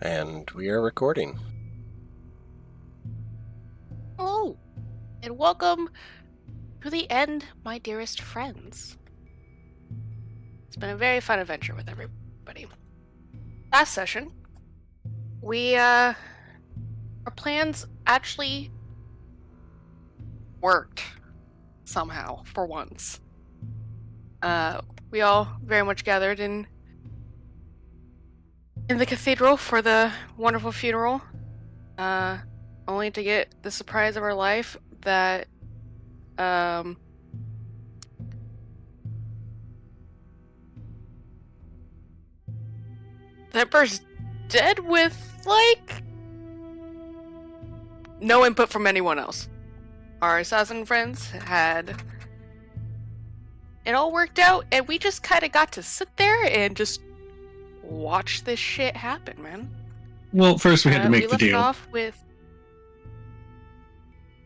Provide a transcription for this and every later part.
And we are recording. Hello, and welcome to the end, my dearest friends. It's been a very fun adventure with everybody. Last session, our plans actually worked somehow for once. We all very much gathered in the cathedral for the wonderful funeral, only to get the surprise of our life that the Emperor's dead with, like, no input from anyone else. Our assassin friends had it all worked out, and we just kind of got to sit there and just watch this shit happen, man. Well, first we had to make the deal. We left off with...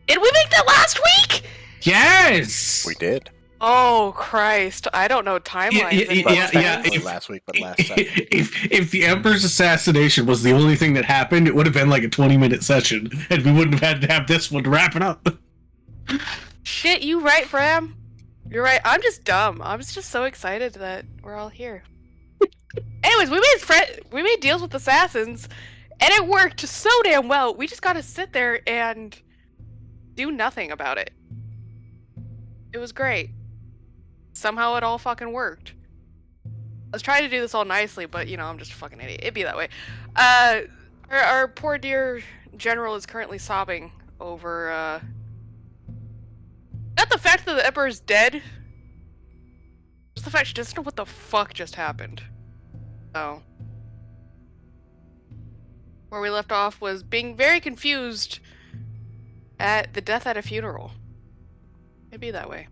Did we make that last week? Yes! We did. Oh, Christ. I don't know timelines. Yeah. Last week, but last session. If the Emperor's assassination was the only thing that happened, it would have been like a 20-minute session, and we wouldn't have had to have this one to wrap it up. Shit, you right, Fram. You're right. I'm just dumb. I was just so excited that we're all here. Anyways, we made deals with assassins, and it worked so damn well. We just gotta sit there and do nothing about it. It was great. Somehow it all fucking worked. I was trying to do this all nicely, but, you know, I'm just a fucking idiot. It'd be that way. Our poor dear general is currently sobbing over, not the fact that the Emperor's dead, just the fact she doesn't know what the fuck just happened. So, where we left off was being very confused at the death at a funeral. It'd be that way.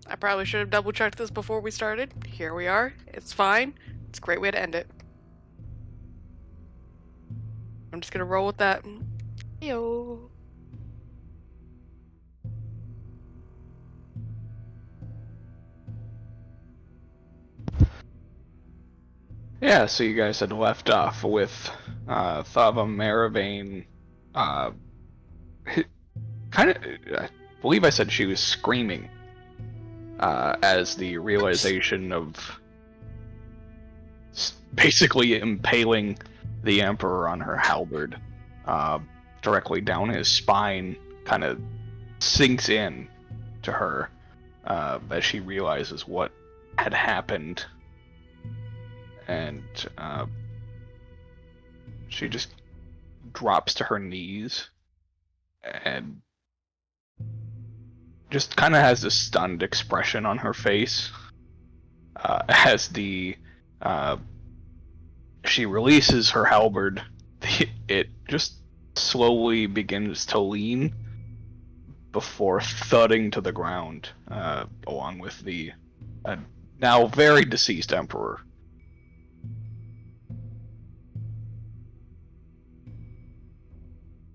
I probably should have double-checked this before we started. Here we are. It's fine. It's a great way to end it. I'm just gonna roll with that. Yo. Yeah, so you guys had left off with Thava Maravane, kind of, I believe I said she was screaming as the realization of basically impaling the Emperor on her halberd directly down his spine kind of sinks in to her as she realizes what had happened. And she just drops to her knees and just kind of has this stunned expression on her face as she releases her halberd. It just slowly begins to lean before thudding to the ground, along with the now very deceased Emperor.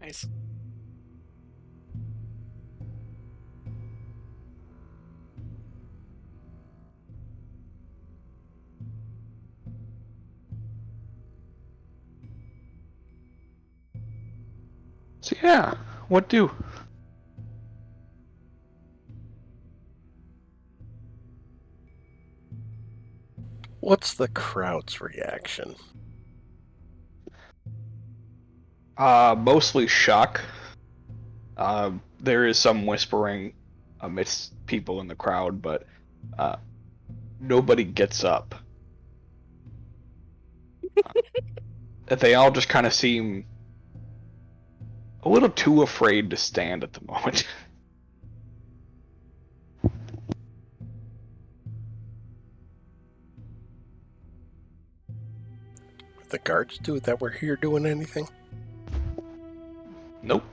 Nice. So yeah, what do? What's the crowd's reaction? Mostly shock. There is some whispering amidst people in the crowd, but nobody gets up. They all just kind of seem a little too afraid to stand at the moment. The guards that were here doing anything? Nope.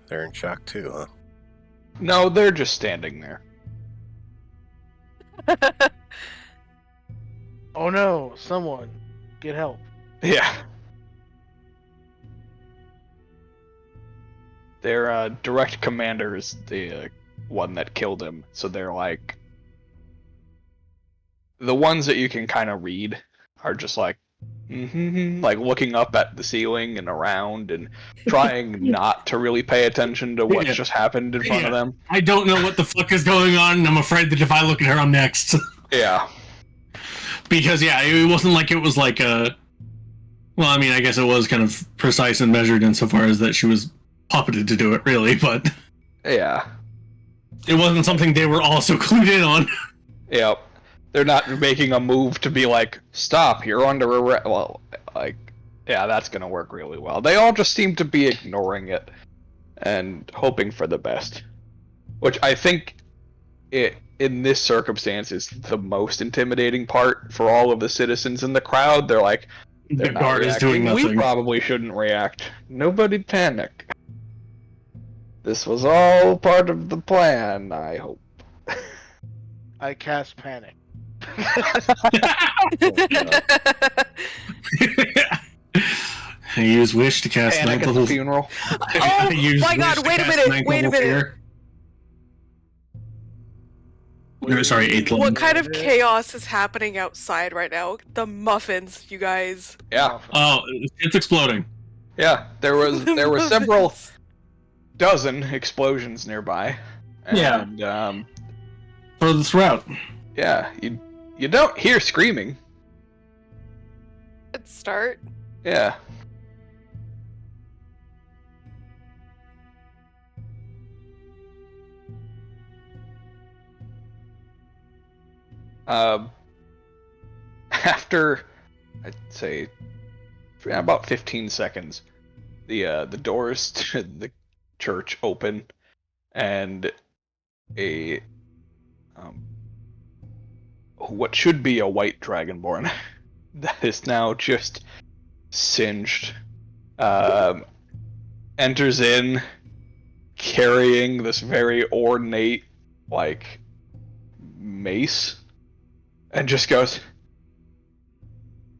They're in shock too, huh? No, they're just standing there. Oh no, someone, get help. Yeah. Their direct commander is the one that killed him, so they're like... The ones that you can kind of read are just like, Like looking up at the ceiling and around and trying not to really pay attention to what's just happened in front of them. I don't know what the fuck is going on, and I'm afraid that if I look at her, I'm next. Yeah. Because, it wasn't like it was like a... Well, I mean, I guess it was kind of precise and measured insofar as that she was puppeted to do it, really, but... Yeah. It wasn't something they were also clued in on. Yep. They're not making a move to be like, stop, you're under arrest. Well, like, yeah, that's gonna work really well. They all just seem to be ignoring it and hoping for the best. Which I think in this circumstance is the most intimidating part for all of the citizens in the crowd. They're like, The guard is doing nothing. We probably shouldn't react. Nobody panic. This was all part of the plan, I hope. I cast panic. I use wish to cast Panic ninth at the level. funeral. Oh my god, wait a minute, wait a minute. No, sorry, 8th level. What kind of chaos is happening outside right now? The muffins, you guys. Yeah. Oh, it's exploding. Yeah, there were several dozen explosions nearby. And, For this route. yeah, you don't hear screaming. Let's start. Yeah. After, I'd say, about 15 seconds, the doors to the church open, and a what should be a white dragonborn that is now just singed enters in carrying this very ornate mace and just goes,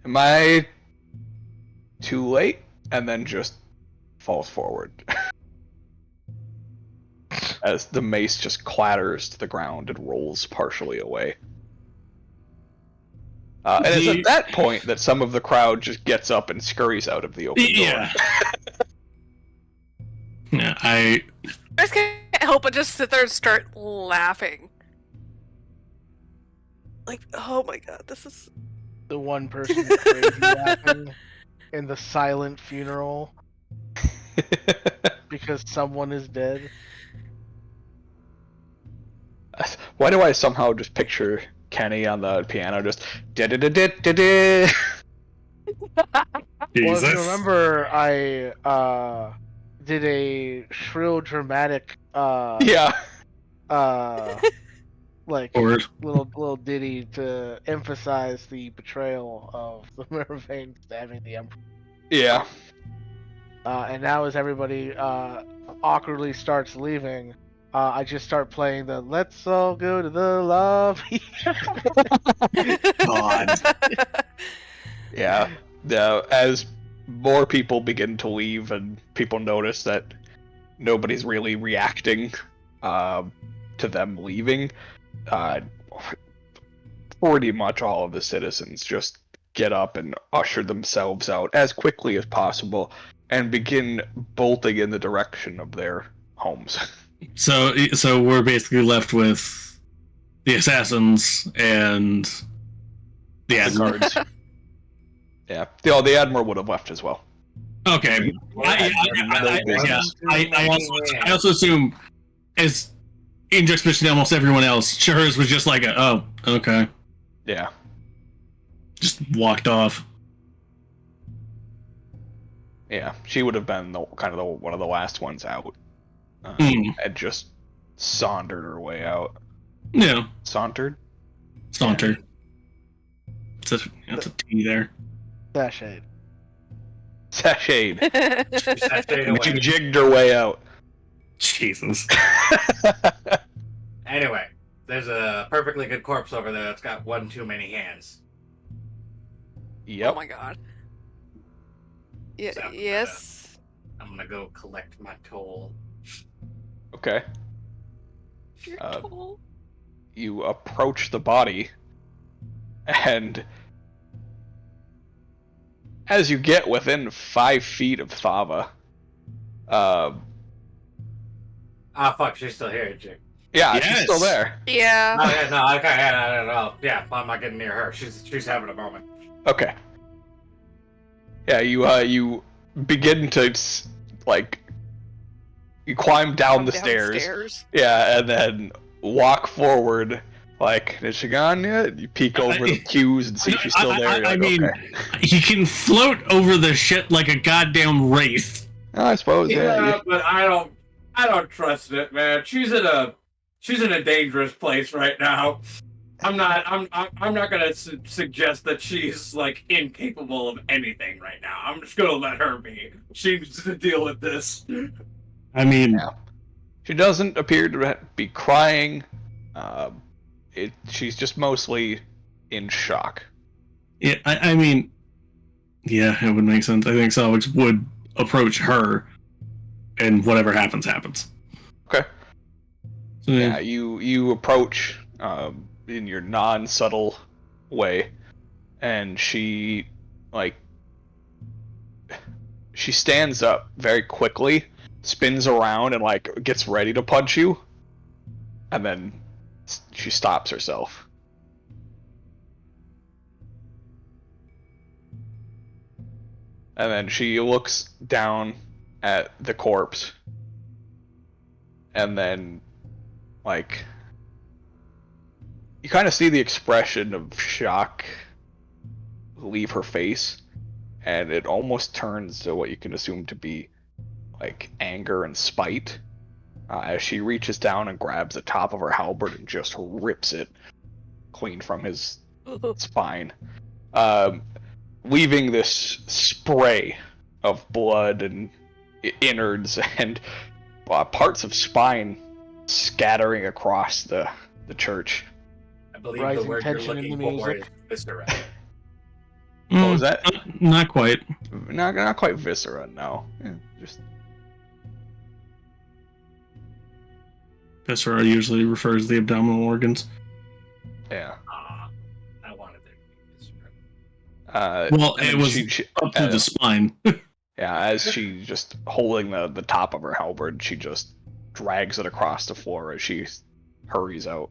"Am I too late?" and then just falls forward as the mace just clatters to the ground and rolls partially away. And it's at that point that some of the crowd just gets up and scurries out of the open door. Yeah. Yeah, I just can't help but just sit there and start laughing. Like, oh my god, this is... The one person crazy laughing in the silent funeral because someone is dead. Why do I somehow just picture Kenny on the piano just da-da-da-da-da-da? Well, if Jesus. you remember, I did a shrill, dramatic, Yeah. Forward. little ditty to emphasize the betrayal of the Mervain stabbing the Emperor. Yeah. And now as everybody awkwardly starts leaving, I just start playing the "Let's all go to the lobby." God. Yeah. As more people begin to leave and people notice that nobody's really reacting to them leaving, pretty much all of the citizens just get up and usher themselves out as quickly as possible and begin bolting in the direction of their homes. So we're basically left with the assassins and the admiral. guards. Yeah. The Admiral would have left as well. Okay. I also assume, as in juxtaposition to almost everyone else, Shahur's was just like, oh, okay. Yeah. Just walked off. Yeah. She would have been one of the last ones out. And just sauntered her way out. Yeah. Sauntered? Saunter. That's a T there. Sashade. Sashade. Sashade away. She jigged her way out. Jesus. Anyway, there's a perfectly good corpse over there that's got one too many hands. Yep. Oh my god. Yeah, So, yes. I'm gonna go collect my toll. Okay. You're tall. You approach the body, and as you get within 5 feet of Thava, Ah, fuck, she's still here, chick. yeah, Yes. she's still there. Yeah. Oh, yeah, no, okay, yeah, no, yeah, I'm not getting near her. She's having a moment. Okay. Yeah, you begin to you climb down the stairs. Downstairs. Yeah, and then walk forward. Like, is she gone yet? You peek over the queues and see she's still there. You're I like, mean, okay. he can float over the shit like a goddamn wraith. I suppose, yeah. But I don't trust it, man. She's in a dangerous place right now. I'm not gonna suggest that she's like incapable of anything right now. I'm just gonna let her be. She needs to deal with this. I mean, Yeah. She doesn't appear to be crying. She's just mostly in shock. yeah, I mean, yeah, it would make sense. I think Salvage would approach her, and whatever happens, happens. Okay. So, Yeah, you approach in your non-subtle way, and she stands up very quickly, spins around, and gets ready to punch you, and then she stops herself. And then she looks down at the corpse, and then you kind of see the expression of shock leave her face, and it almost turns to what you can assume to be anger and spite as she reaches down and grabs the top of her halberd and just rips it clean from his spine, leaving this spray of blood and innards and parts of spine scattering across the church. I believe Rising the word you're tension in looking the for music. is viscera. What was that? Not quite. Not quite viscera, no. Yeah, just Viscera usually refers to the abdominal organs. yeah. I wanted there to be viscera. Well, and it then was she, up to the spine. yeah, as she just holding the top of her halberd, she just drags it across the floor as she hurries out.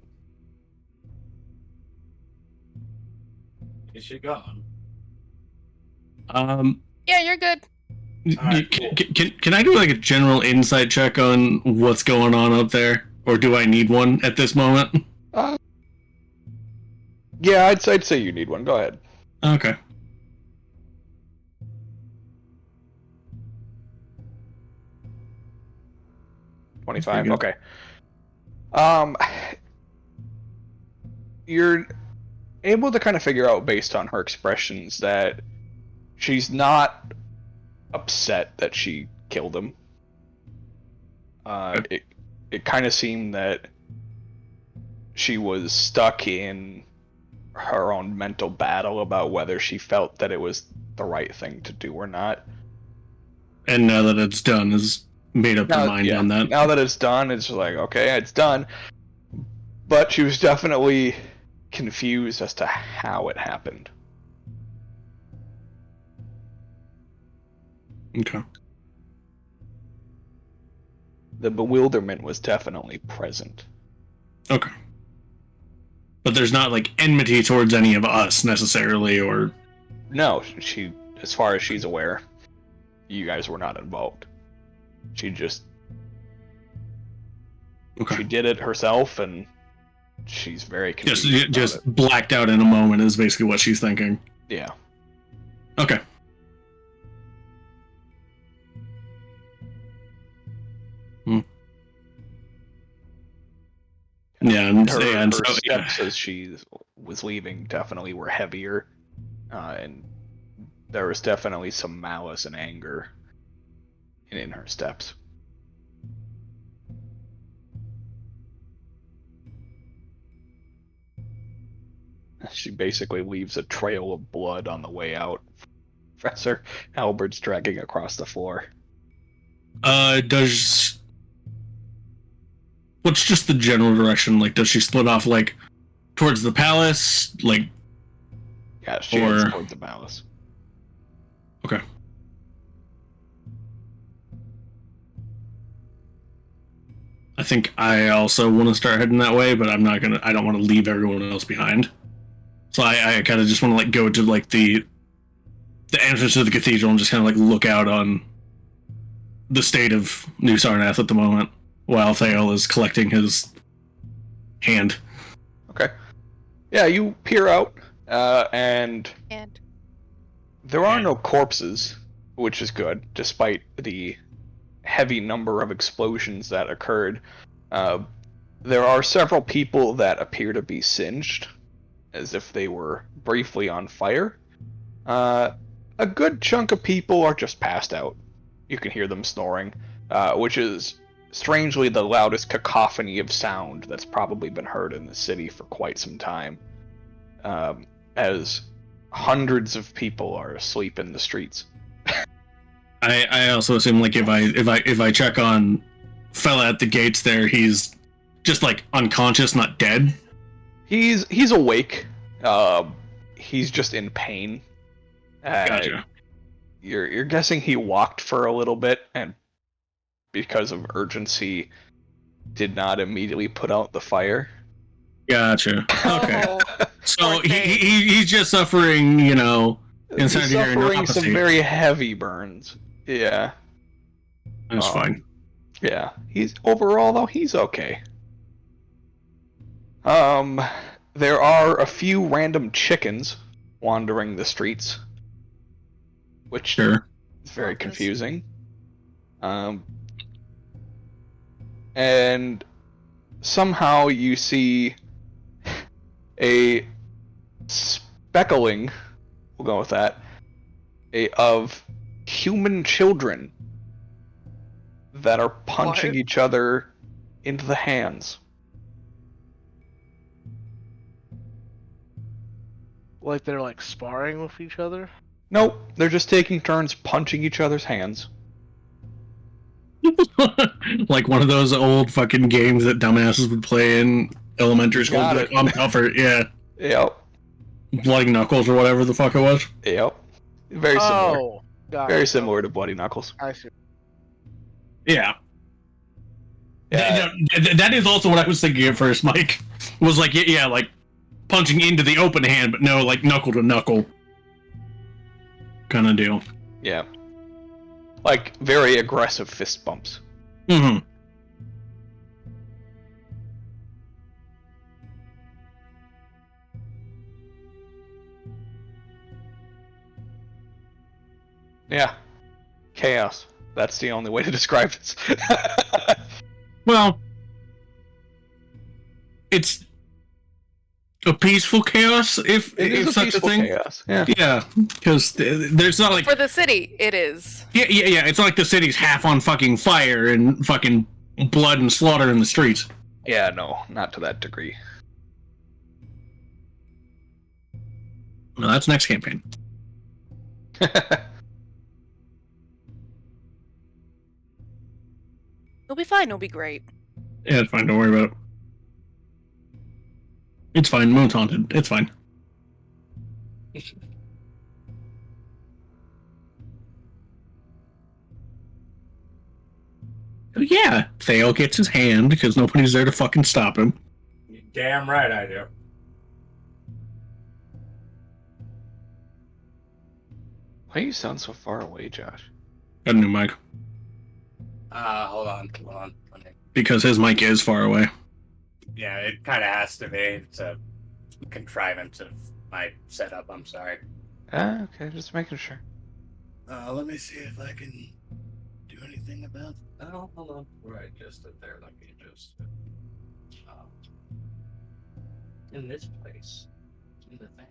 Is she gone? Yeah, you're good. Alright, cool. Can I do a general insight check on what's going on up there? Or do I need one at this moment? Yeah, I'd say you need one. Go ahead. Okay. $25. Pretty good. Okay. You're able to kind of figure out based on her expressions that she's not upset that she killed him. It kind of seemed that she was stuck in her own mental battle about whether she felt that it was the right thing to do or not. And now that it's done, has made up her mind on that. Now that it's done, it's like, okay, it's done. But she was definitely confused as to how it happened. Okay. The bewilderment was definitely present. Okay. But there's not enmity towards any of us necessarily, or No, she, as far as she's aware, you guys were not involved. She just, okay. she did it herself, and she's very confused. Just blacked out in a moment is basically what she's thinking. Yeah. Okay. Yeah, and Her so, steps as she was leaving definitely were heavier, and there was definitely some malice and anger in her steps. She basically leaves a trail of blood on the way out. Professor Albert's dragging across the floor. What's just the general direction? Does she split off towards the palace? Yeah, she heads toward the palace. Okay. I think I also want to start heading that way, but I don't want to leave everyone else behind. So I kind of just want to like go to like the entrance to the cathedral and just kind of like look out on the state of New Sarnath at the moment while Thale is collecting his hand. Okay. Yeah, you peer out, and there are no corpses, which is good, despite the heavy number of explosions that occurred. There are several people that appear to be singed, as if they were briefly on fire. A good chunk of people are just passed out. You can hear them snoring, which is strangely the loudest cacophony of sound that's probably been heard in the city for quite some time, as hundreds of people are asleep in the streets. I also assume like if I check on fella at the gates there, he's just like unconscious, not dead. He's awake. He's just in pain. Gotcha. You're guessing he walked for a little bit, and because of urgency, did not immediately put out the fire. Gotcha. Okay. Oh, So poor thing. he's just suffering, you know, He's insanitary suffering some neuropathy. very heavy burns. Yeah. That's fine. Yeah. He's overall though he's okay. There are a few random chickens wandering the streets, which Sure. is very Focus. confusing. And somehow you see a speckling, we'll go with that, of human children that are punching What? each other into the hands. Like they're like sparring with each other. Nope, they're just taking turns punching each other's hands. Like one of those old fucking games that dumbasses would play in elementary school. Got Like, it. I'm tougher, yeah. Yep, Bloody Knuckles or whatever the fuck it was. yep. Very similar. Oh, got Very it. similar to Bloody Knuckles. I see. Yeah. Yeah. That is also what I was thinking at first, Mike. Was like, yeah, like punching into the open hand, but no, like knuckle to knuckle kind of deal. Yeah. Like very aggressive fist bumps. Mm-hmm. Yeah. Chaos. That's the only way to describe this. Well, it's a peaceful chaos, if It is a such a peaceful thing. chaos. Yeah. Yeah, because there's not like For the city, it is. yeah. It's not like the city's half on fucking fire and fucking blood and slaughter in the streets. Yeah, no, not to that degree. No, that's next campaign. It'll be fine. It'll be great. Yeah, it's fine. Don't worry about it. It's fine. Moon's haunted. It's fine. Oh, yeah, Thale gets his hand because nobody's there to fucking stop him. You're damn right I do. Why do you sound so far away, Josh? Got a new mic Hold on. Let me- because his mic is far away. Yeah, it kind of has to be. It's a contrivance of my setup. I'm sorry. Ah, okay, just making sure. Let me see if I can do anything about. Oh, hold on. Right, just it there. Let me just. In this place, in the thing.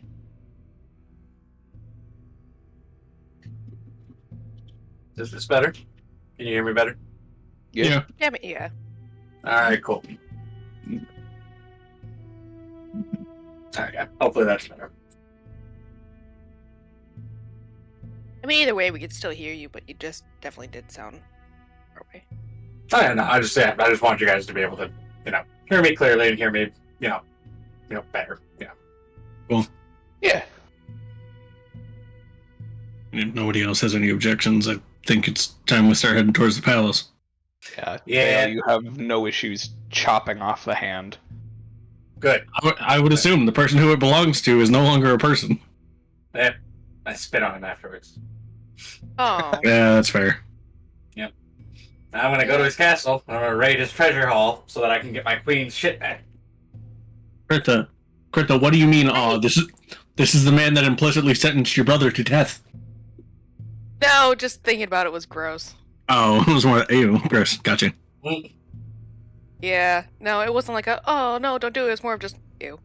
Is this better? Can you hear me better? Yeah. Damn it, yeah. All right, cool. All right, yeah. Hopefully that's better. I mean, either way, we could still hear you, but you just definitely did sound far away. I don't know. I just want you guys to be able to, hear me clearly and hear me, better. Yeah. Yeah. If nobody else has any objections, I think it's time we start heading towards the palace. Yeah. Yeah. Vale, you have no issues chopping off the hand. Good. I would assume the person who it belongs to is no longer a person. Yeah. I spit on him afterwards. Oh. Yeah, that's fair. I'm gonna go to his castle. I'm gonna raid his treasure hall so that I can get my queen's shit back. Krita, what do you mean? Oh, this is the man that implicitly sentenced your brother to death. No, just thinking about it was gross. Oh, it was more. Ew, gross. Gotcha. Yeah. No, it wasn't like a, oh, no, don't do it. It's more of just, ew.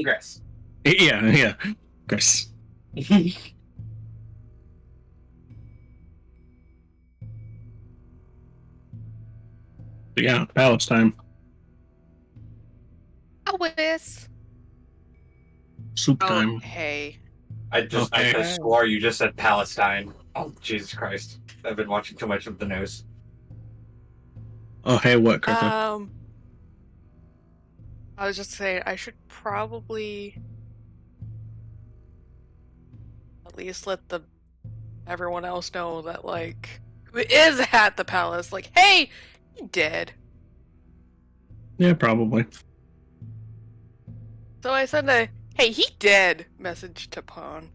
Gross. Yeah, gross. But yeah, palace time. Oh, Willis. Soup Oh, time. hey. I Okay. could swore you just said Palestine. Oh, Jesus Christ. I've been watching too much of the news. Oh, hey, what, Krita? I was just saying, I should probably at least let everyone else know that, like, who is at the palace, like, hey, he dead. Yeah, probably. So I sent a, hey, he dead message to Pawn.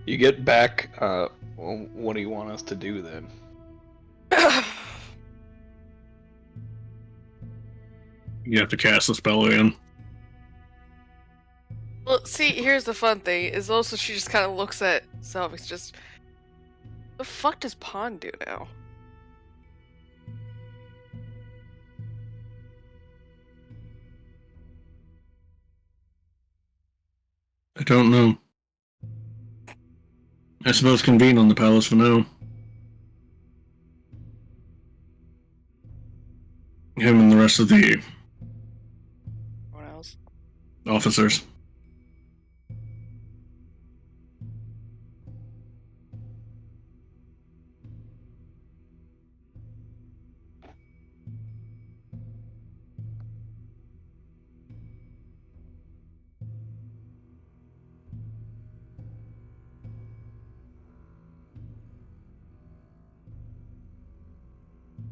You get back. Well, what do you want us to do then? You have to cast the spell again. Well, see, here's the fun thing, is also she just kind of looks at Self, it's just, the fuck does Pawn do now? I don't know. I suppose convene on the palace for now. Him and the rest of the What else? officers.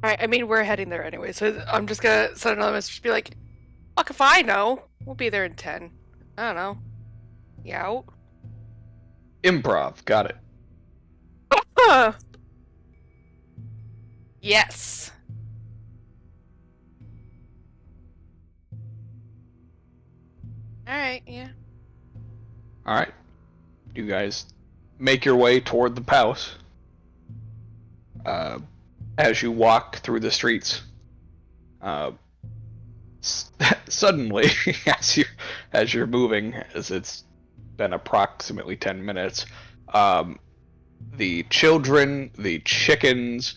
Alright, I mean, we're heading there anyway, so I'm just gonna send another message, be like, fuck if I know. We'll be there in 10. I don't know. You out? Improv. Got it. Huh. Yes. Alright, yeah. All right. You guys make your way toward the palace. As you walk through the streets, suddenly, as you're moving, as it's been approximately 10 minutes, the children, the chickens,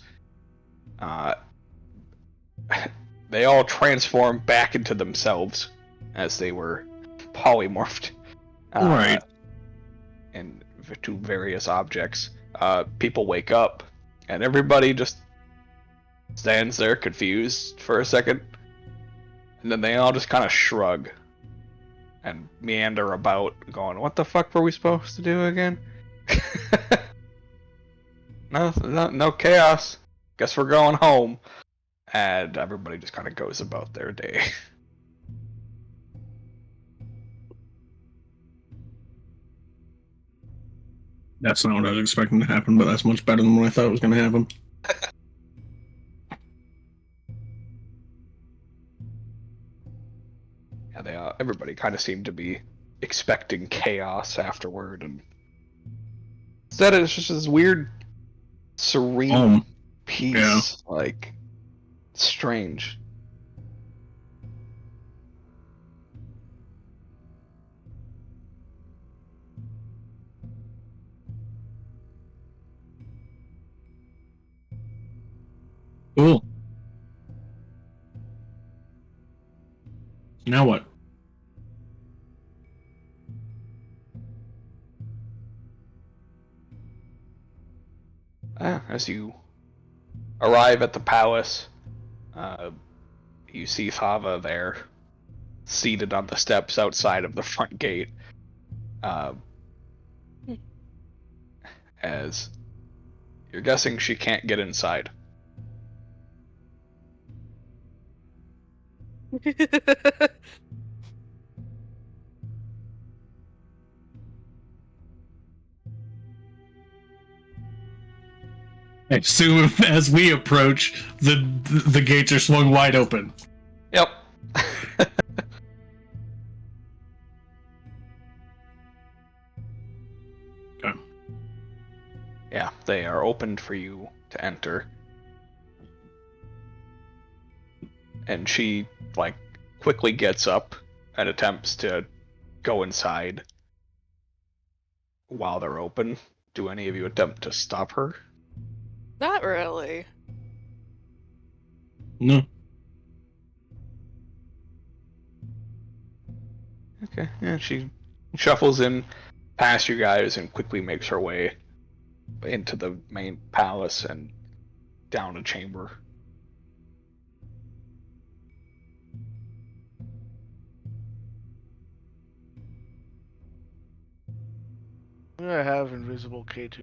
they all transform back into themselves as they were polymorphed. Right. And to various objects. People wake up, and everybody just stands there confused for a second, and then they all just kind of shrug and meander about, going, "What the fuck were we supposed to do again?" No chaos. Guess we're going home. And everybody just kind of goes about their day. That's not what I was expecting to happen, but that's much better than what I thought was going to happen. Yeah, everybody kind of seemed to be expecting chaos afterward, and instead it's just this weird, serene peace. Yeah. Like, strange. Cool. Now what? As you arrive at the palace, you see Thava there, seated on the steps outside of the front gate. as you're guessing she can't get inside. I assume as we approach, the gates are swung wide open. Yep. Okay. Yeah, they are opened for you to enter. And she, like, quickly gets up and attempts to go inside while they're open. Do any of you attempt to stop her? Not really. No. Okay, yeah, she shuffles in past you guys and quickly makes her way into the main palace and down a chamber. I'm gonna have invisible K2.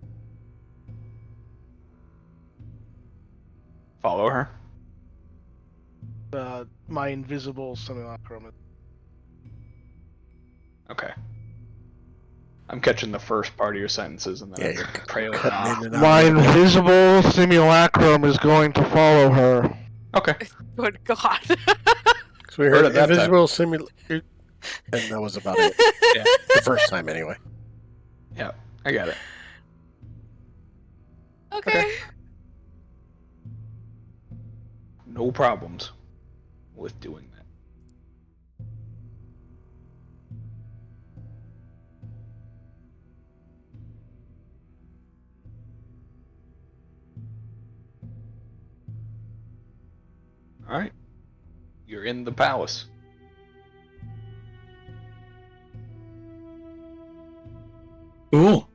Follow her? My invisible simulacrum. Okay. I'm catching the first part of your sentences and then Yeah, I'm you're trailing cutting off. in and out. My a little bit. invisible simulacrum is going to follow her. Okay. Good God. So we Heard heard it that time. invisible simulator, and that was about it. Yeah. The first time, anyway. Yeah, I got it. Okay. No problems with doing that. Alright. You're in the palace. Cool.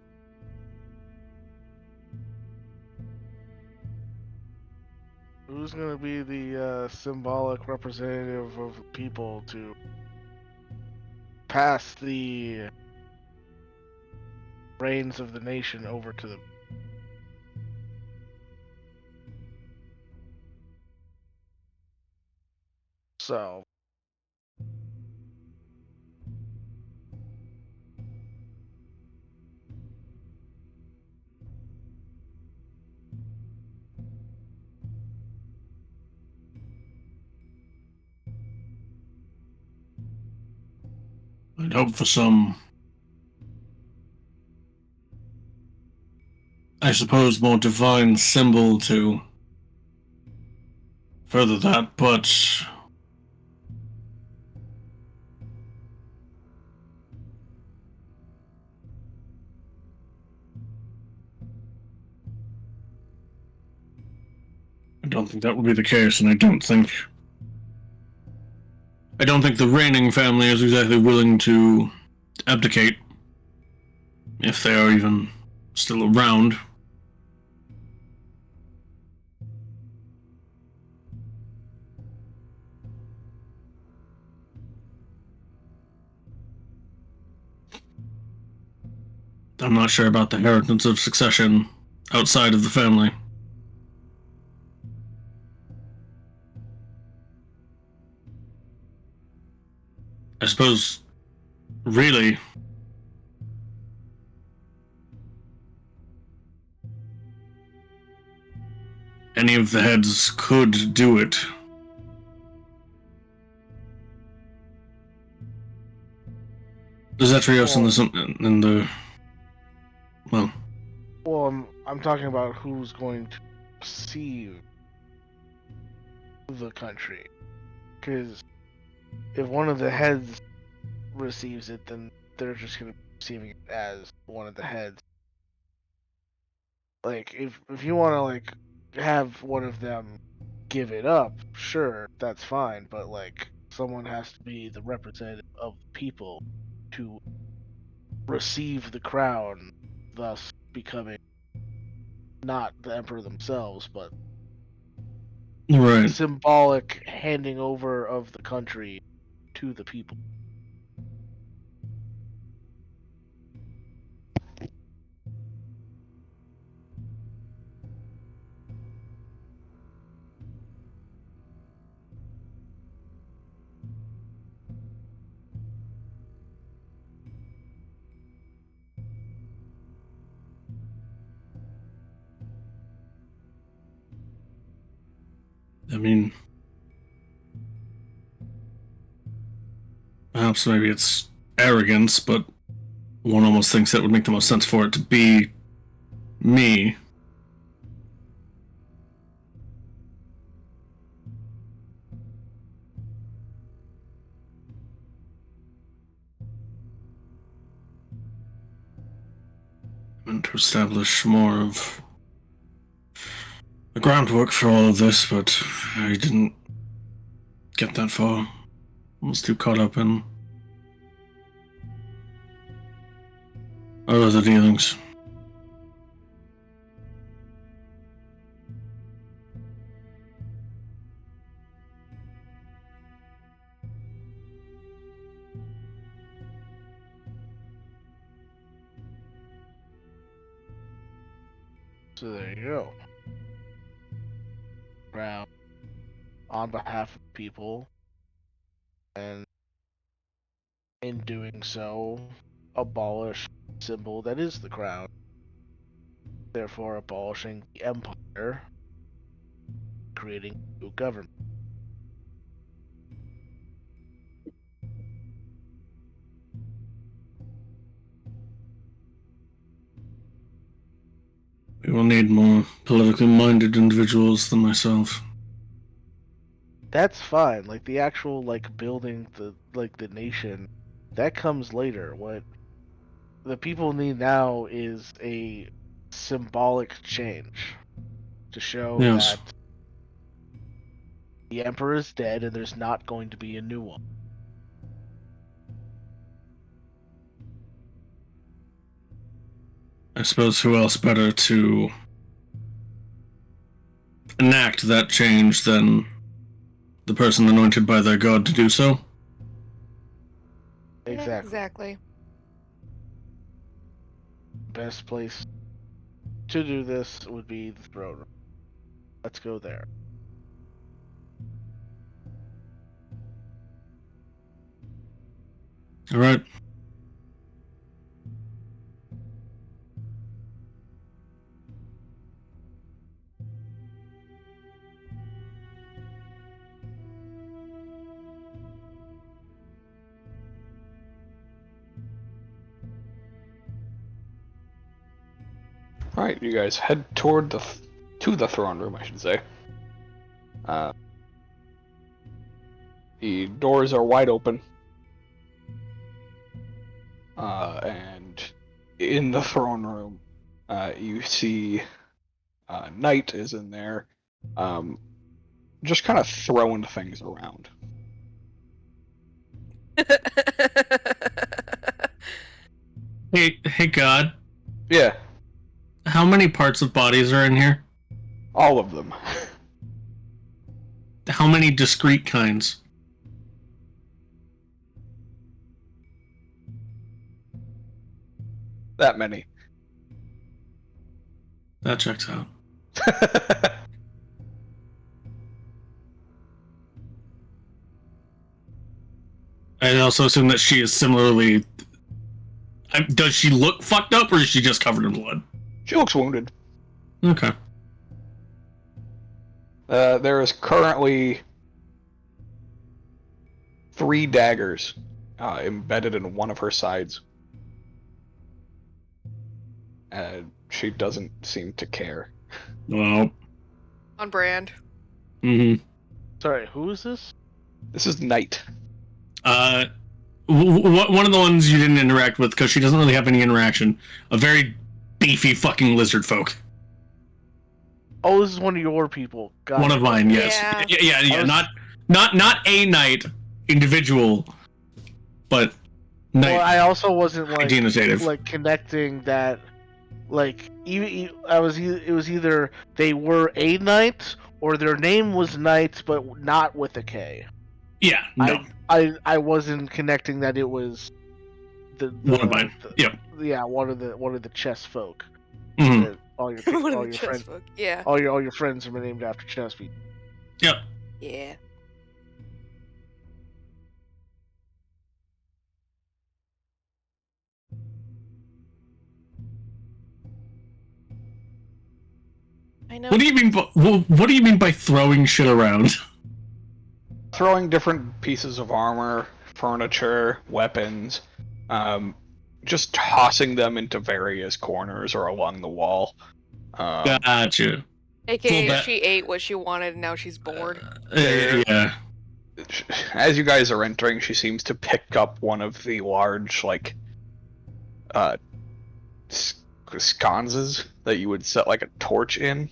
Who's gonna be the symbolic representative of the people to pass the reins of the nation over to the? So, I'd hope for some, I suppose, more divine symbol to further that, but I don't think that would be the case, and I don't think the reigning family is exactly willing to abdicate, if they are even still around. I'm not sure about the inheritance of succession outside of the family. I suppose, really, any of the heads could do it. The Zetrios and the well, well, I'm talking about who's going to receive the country, because if one of the heads receives it, then they're just gonna be receiving it as one of the heads. Like, if you want to like have one of them give it up, sure, that's fine, but like someone has to be the representative of the people to receive the crown, thus becoming not the emperor themselves, but right. symbolic handing over of the country to the people. I mean, perhaps maybe it's arrogance, but one almost thinks that would make the most sense for it to be me. And to establish more of the groundwork for all of this, but I didn't get that far. I was too caught up in other dealings. So there you go. Crown on behalf of people, and in doing so, abolish the symbol that is the crown. Therefore, abolishing the empire, creating a new government. We will need more politically minded individuals than myself. That's fine. Like the actual building the nation, that comes later. What the people need now is a symbolic change to show Yes. that the emperor is dead and there's not going to be a new one. I suppose who else better to enact that change than the person anointed by their god to do so? Exactly. Exactly. Best place to do this would be the throne room. Let's go there. All right. All right, you guys head toward to the throne room, I should say. The doors are wide open, and in the throne room, you see Knight is in there, just kind of throwing things around. Hey, God. Yeah, How many parts of bodies are in here? all of them. How many discrete kinds? That many. That checks out. I also assume that she is similarly. Does she look fucked up, or is she just covered in blood? She looks wounded. Okay. There is currently 3 daggers embedded in one of her sides. She doesn't seem to care. Well. On brand. Mm-hmm. Sorry, who is this? This is Knight. One of the ones you didn't interact with because she doesn't really have any interaction. A very beefy fucking lizard folk. Oh, this is one of your people. Got One it. of mine, yes. Yeah. Yeah. Not a knight individual, but knight. Well, I also wasn't Identitative. connecting that. It was either they were a knight or their name was Knight, but not with a K. Yeah, no. I wasn't connecting that it was the One of mine. Yep. Yeah, one of the chess folk. Mhm. That all your One of all the your chess friends folk. Yeah. all your friends are named after chess people. Yep. Yeah. I know. What do you mean? What do you mean by throwing shit around? Throwing different pieces of armor, furniture, weapons, just tossing them into various corners or along the wall. Gotcha. AKA, Full she ate what she wanted and now she's bored. Yeah. As you guys are entering, she seems to pick up one of the large, like, sconces that you would set like a torch in.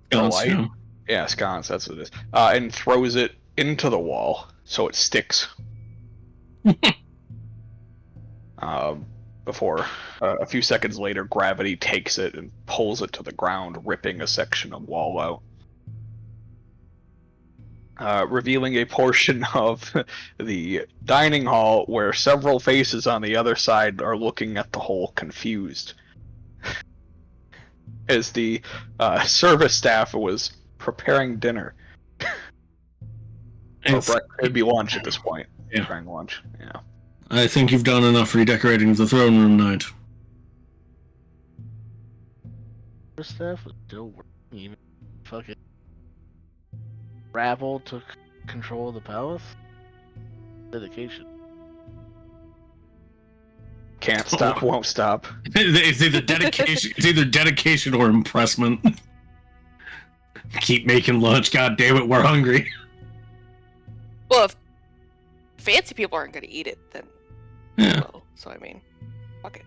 Gotcha. Yeah, sconce, that's what it is. And throws it into the wall so it sticks. Before a few seconds later, gravity takes it and pulls it to the ground, ripping a section of wall out. Revealing a portion of the dining hall where several faces on the other side are looking at the hole confused. As the service staff was preparing dinner. It'd be lunch at this point. Yeah. Preparing lunch, yeah. I think you've done enough redecorating the throne room, Knight. Her staff was still working. Even fucking Rabble took control of the palace. Dedication. Can't stop, won't stop. It's either dedication. It's either dedication or impressment. Keep making lunch. God damn it, we're hungry. Well, if fancy people aren't going to eat it, then Yeah. well. So I mean, fuck it.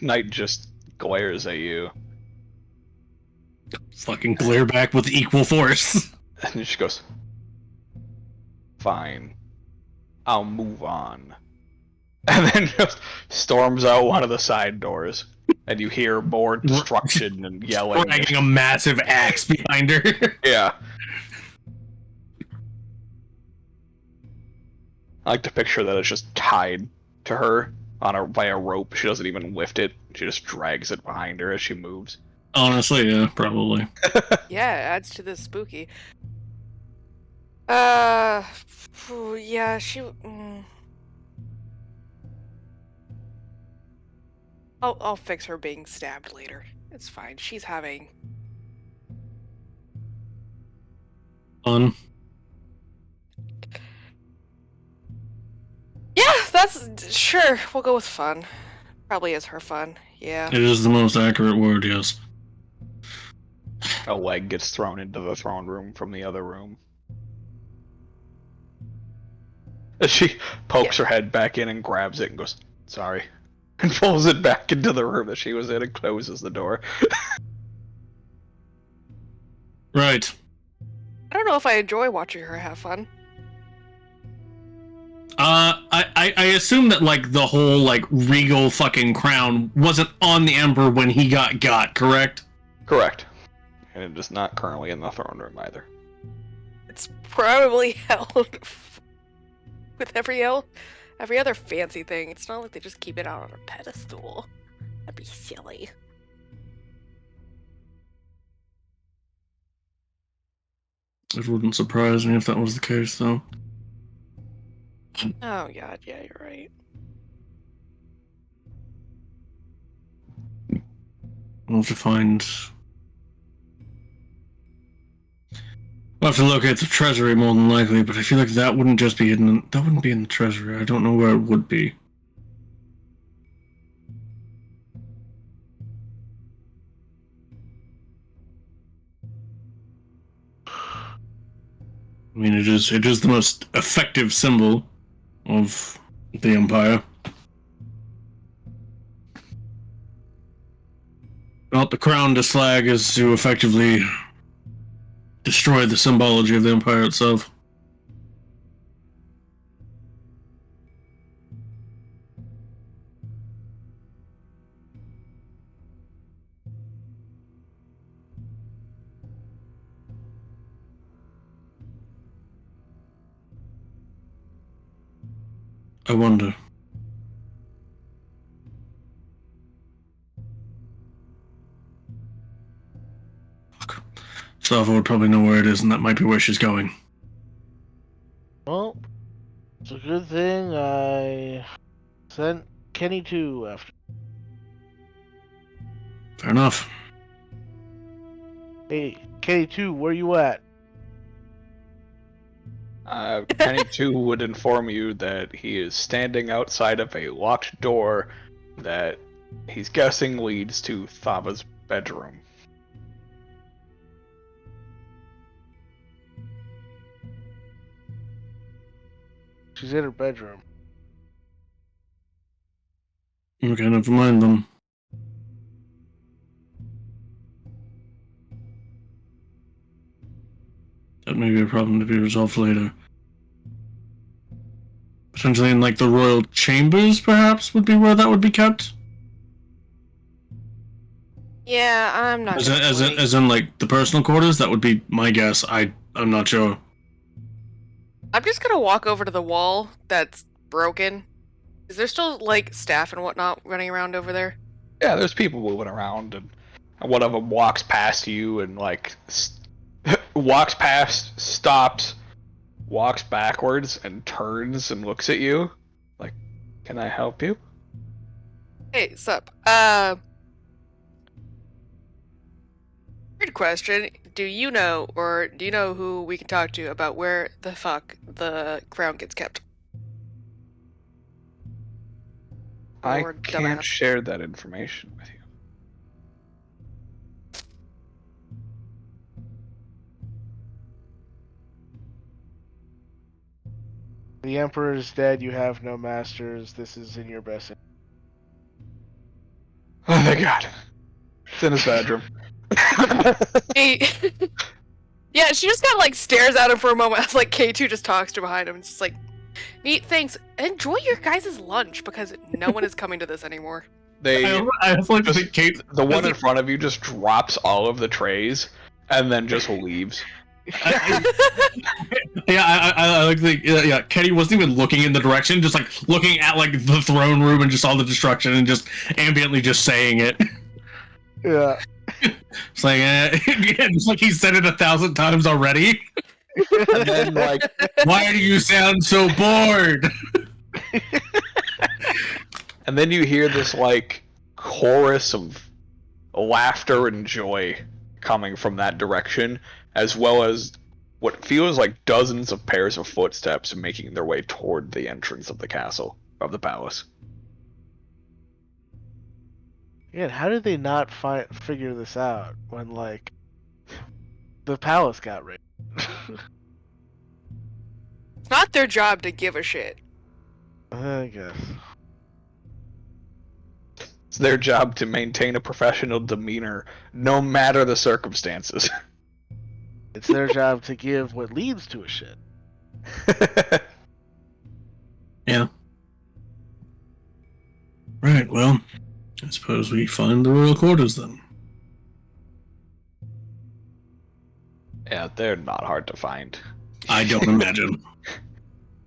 Knight just glares at you, Fucking glare back with equal force. and she goes, "Fine, I'll move on." And then just storms out one of the side doors, and you hear more destruction and yelling. Dragging a massive axe behind her. Yeah. I like to picture that it's just tied to her by a rope. She doesn't even lift it. She just drags it behind her as she moves. Honestly, yeah, probably. Yeah, it adds to the spooky. Yeah, she. I'll fix her being stabbed later. It's fine. She's having. Fun. Yeah, that's sure. We'll go with fun. Probably is her fun. Yeah. It is the most accurate word, yes. A leg gets thrown into the throne room from the other room. She pokes her head back in and grabs it and goes, "Sorry," and pulls it back into the room that she was in and closes the door. Right. I don't know if I enjoy watching her have fun. I assume that, like, the whole, like, regal fucking crown wasn't on the Emperor when he got, correct? Correct. And it is not currently in the throne room either. It's probably held with every other fancy thing. It's not like they just keep it out on a pedestal. That'd be silly. It wouldn't surprise me if that was the case, though. Oh god, yeah, you're right. We'll have to find... We'll have to locate the treasury more than likely, but I feel like that wouldn't just be hidden. That wouldn't be in the treasury. I don't know where it would be. I mean, it is the most effective symbol of the Empire. Not the crown to slag is to effectively destroy the symbology of the Empire itself. I wonder. Fuck. Sava would probably know where it is, and that might be where she's going. Well, It's a good thing I sent Kenny 2 after. Fair enough. Hey, Kenny 2, where you at? Kenny 2 would inform you that he is standing outside of a locked door that he's guessing leads to Thava's bedroom. She's in her bedroom. Okay, never mind them. That may be a problem to be resolved later. Potentially in, like, the royal chambers, perhaps, would be where that would be kept? Yeah, I'm not. As in, like, the personal quarters? That would be my guess. I'm not sure. I'm just gonna walk over to the wall that's broken. Is there still, like, staff and whatnot running around over there? Yeah, there's people moving around, and one of them walks past you and, like, walks past, stops, walks backwards, and turns and looks at you. Like, can I help you? Hey, sup? Weird question. Do you know who we can talk to about where the fuck the crown gets kept? I Or can't dumbass. share that information with you. The Emperor is dead, you have no masters, this is in your best interest. Oh my god. It's in his bedroom. Hey. Yeah, she just kind of like stares at him for a moment as like K2 just talks to behind him. It's just like, neat, thanks. Enjoy your guys' lunch because no one is coming to this anymore. I also like to think Kate. The one in front of you just drops all of the trays and then just leaves. I like to think. Yeah, Kenny wasn't even looking in the direction, just like looking at like the throne room and just all the destruction and just ambiently just saying it. Yeah. It's like, yeah, just like he said it 1,000 times already. And then, like, why do you sound so bored? And then you hear this, like, chorus of laughter and joy coming from that direction, as well as what feels like dozens of pairs of footsteps making their way toward the entrance of the castle, of the palace. Again, how did they not figure this out when, like, the palace got raided? It's not their job to give a shit. I guess. It's their job to maintain a professional demeanor, no matter the circumstances. It's their job to give what leads to a shit. Yeah. Right, well, I suppose we find the royal quarters then. Yeah, they're not hard to find. I don't imagine.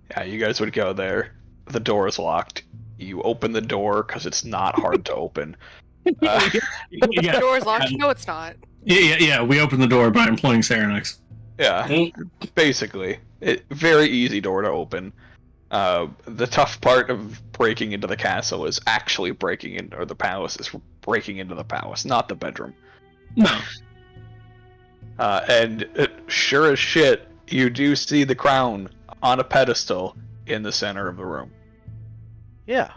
Yeah, you guys would go there. The door is locked. You open the door because it's not hard to open. The Yeah, door's locked. No, it's not. yeah. We open the door by employing Serenix. Yeah, basically. Very easy door to open. The tough part of breaking into the castle is actually breaking into, or the palace is breaking into the palace, not the bedroom. No. And sure as shit, you do see the crown on a pedestal in the center of the room. Yeah.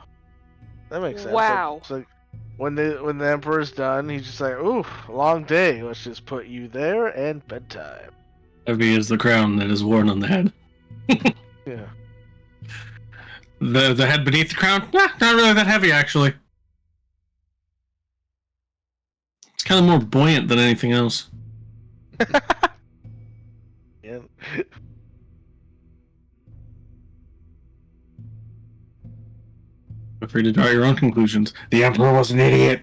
That makes sense. Wow. It's like when the Emperor's done, he's just like, ooh, long day. Let's just put you there and bedtime. Heavy is the crown that is worn on the head. Yeah. The head beneath the crown? Not really that heavy, actually. It's kind of more buoyant than anything else. Yeah. Feel free to draw your own conclusions. The Emperor was an idiot.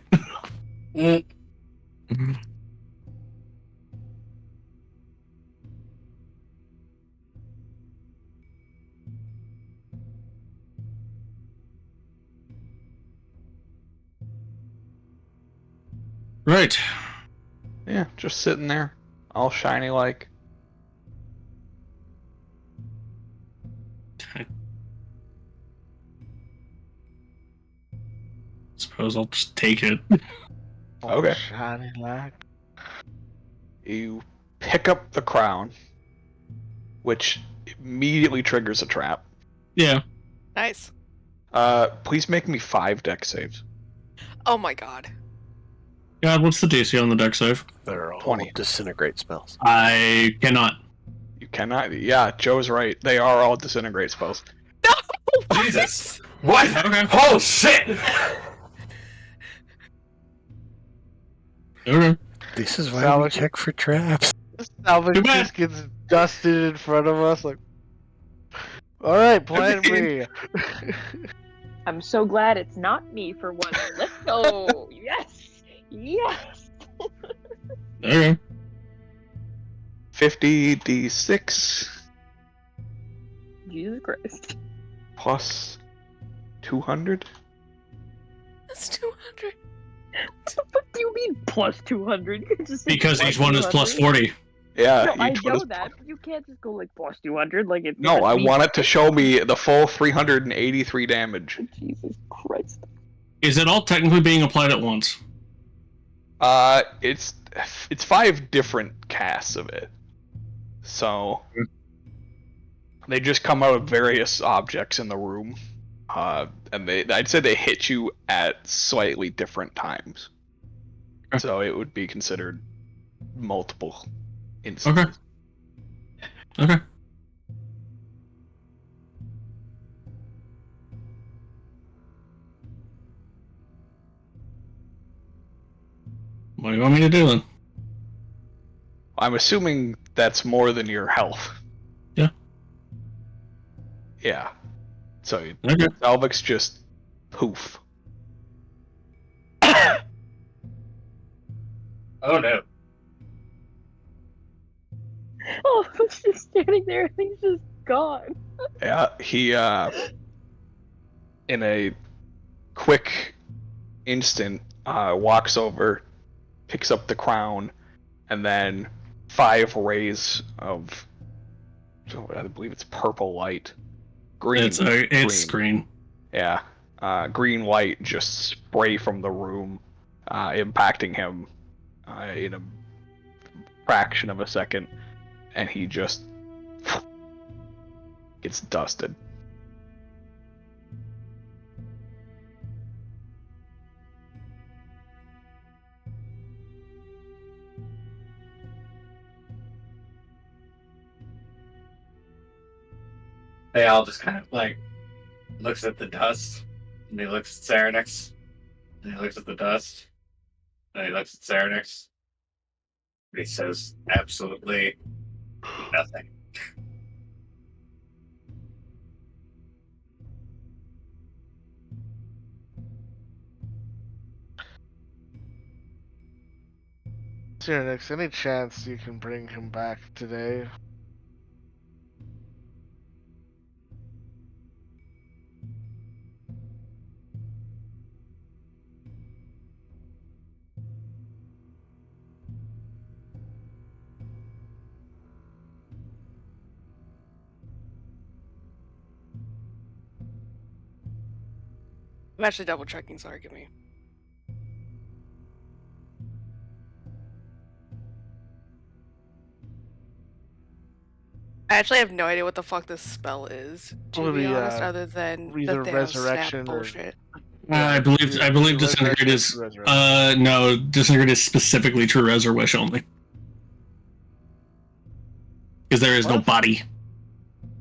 Right. Yeah, just sitting there, all shiny like. suppose I'll just take it. Okay. Shiny light. You pick up the crown, which immediately triggers a trap. Yeah. Nice. Please make me 5 deck saves. Oh my god. God, what's the DC on the deck save? They're all 20. disintegrate spells. I cannot. You cannot. Yeah, Joe's right. They are all disintegrate spells. No! Jesus. What? Okay. Oh shit! Okay. This is why we Salvage. check for traps. Salvage Too bad. just gets dusted in front of us, like. Alright, plan B. I'm so glad it's not me for once. Let's go. Yes. Yes. Okay. 50 d6 Jesus Christ. plus 200. That's 200. What do you mean plus 200? You can just say Because plus each one is plus 200. 40. Yeah, No, I each one know is- that, but you can't just go like plus 200. Like it. No, I means- want it to show me the full 383 damage. Jesus Christ. Is it all technically being applied at once? It's 5 different casts of it. So they just come out of various objects in the room. And I'd say they hit you at slightly different times. Okay. So it would be considered multiple instances. Okay. What do you want me to do then? I'm assuming that's more than your health. Yeah. Yeah. So Okay. Salvix just poof. Oh no. Oh, he's just standing there and he's just gone. Yeah, he in a quick instant walks over, picks up the crown, and then 5 rays of I believe it's purple light. Green. It's green. Yeah. Green light just spray from the room, impacting him in a fraction of a second, and he just gets dusted. They all just kind of like looks at the dust, and he looks at Serenix, and he looks at the dust, and he looks at Serenix, and he says absolutely nothing. Cyrnix, any chance you can bring him back today? I'm actually double checking, sorry, give me. I actually have no idea what the fuck this spell is, to Would be be, honest, other than either the Thanos resurrection snap or- bullshit. I believe disintegrate is no, disintegrate is specifically true res or wish only. Because there is no What? body.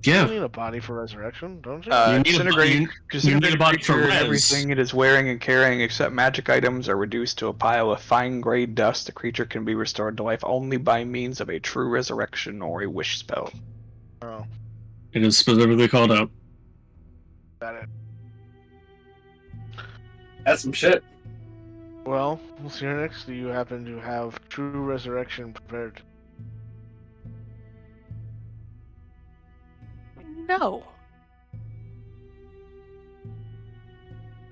You Yeah. need a body for resurrection, don't you? You need a Disintegrate, body- you need a body for creature and res. everything it is wearing and carrying except magic items are reduced to a pile of fine gray dust. The creature can be restored to life only by means of a true resurrection or a wish spell. Oh, It is specifically called out. got it. That's some shit. Well, Cyrnix, do you happen to have true resurrection prepared? No.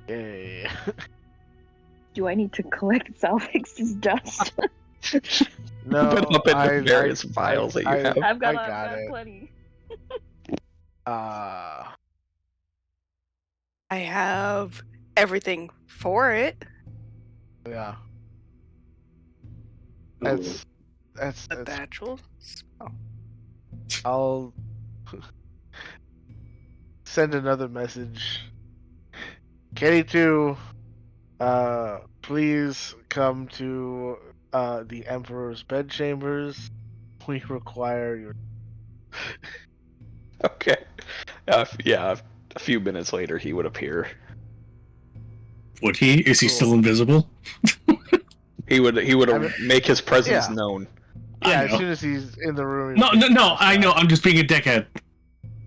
Yay. Do I need to collect Salvix's dust? No, Open up into various files that you have. I've got, I got it. plenty. I have everything for it. Yeah. That's The actual spell. I'll send another message. Kenny 2, please come to the Emperor's bedchambers. We require your. Okay. Yeah, a few minutes later, he would appear. Would he? Is he Cool. still invisible? He would I mean, make his presence yeah. known. Yeah, I as know. soon as he's in the room. No, I know. I'm just being a dickhead.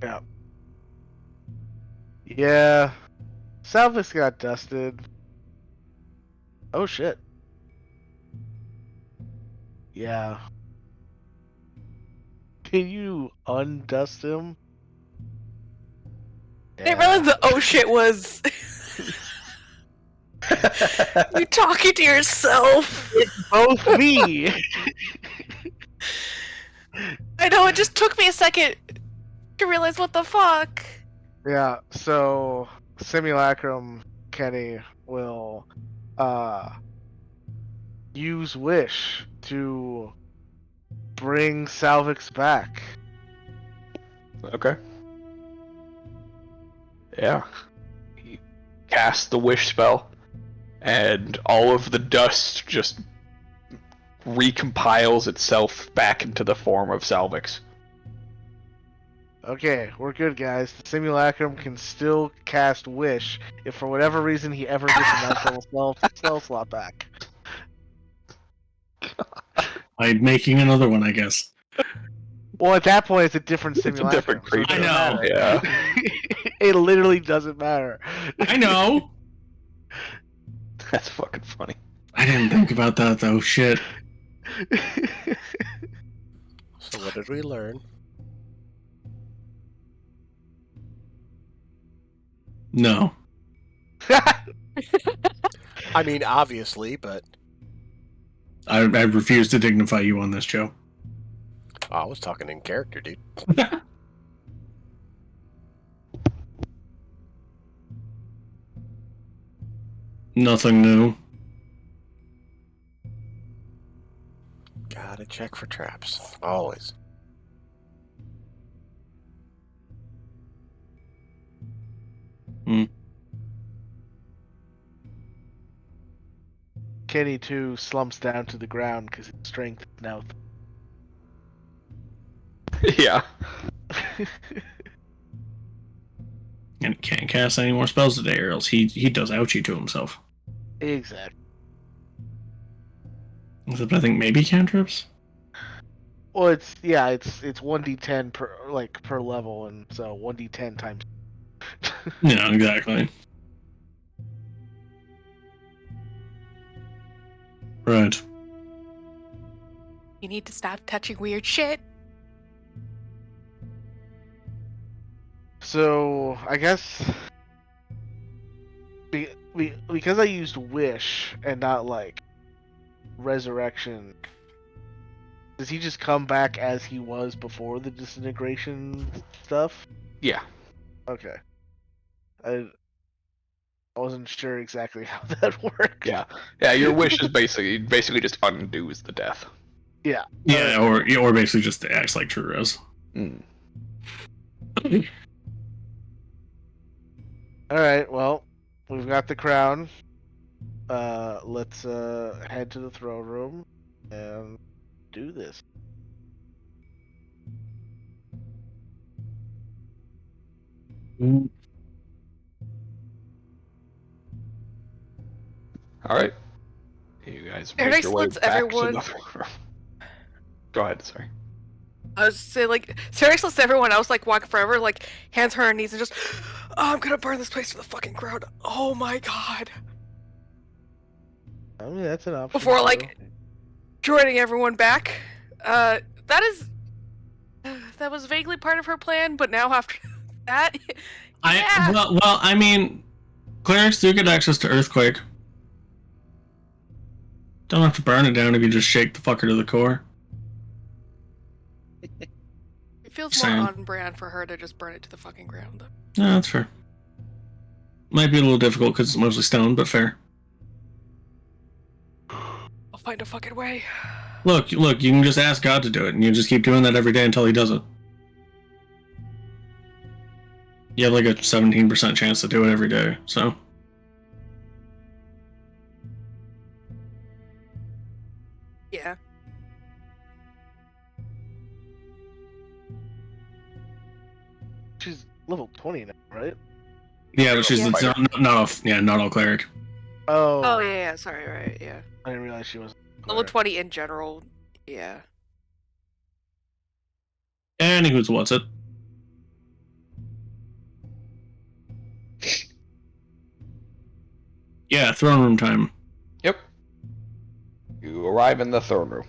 Yeah. Yeah. Salvis got dusted. Oh shit. Yeah. Can you undust him? I didn't realize the oh shit was you talking to yourself. Both me. I know, it just took me a second to realize what the fuck. Yeah, so Simulacrum Kenny will use Wish to bring Salvix back. Okay. Yeah. He casts the wish spell, and all of the dust just recompiles itself back into the form of Salvix. Okay, we're good, guys. The Simulacrum can still cast Wish if for whatever reason he ever gets a nice little spell slot back. I'm making another one, I guess. Well, at that point, it's a different It's a Simulacrum. different so it creature. doesn't I know, matter. yeah. It literally doesn't matter. I know. That's fucking funny. I didn't think about that though. Shit. So what did we learn? No. I mean, obviously, but I refuse to dignify you on this, Joe. I was talking in character, dude. Nothing new. Gotta check for traps. Always. Kenny 2 slumps down to the ground because his strength is now. Yeah. And can't cast any more spells today, or else he does ouchie to himself. Exactly. Except I think maybe cantrips. Well, it's 1d10 per level, and so 1d10 times. Yeah, exactly. Right. You need to stop touching weird shit. So I guess because I used Wish and not like Resurrection, does he just come back as he was before the disintegration stuff? Yeah. Okay. I wasn't sure exactly how that worked. Yeah. Yeah, your wish is basically just undoes the death. Yeah. Yeah, or basically just acts like true res. Mm. All right. Well, we've got the crown. Let's head to the throne room and do this. All right. You guys Eric make your way lets back everyone- to the throne room. Go ahead, sorry. I was saying, like, Sarah lets everyone else, like, walk forever, like, hands her on her knees and just, oh, I'm gonna burn this place to the fucking ground. Oh my god. I mean, that's an option. Before, too. like, joining everyone back. That was vaguely part of her plan, but now after that, yeah. Well, I mean, clerics do get access to Earthquake. Don't have to burn it down if you just shake the fucker to the core. It feels Same. more on brand for her to just burn it to the fucking ground. No, that's fair. Might be a little difficult because it's mostly stone, but fair. I'll find a fucking way. Look, you can just ask God to do it, and you just keep doing that every day until he does it. You have like a 17% chance to do it every day, so. Yeah. She's level 20 now, right? Yeah, but she's Yeah. not all cleric. Oh yeah, sorry, right, yeah. I didn't realize she was Level 20 in general, yeah. Anywho's what's it? Yeah, throne room time. Yep. You arrive in the throne room.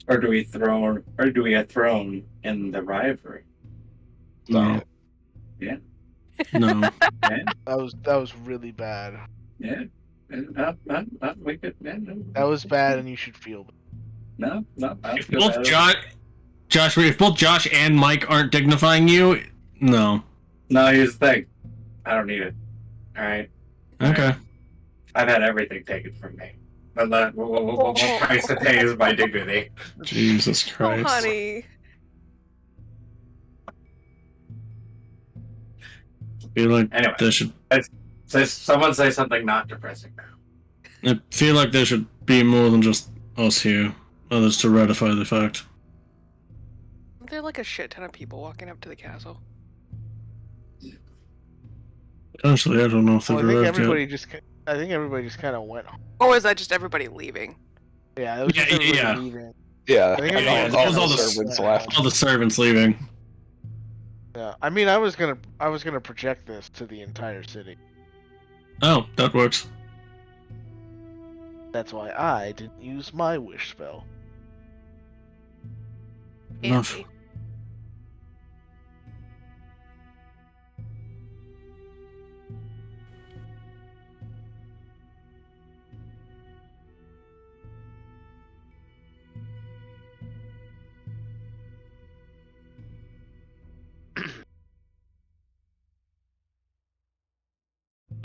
Or do we get thrown in the rivalry? No. Yeah. No. Yeah. That was really bad. Yeah. We could. Yeah, no. That was bad, and you should feel bad. No. I If feel both bad. if both Josh and Mike aren't dignifying you, no. No, here's the thing. I don't need it. All right. Okay. I've had everything taken from me. But what price to pay is my dignity. Jesus Oh, Christ. honey. I feel like Anyway. there should. Someone say something not depressing now. I feel like there should be more than just us here. Others to ratify the fact. Aren't there like a shit ton of people walking up to the castle? Potentially, I don't know if they've Well, I think arrived everybody just kind of went. Or was that just everybody leaving? Yeah, it was just everybody leaving. Yeah, I think Yeah, everybody it was all kinda the servants went. left. All the servants leaving. Yeah, I mean, I was gonna project this to the entire city. Oh, that works. That's why I didn't use my wish spell. Enough. Fancy.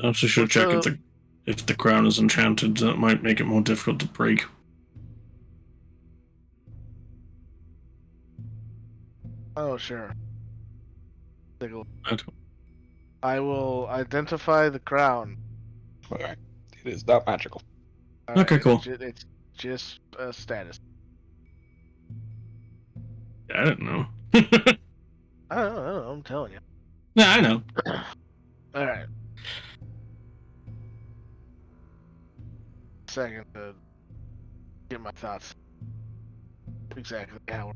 I also should check if the crown is enchanted. That might make it more difficult to break. Oh, sure. Take a look. I don't- I will identify the crown. Okay. It is not magical. Okay, cool. It's just a status. I don't know. I don't know. I'm telling you. Yeah, I know. All right. Second to get my thoughts. Exactly how.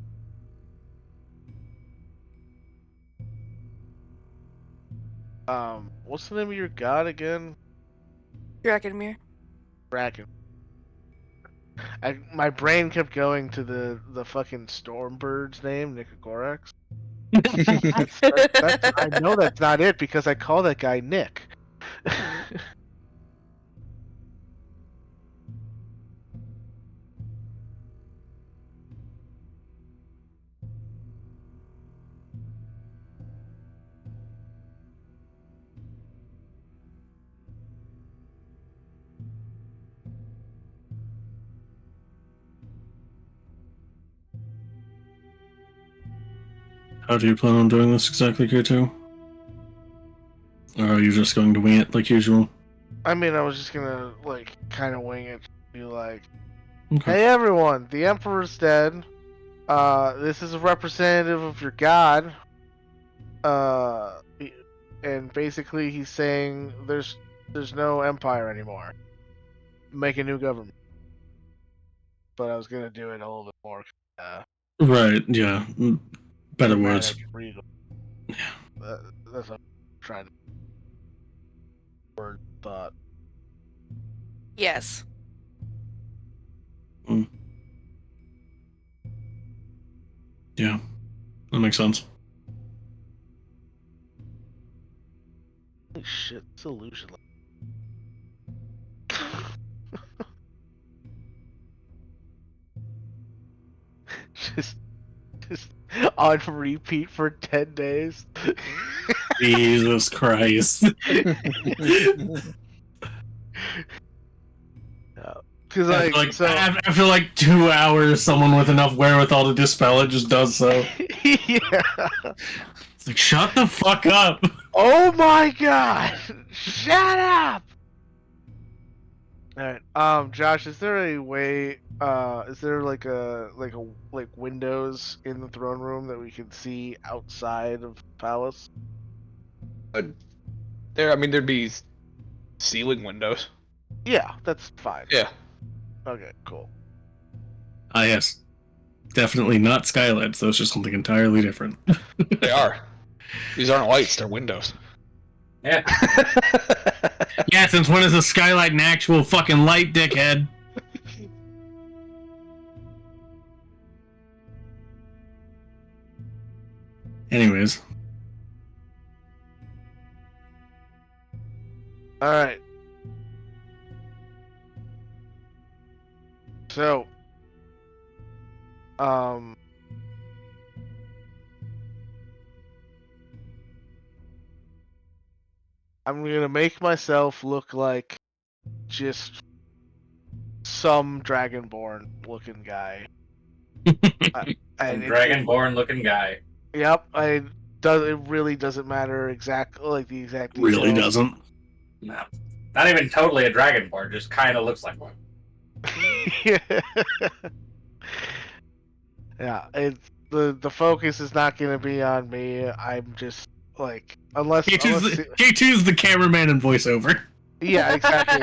What's the name of your god again? Drakenmere. Bracken. My brain kept going to the fucking Stormbird's name, Nikagorax. I know that's not it because I call that guy Nick. How do you plan on doing this exactly, K2? Or are you just going to wing it like usual? I mean, I was just gonna like kind of wing it, be like, Okay. "Hey everyone, the Emperor's dead. This is a representative of your god. And basically he's saying there's no empire anymore. Make a new government." But I was gonna do it a little bit more. Right, yeah. Better dramatic, words. regal. Yeah. That's what I'm trying to word thought. Yes. Yeah. That makes sense. Holy shit, it's illusion. just on repeat for 10 days. Jesus Christ. Because after like 2 hours, someone with enough wherewithal to dispel it just does so. yeah. It's like, shut the fuck up. Oh my god! Shut up! Alright, Josh, is there a way, is there like windows in the throne room that we can see outside of the palace? There'd be ceiling windows. Yeah, that's fine. Yeah. Okay, cool. Ah, yes. Definitely not skylights, though. It's just something entirely different. They are. These aren't lights, they're windows. Yeah. Yeah, since when is a skylight an actual fucking light, dickhead? Anyways. Alright. So, I'm gonna make myself look like just some Dragonborn looking guy. Some And Dragonborn looking guy. Yep, it really doesn't matter the exact Really details. doesn't. No. Not even totally a Dragonborn, just kind of looks like one. Yeah, the focus is not gonna be on me. I'm just like K2's the cameraman and voiceover. Yeah, exactly.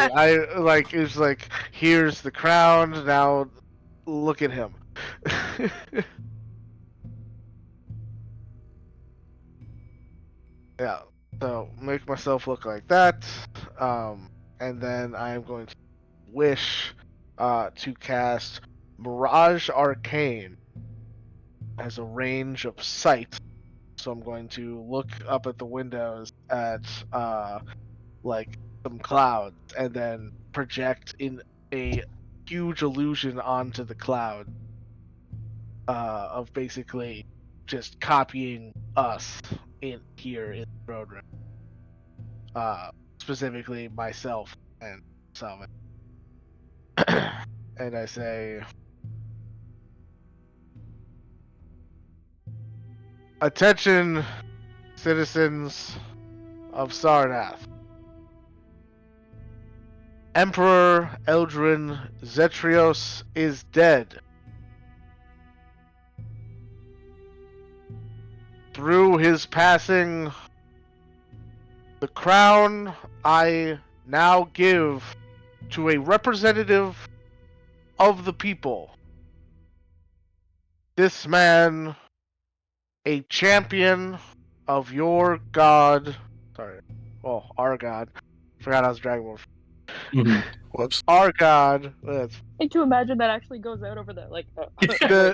It's like, here's the crown, now look at him. Yeah, so make myself look like that, and then I'm going to wish to cast Mirage Arcane as a range of sight. So I'm going to look up at the windows at some clouds and then project in a huge illusion onto the cloud of basically just copying us here in the road room. Specifically myself and Salmon. And I say, attention, citizens of Sarnath. Emperor Eldrin Zetrios is dead. Through his passing, the crown I now give to a representative of the people. This man, a champion of your god. Our god. Forgot I was Dragon Ball. Whoops. Our god. I to imagine that actually goes out over the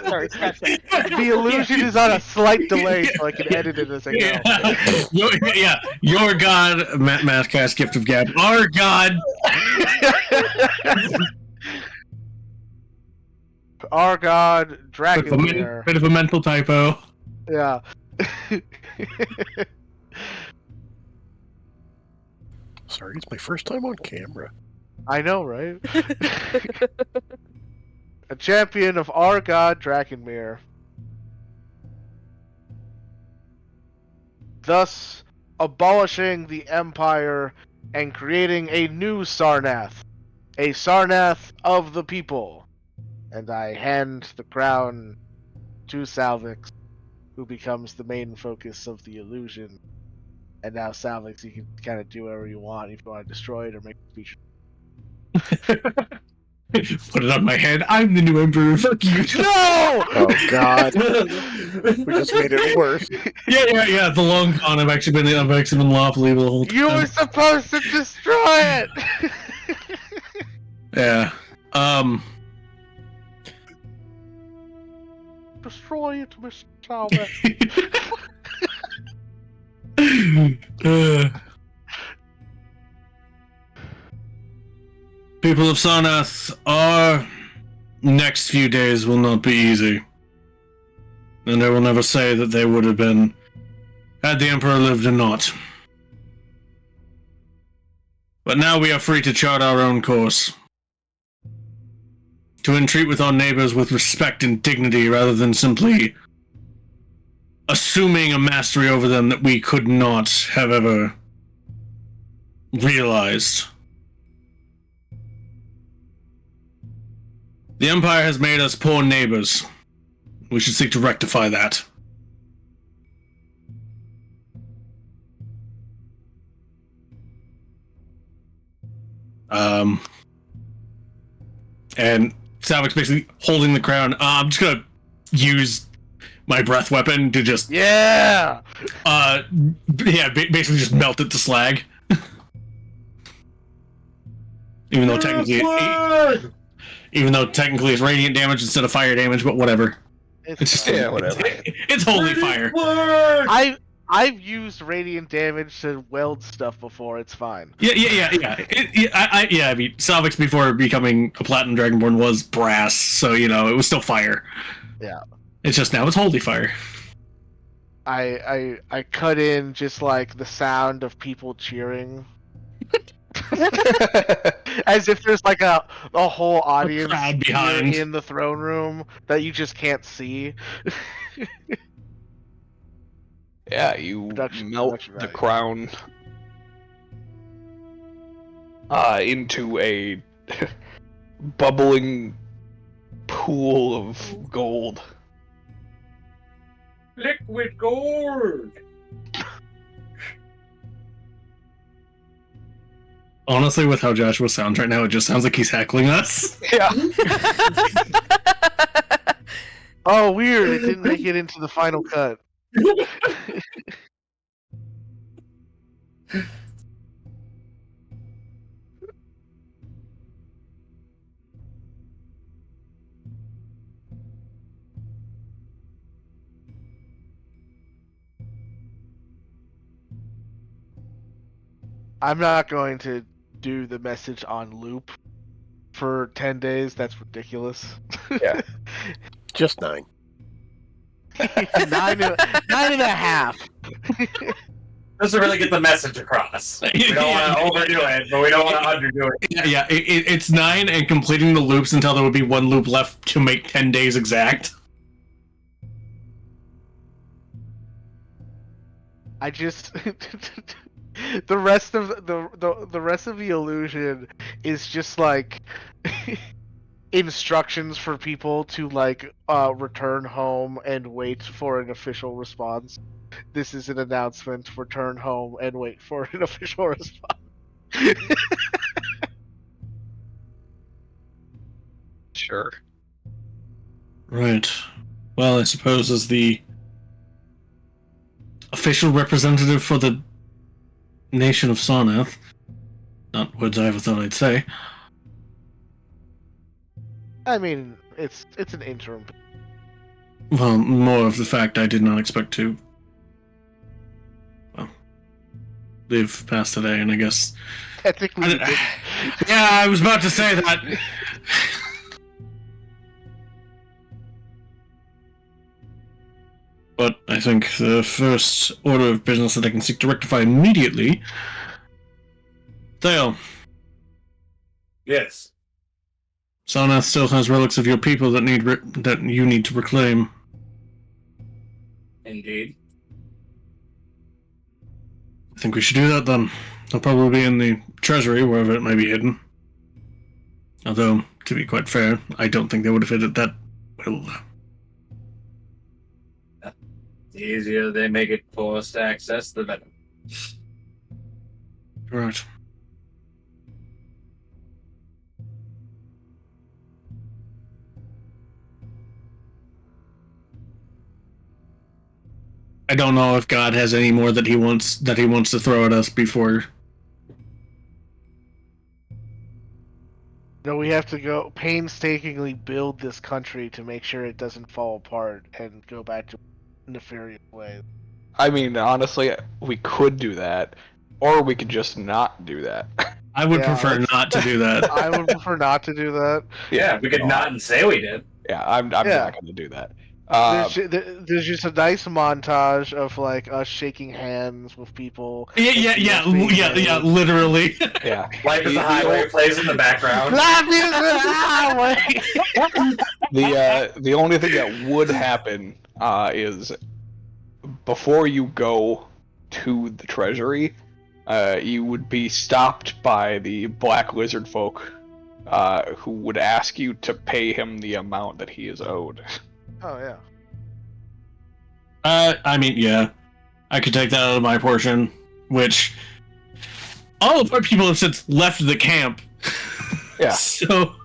sorry, scratch that. The illusion is on a slight delay, so I can edit it as I go. Your god, Mathcast Gift of Gab. Our god. Our god, Dracula. Bit of a mental typo. Yeah. Sorry, it's my first time on camera. I know, right? A champion of our god, Drakenmere. Thus, abolishing the Empire and creating a new Sarnath. A Sarnath of the people. And I hand the crown to Salvix, who becomes the main focus of the illusion. And now Salvix, you can kind of do whatever you want if you want to destroy it or make a feature. Put it on my head. I'm the new emperor. Fuck you. No! Oh God. We just made it worse. Yeah. The long con. I've actually been lawfully the whole time. You were supposed to destroy it. Yeah. Destroy it, Mr. Talbot. People of Sarnath, our next few days will not be easy. and I will never say that they would have been had the Emperor lived or not. But now we are free to chart our own course. To entreat with our neighbors with respect and dignity rather than simply assuming a mastery over them that we could not have ever realized. The Empire has made us poor neighbors. We should seek to rectify that. And Savik's basically holding the crown. I'm just gonna use my breath weapon to just basically just melt it to slag. even though technically it's radiant damage instead of fire damage, but whatever. It's just whatever. It's holy fire. I've used radiant damage to weld stuff before. It's fine. Yeah. I mean, Savik's before becoming a Platinum Dragonborn was brass, so it was still fire. Yeah. It's just now it's holy fire. I cut in just like the sound of people cheering. As if there's like a whole audience crowd behind in the throne room that you just can't see. Yeah, you melt the value. crown into a bubbling pool of gold. Liquid gold. Honestly, with how Joshua sounds right now, it just sounds like he's heckling us. Yeah. Oh, weird! It didn't make it into the final cut. I'm not going to do the message on loop for 10 days. That's ridiculous. Yeah. Just 9. 9.5. Doesn't really get the message across. We don't want to overdo it, but we don't want to underdo it. Yeah, it's 9 and completing the loops until there would be 1 loop left to make 10 days exact. I just the rest of the rest of the illusion is just like instructions for people to like return home and wait for an official response. This is an announcement. Return home and wait for an official response. Sure. Right. Well, I suppose as the official representative for the nation of Sarnath, not words I ever thought I'd say. I mean, it's an interim. Well, more of the fact I did not expect to, live past today, and I guess... Technically, you didn't. Yeah, I was about to say that. But I think the first order of business that I can seek to rectify immediately... Dale. Yes. Sarnath still has relics of your people that you need to reclaim. Indeed. I think we should do that then. They'll probably be in the treasury, wherever it may be hidden. Although, to be quite fair, I don't think they would have hid it that well. The easier they make it for us to access, the better. Right. I don't know if God has any more that he wants to throw at us before. No, we have to go painstakingly build this country to make sure it doesn't fall apart and go back to nefarious ways. I mean, honestly, we could do that, or we could just not do that. I would prefer not to do that. I would prefer not to do that. Yeah, we could not and say we did. Yeah, I'm not going to do that. There's just a nice montage of like us shaking hands with people. Yeah, literally. Yeah. Life is a Highway plays in the background. Life is a highway. The only thing that would happen is before you go to the treasury, you would be stopped by the black lizard folk, who would ask you to pay him the amount that he is owed. Oh yeah. I mean, yeah, I could take that out of my portion, which all of our people have since left the camp. Yeah. So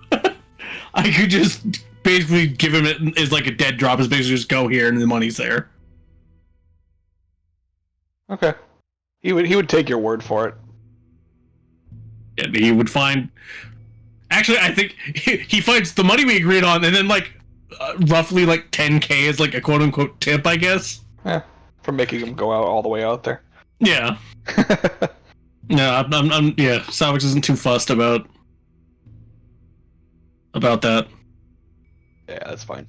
I could just basically give him it as like a dead drop, is basically just go here and the money's there. Okay. He would take your word for it. And he would find. Actually, I think he finds the money we agreed on, and then like roughly like 10K is like a quote unquote tip, I guess. Yeah. For making him go out all the way out there. Yeah. No, I'm yeah. Savage isn't too fussed about that. Yeah, that's fine.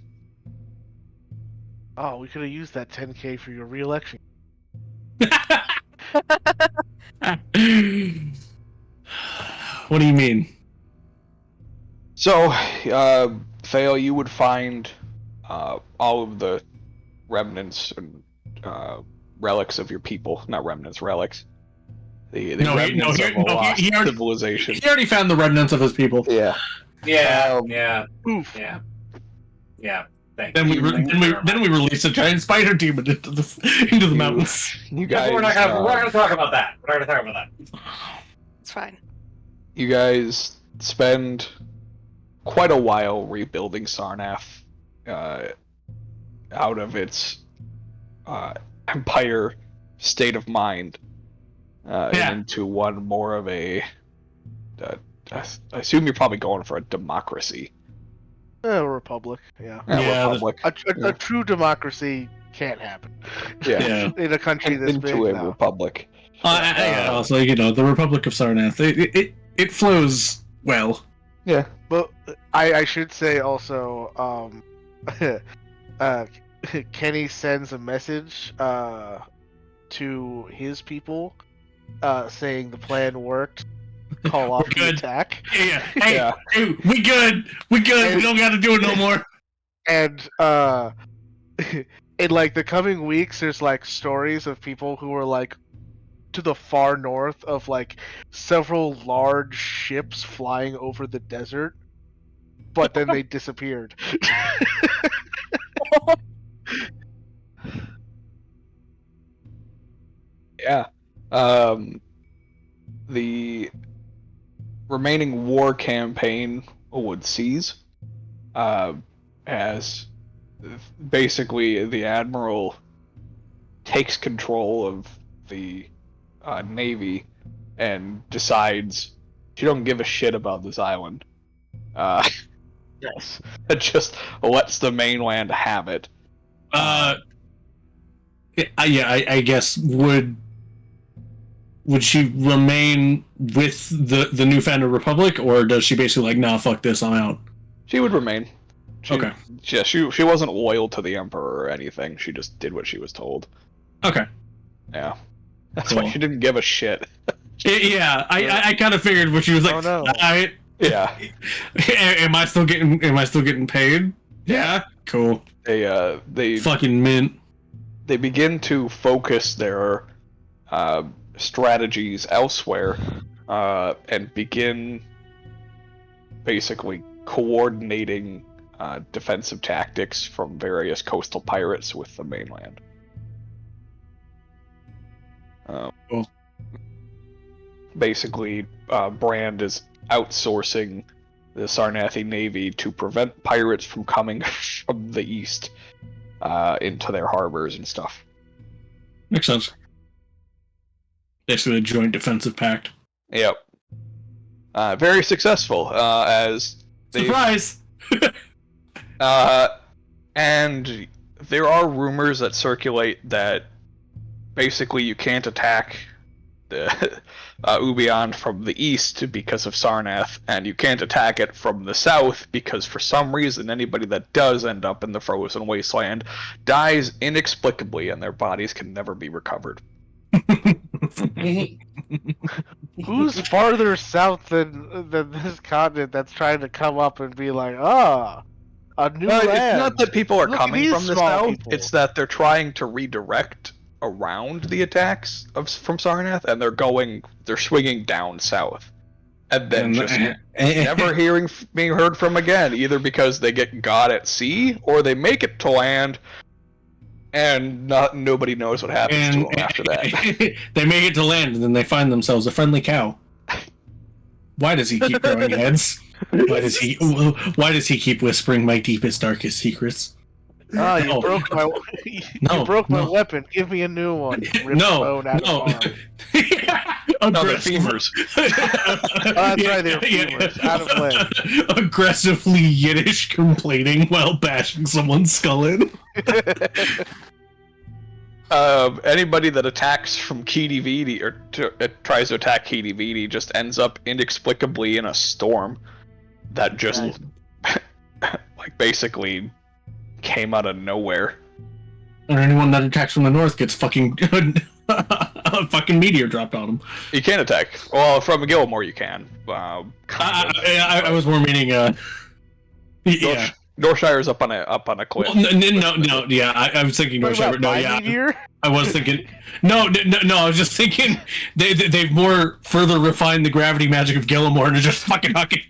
Oh, we could have used that 10K for your re-election. What do you mean? So, Fail, you would find all of the remnants and relics of your people. Not remnants, relics. The remnants of a lost civilization. He already found the remnants of his people. Yeah. Yeah, Oof. yeah. Thank Then you. we release a giant spider demon into the mountains. You guys. We're not gonna talk about that. We're not gonna talk about that. It's fine. You guys spend quite a while rebuilding Sarnath out of its empire state of mind and into one more of a. I assume you're probably going for a democracy. A republic, yeah. Yeah, Republic. A true democracy can't happen. Yeah. In a country this big. Into a No. republic. Also, the Republic of Sarnath, it flows well. Yeah. But I should say also, Kenny sends a message to his people saying the plan worked. Call off the attack. Yeah. Hey, we good. We don't got to do it no more. And in like the coming weeks, there's like stories of people who are like to the far north of like several large ships flying over the desert, but then they disappeared. Yeah. The remaining war campaign would cease, as basically the admiral takes control of the navy and decides she don't give a shit about this island. Yes. It just lets the mainland have it. I guess would she remain with the newfound republic, or does she basically like, nah, fuck this, I'm out? She would remain. Okay. Yeah, she wasn't loyal to the emperor or anything. She just did what she was told. Okay. Yeah. That's Cool. why she didn't give a shit. Yeah, I kind of figured what she was like. Oh, no. Yeah. Am I still getting paid? Yeah. Cool. They Fucking mint. they begin to focus their strategies elsewhere, and begin basically coordinating defensive tactics from various coastal pirates with the mainland. Cool. Basically, Brand is outsourcing the Sarnathi Navy to prevent pirates from coming from the east into their harbors and stuff. Makes sense. Basically a joint defensive pact. Yep. Very successful, as they Surprise! and there are rumors that circulate that basically you can't attack the Ubeon from the east because of Sarnath, and you can't attack it from the south because for some reason anybody that does end up in the frozen wasteland dies inexplicably and their bodies can never be recovered. Who's farther south than this continent that's trying to come up and be like, a new land? It's not that people are Look at coming these from the small south, people. it's that they're trying to redirect around the attacks from Sarnath, and they're swinging down south. And then just never being heard from again, either because they get got at sea, or they make it to land, and nobody knows what happens to them after that. They make it to land, and then they find themselves a friendly cow. Why does he keep growing heads? Why does he keep whispering my deepest, darkest secrets? Oh, you broke my you broke my weapon. Give me a new one. Rip bone out of arm. No, they're femurs. That's right, they're femurs. Out of leg. Aggressively Yiddish complaining while bashing someone's skull in. Anybody that attacks from Kidividi or tries to attack Kidividi just ends up inexplicably in a storm that just like basically came out of nowhere. Or anyone that attacks from the north gets fucking a fucking meteor dropped on them. You can attack. Well, from Gilmore you can. I was more meaning yeah. Norshire's up on a cliff. Well, no, yeah, I was thinking Norshire, no, yeah. Meteor? I was thinking, no, I was just thinking they've more further refined the gravity magic of Gilmore and just fucking fucking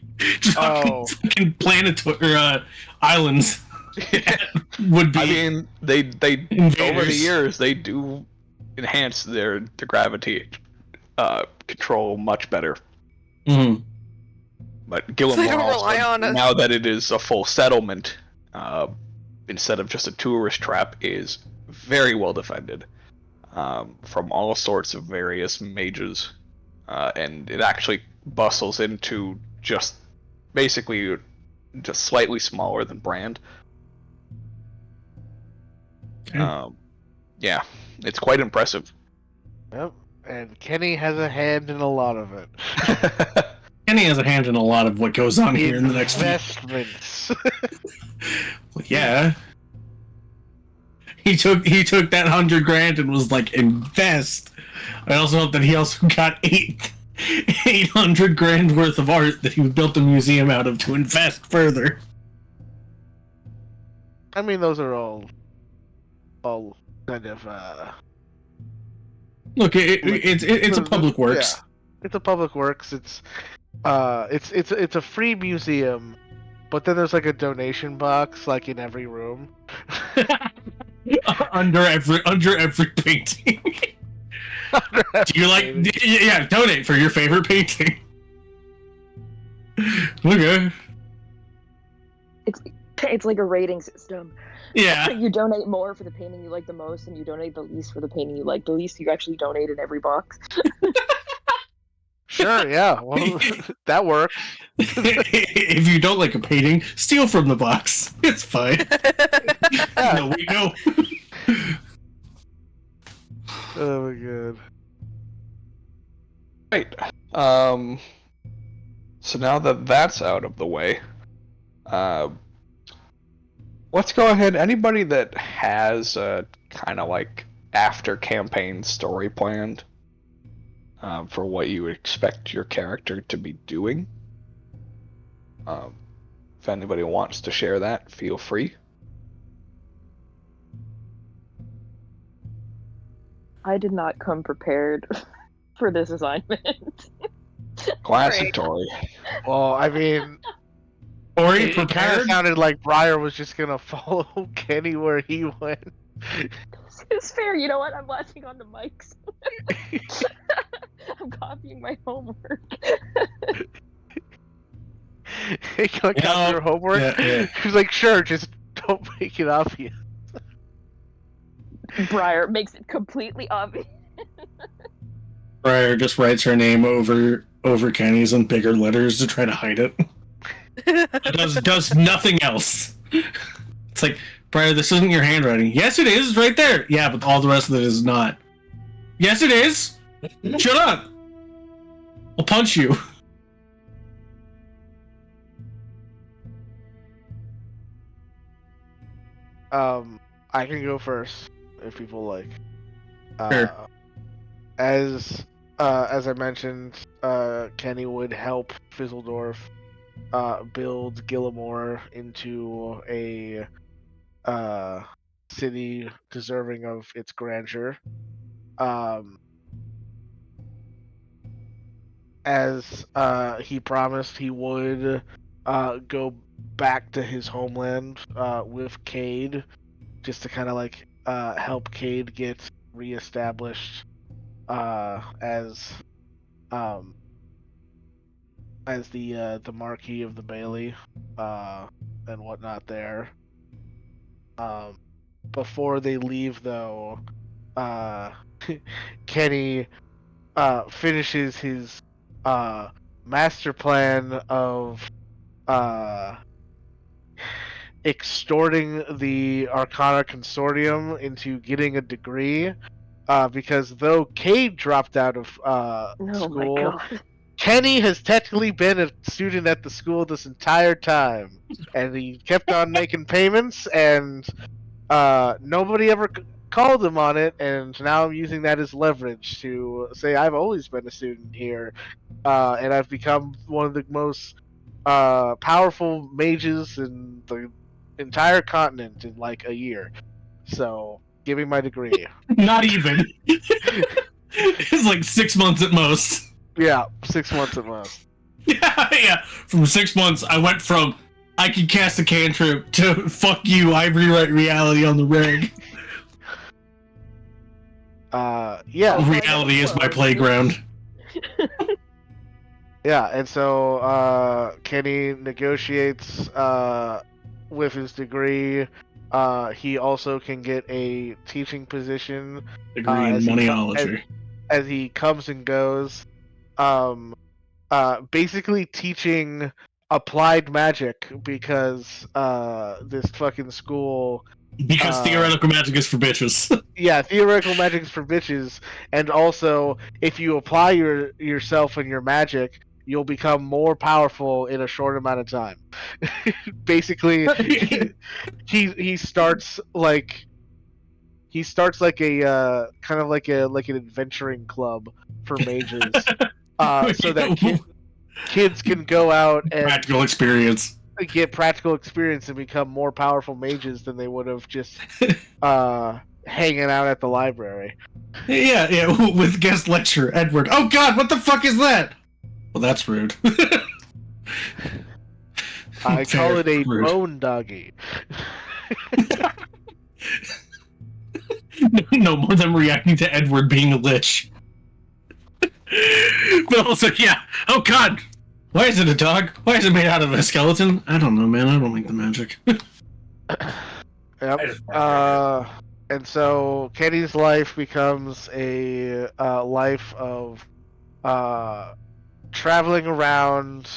planet or islands. Would be. I mean, they invaders. Over the years they do enhance the gravity control much better. Mm-hmm. But Gilmore They don't rely on it. now that it is a full settlement, instead of just a tourist trap, is very well defended from all sorts of various mages, and it actually bustles into just basically just slightly smaller than Brand. Okay. Yeah, it's quite impressive. Yep. And Kenny has a hand in a lot of it. Kenny has a hand in a lot of what goes on here in the next few. Investments. Well, yeah. He took that $100,000 and was like, invest. I also hope that he also got $800,000 worth of art that he built a museum out of to invest further. I mean, those are all kind of Look, it's a public works. Yeah, it's a public works. It's a free museum, but then there's like a donation box like in every room. under every painting. Do you like? Yeah, donate for your favorite painting. Okay. It's like a rating system. Yeah. You donate more for the painting you like the most, and you donate the least for the painting you like the least. You actually donate in every box. Sure, yeah. Well, that works. If you don't like a painting, steal from the box. It's fine. No, we know. Oh my god. Right. So now that that's out of the way, let's go ahead. Anybody that has a kind of like after campaign story planned for what you expect your character to be doing. If anybody wants to share that, feel free. I did not come prepared for this assignment. Classic Tori. Well, I mean, Tori it kind of prepared. sounded like Briar was just gonna follow Kenny where he went. It's fair. You know what? I'm latching on the mics. I'm copying my homework. He got out your homework. Yeah. He was like, "Sure, just don't make it obvious." Briar makes it completely obvious. Briar just writes her name over Kenny's in bigger letters to try to hide it. Does nothing else. It's like, Briar, this isn't your handwriting. Yes, it is. It's right there. Yeah, but all the rest of it is not. Yes, it is. Shut up. I'll punch you. I can go first if people like. Sure. As I mentioned, Kenny would help Fizzledorf build Gillimore into a city deserving of its grandeur. As he promised, he would go back to his homeland with Cade, just to kind of like help Cade get reestablished as the Marquis of the Bailey and whatnot there. Before they leave, though, Kenny finishes his master plan of extorting the Arcana Consortium into getting a degree, because though Cade dropped out of Oh my school, god. Kenny has technically been a student at the school this entire time, and he kept on making payments, and nobody ever called him on it, and now I'm using that as leverage to say I've always been a student here, and I've become one of the most powerful mages in the entire continent in like a year. So, give me my degree. Not even. It's like 6 months at most. Yeah, 6 months at most. Yeah. From 6 months, I went from I can cast a cantrip to fuck you, I rewrite reality on the reg. Yeah, Reality is my playground. yeah, and so Kenny negotiates with his degree. He also can get a teaching position Degree in moneyology. as he comes and goes. Basically teaching applied magic because this fucking school. Because theoretical magic is for bitches. Yeah, theoretical magic is for bitches, and also if you apply yourself and your magic, you'll become more powerful in a short amount of time. Basically, he starts like a kind of like an adventuring club for mages, so that kids can go out and Practical experience. get practical experience and become more powerful mages than they would have just hanging out at the library. Yeah, with guest lecturer Edward. Oh god, what the fuck is that? Well, that's rude. I call it a rude. bone doggy. No more than reacting to Edward being a lich. But also, yeah. Oh god! Why is it a dog? Why is it made out of a skeleton? I don't know, man. I don't like the magic. Yep. And so Kenny's life becomes a life of traveling around,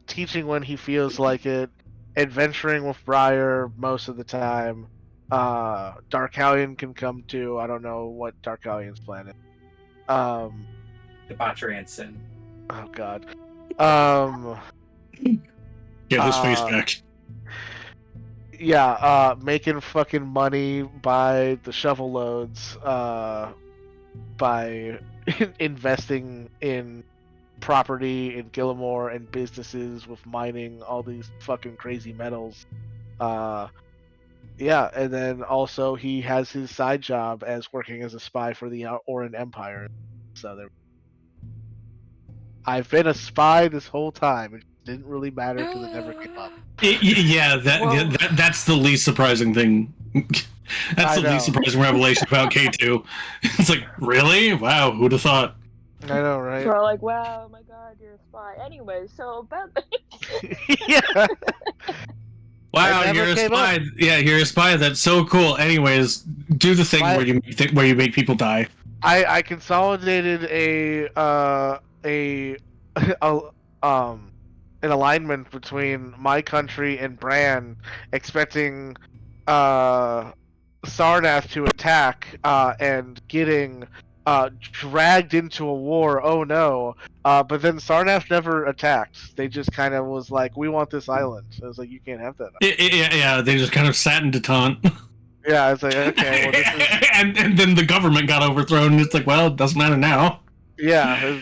teaching when he feels like it, adventuring with Briar most of the time. Darkalion can come too. I don't know what Darkalion's plan is. Debauchery and sin. Oh god. Get his face back. Yeah, making fucking money by the shovel loads, by investing in property in Gillimore and businesses with mining all these fucking crazy metals. Yeah, and then also he has his side job as working as a spy for the Oran Empire. So there. I've been a spy this whole time. It didn't really matter because it never came up. Yeah, that's the least surprising thing. That's the least surprising revelation about K2. It's like, really? Wow, who'd have thought? I know, right? So we're like, wow, oh my god, you're a spy. Anyway, so about Yeah. Wow, It never you're a came spy. up. Yeah, you're a spy. That's so cool. Anyways, do the thing where you make people die. I consolidated an alignment between my country and Bran, expecting Sarnath to attack, and getting dragged into a war. Oh no! But then Sarnath never attacked. They just kind of was like, "We want this island." So I was like, "You can't have that." Yeah, they just kind of sat in detente. Yeah, it's like, okay, well, this is... and then the government got overthrown, and it's like, well, it doesn't matter now. Yeah,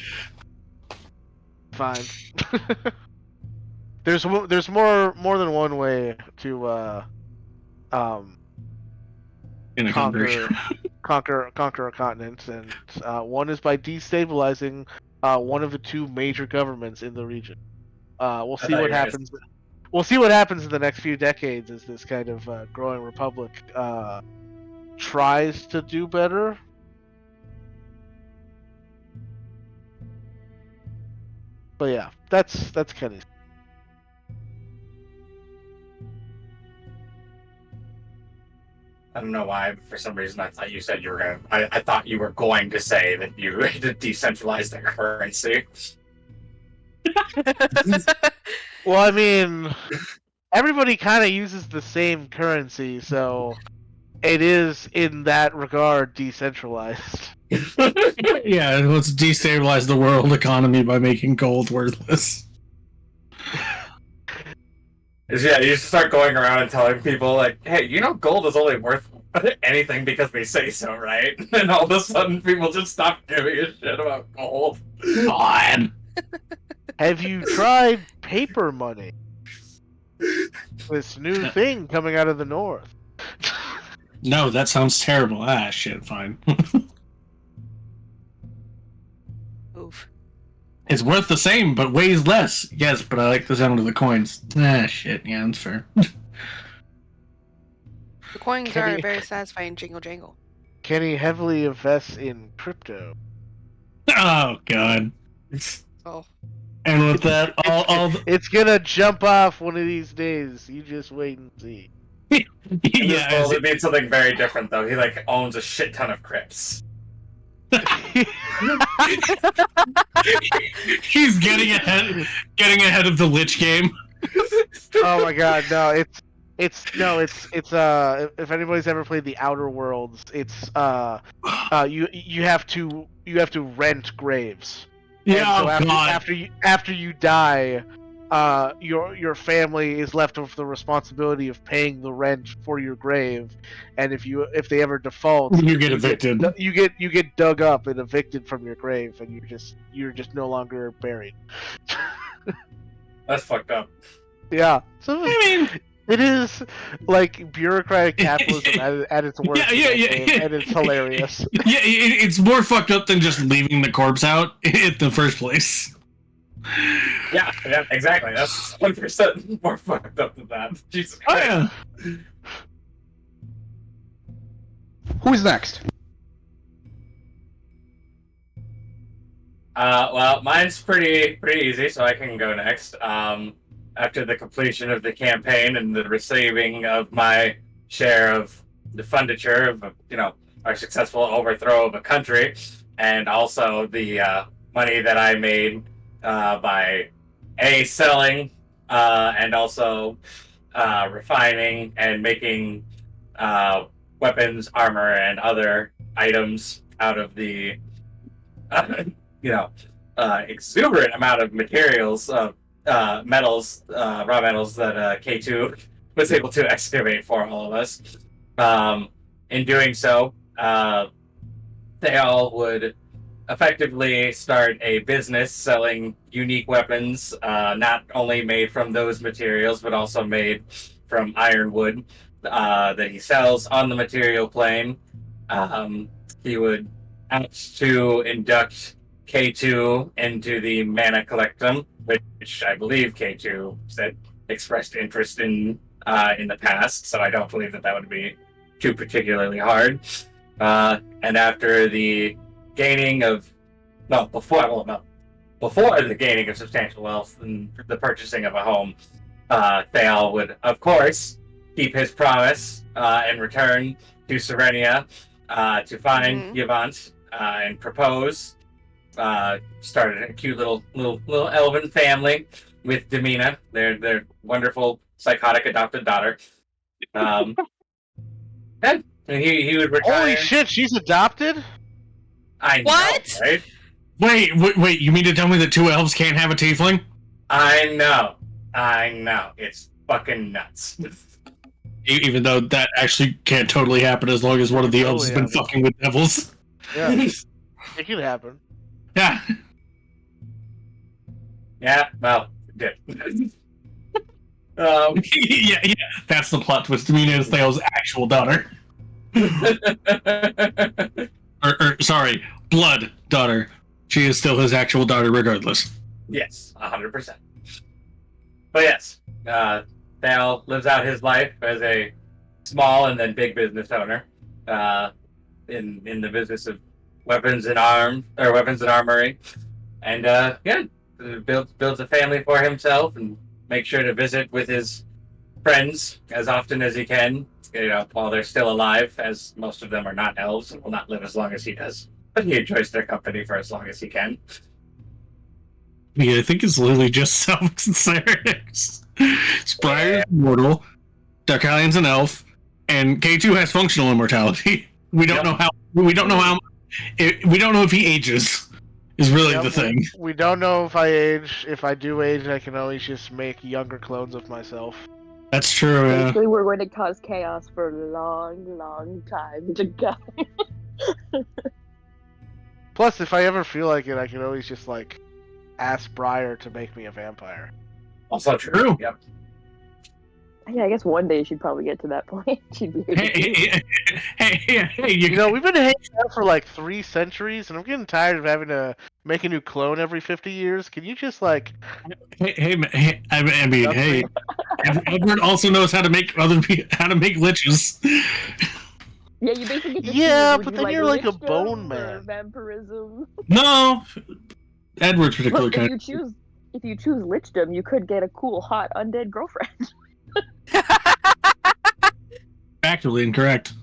fine. There's more than one way to In a country. conquer a continent, and one is by destabilizing one of the two major governments in the region. We'll see what happens. We'll see what happens in the next few decades as this kind of growing republic tries to do better. But yeah, that's kind of. I don't know why, but for some reason I thought you said you were gonna. I thought you were going to say that you to decentralize their currency. Well, I mean, everybody kind of uses the same currency, so it is in that regard decentralized. Yeah, let's destabilize the world economy by making gold worthless. Yeah, you just start going around and telling people, like, hey, you know gold is only worth anything because we say so, right? And all of a sudden people just stop giving a shit about gold. God. Have you tried paper money? This new thing coming out of the north. No, that sounds terrible. Ah, shit, fine. Oof. It's worth the same, but weighs less. Yes, but I like the sound of the coins. Ah, shit, yeah, that's fair. The coins Can are you- very satisfying jingle jangle. Kenny heavily invests in crypto. Oh, God. Oh. And with that, all the... It's gonna jump off one of these days. You just wait and see. In this Yeah, world, it means something very different, though. He, like, owns a shit ton of crypts. he's getting ahead of the Lich game. Oh my god, no! It's if anybody's ever played the Outer Worlds, it's you have to rent graves. Yeah, And so oh, God. after you die, your family is left with the responsibility of paying the rent for your grave, and if they ever default, You get evicted. You get dug up and evicted from your grave, and you're just no longer buried. That's fucked up. Yeah, so I mean, it is like bureaucratic capitalism at its worst, Yeah, and it's hilarious. yeah, it's more fucked up than just leaving the corpse out in the first place. Yeah, exactly. That's 1% more fucked up than that. Jesus Oh, Christ. yeah. Who's next? Well, mine's pretty easy, so I can go next. After the completion of the campaign and the receiving of my share of the funditure of, our successful overthrow of a country, and also the money that I made by selling and also refining and making weapons, armor, and other items out of the exuberant amount of materials, metals, raw metals that K2 was able to excavate for all of us. In doing so, they all would effectively start a business selling unique weapons, not only made from those materials, but also made from ironwood that he sells on the material plane. He would ask to induct K2 into the Mana Collectum, which I believe K2 said expressed interest in the past, so I don't believe that would be too particularly hard. And after the gaining of, before the gaining of substantial wealth and the purchasing of a home, Theal would, of course, keep his promise and return to Serenia to find Yvonne and propose. Started a cute little elven family with Demina, their wonderful psychotic adopted daughter. And he would retire. Holy shit, she's adopted? I What? know, right? Wait, you mean to tell me that 2 elves can't have a tiefling? I know. It's fucking nuts. Even though that actually can't totally happen as long as one of the elves has been Totally fucking with devils. Yeah, it could happen. Yeah. Yeah, well, it did. yeah, that's the plot twist. Mina is Theo's actual daughter. Sorry, blood daughter. She is still his actual daughter regardless. Yes, 100%. But yes, Theo lives out his life as a small and then big business owner, in the business of weapons and armory, and builds a family for himself and makes sure to visit with his friends as often as he can, while they're still alive, as most of them are not elves and will not live as long as he does. But he enjoys their company for as long as he can. I think it's literally just self-serious. Spryer's immortal, Darkalian's an elf, and K2 has functional immortality. We don't know how. We don't know if he ages. Is really the thing. We don't know if I age. If I do age, I can always just make younger clones of myself. That's true. Yeah. Basically, we're going to cause chaos for a long, long time to come. Plus, if I ever feel like it, I can always just ask Briar to make me a vampire. Also true. Yep. Yeah, I guess one day she'd probably get to that point. She'd be able to Hey, We've been hanging out for 3 centuries, and I'm getting tired of having to make a new clone every 50 years. Can you just Hey, Edward also knows how to make liches. Yeah, you basically get to Yeah, choose, but would then you you're like a lichdom bone or man. Vampirism. No, Edward's particular Look, kind. if you choose lichdom, you could get a cool, hot, undead girlfriend. Factually incorrect.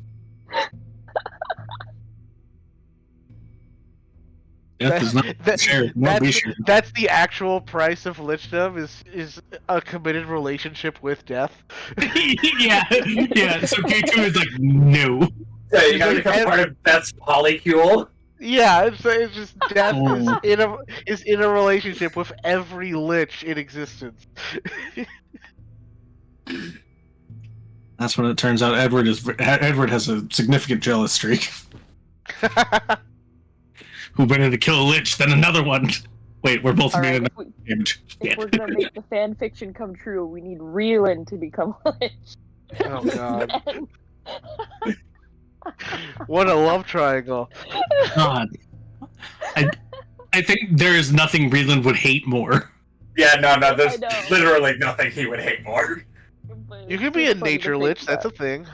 Death is not shared. That's the actual price of lichdom is a committed relationship with death. yeah. So K2 is like, no. Yeah, you gotta become part of Beth's polycule. Yeah, it's just death is in a relationship with every lich in existence. That's when it turns out Edward has a significant jealous streak. Who better to kill a lich than another one? Wait, we're both made enough damage. If we're gonna make the fan fiction come true, we need Reelan to become a lich. Oh god. What a love triangle. God. I think there is nothing Reeland would hate more. Yeah, no, there's literally nothing he would hate more. You could be a nature lich, that's a thing.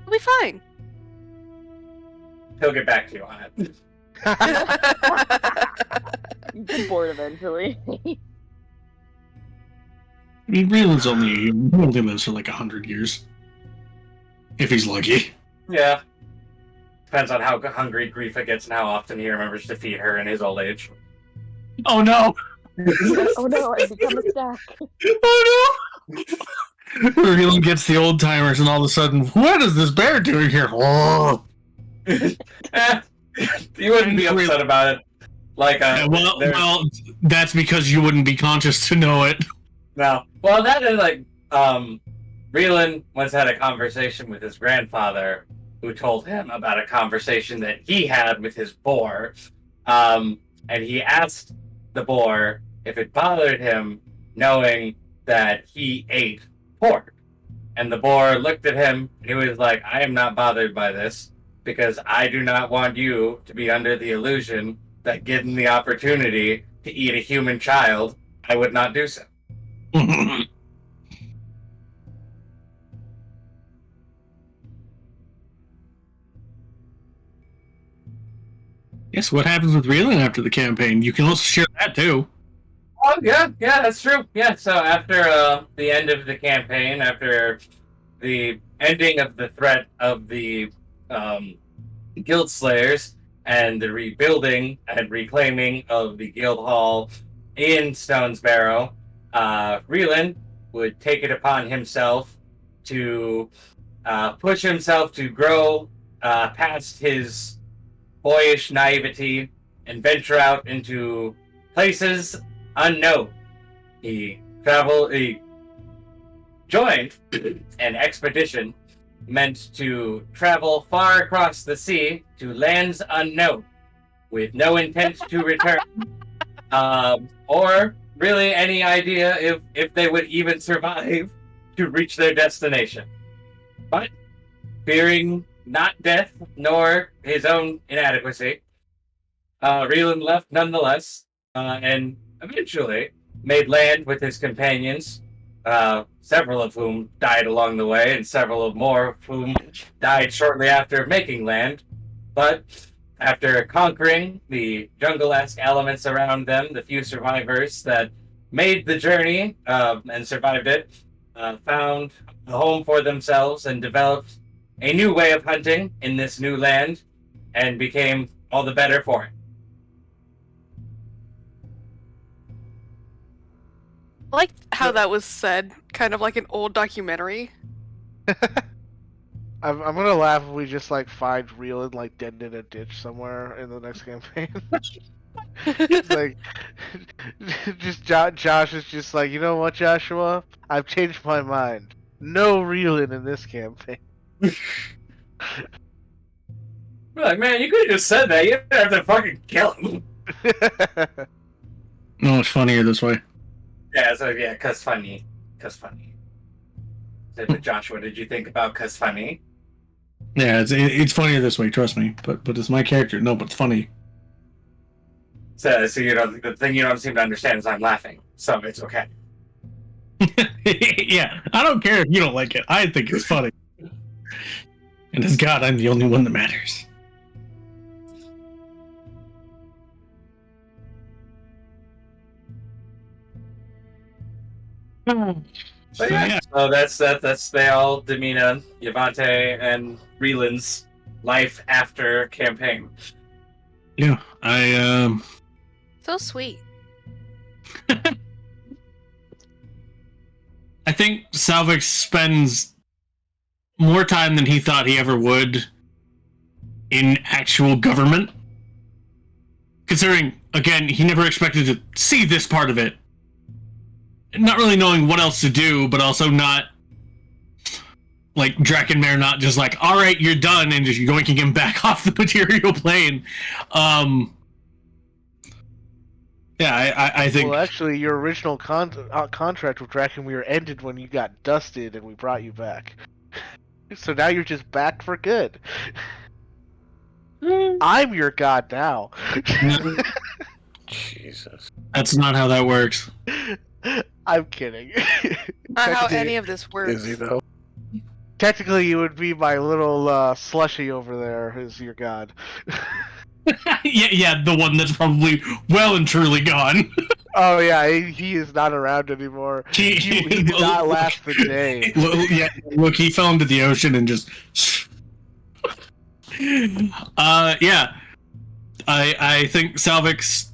We'll be fine. He'll get back to you on it. You get bored eventually. I mean, Reeland's only lives for 100 years. If he's lucky. Yeah. Depends on how hungry Griefa gets and how often he remembers to feed her in his old age. Oh no! Oh no, I've become a stack. Oh no! Reeland gets the old timers and all of a sudden, what is this bear doing here? Oh. You wouldn't be upset about it. Well, that's because you wouldn't be conscious to know it. No. Well, that is Reeland once had a conversation with his grandfather, who told him about a conversation that he had with his boar. And he asked the boar if it bothered him knowing that he ate pork. And the boar looked at him and he was like, I am not bothered by this because I do not want you to be under the illusion that given the opportunity to eat a human child, I would not do so. Yes, what happens with Reeland after the campaign? You can also share that too. Oh, yeah, that's true. Yeah, so after the end of the campaign, after the ending of the threat of the Guild Slayers and the rebuilding and reclaiming of the Guild Hall in Stone's Barrow, Reeland would take it upon himself to push himself to grow past his boyish naivety and venture out into places unknown. He joined an expedition meant to travel far across the sea to lands unknown, with no intent to return, or really any idea if they would even survive to reach their destination. But fearing not death nor his own inadequacy, Reeland left nonetheless, and eventually made land with his companions, several of whom died along the way, and several of more of whom died shortly after making land. But after conquering the jungle-esque elements around them, the few survivors that made the journey and survived it found a home for themselves and developed a new way of hunting in this new land, and became all the better for it. I like how that was said, kind of like an old documentary. I'm gonna laugh if we just like find Reeland like dead in a ditch somewhere in the next campaign. It's like, just Josh is just like, you know what, Joshua? I've changed my mind. No Reeland in this campaign. We're like, man, you could have just said that. You didn't have to fucking kill him. No, it's funnier this way. Yeah, so yeah, cause funny. But Joshua, what did you think about cause funny? Yeah, it's funnier this way. Trust me. But it's my character. No, but it's funny. So you know, the thing you don't seem to understand is I'm laughing, so it's okay. Yeah, I don't care if you don't like it. I think it's funny. And as God, I'm the only one that matters. But yeah, so that's they all Demina, Yavante, and Reeland's life after campaign. Yeah, I So sweet. I think Salvix spends more time than he thought he ever would in actual government. Considering, again, he never expected to see this part of it. Not really knowing what else to do, but also not, like, Drakenmare not just like, alright, you're done, and just yoinking him back off the material plane. Yeah, I think... Well, actually, your original contract with Drakenmere ended when you got dusted and we brought you back. So now you're just back for good. I'm your god now. Jesus. That's not how that works. I'm kidding. Not how Technically- any of this works. Is he though? Technically, you would be my little slushy over there as your god. yeah, the one that's probably well and truly gone. Oh yeah, he is not around anymore. He did not last the day. Look, he fell into the ocean and just... yeah. I think Salvix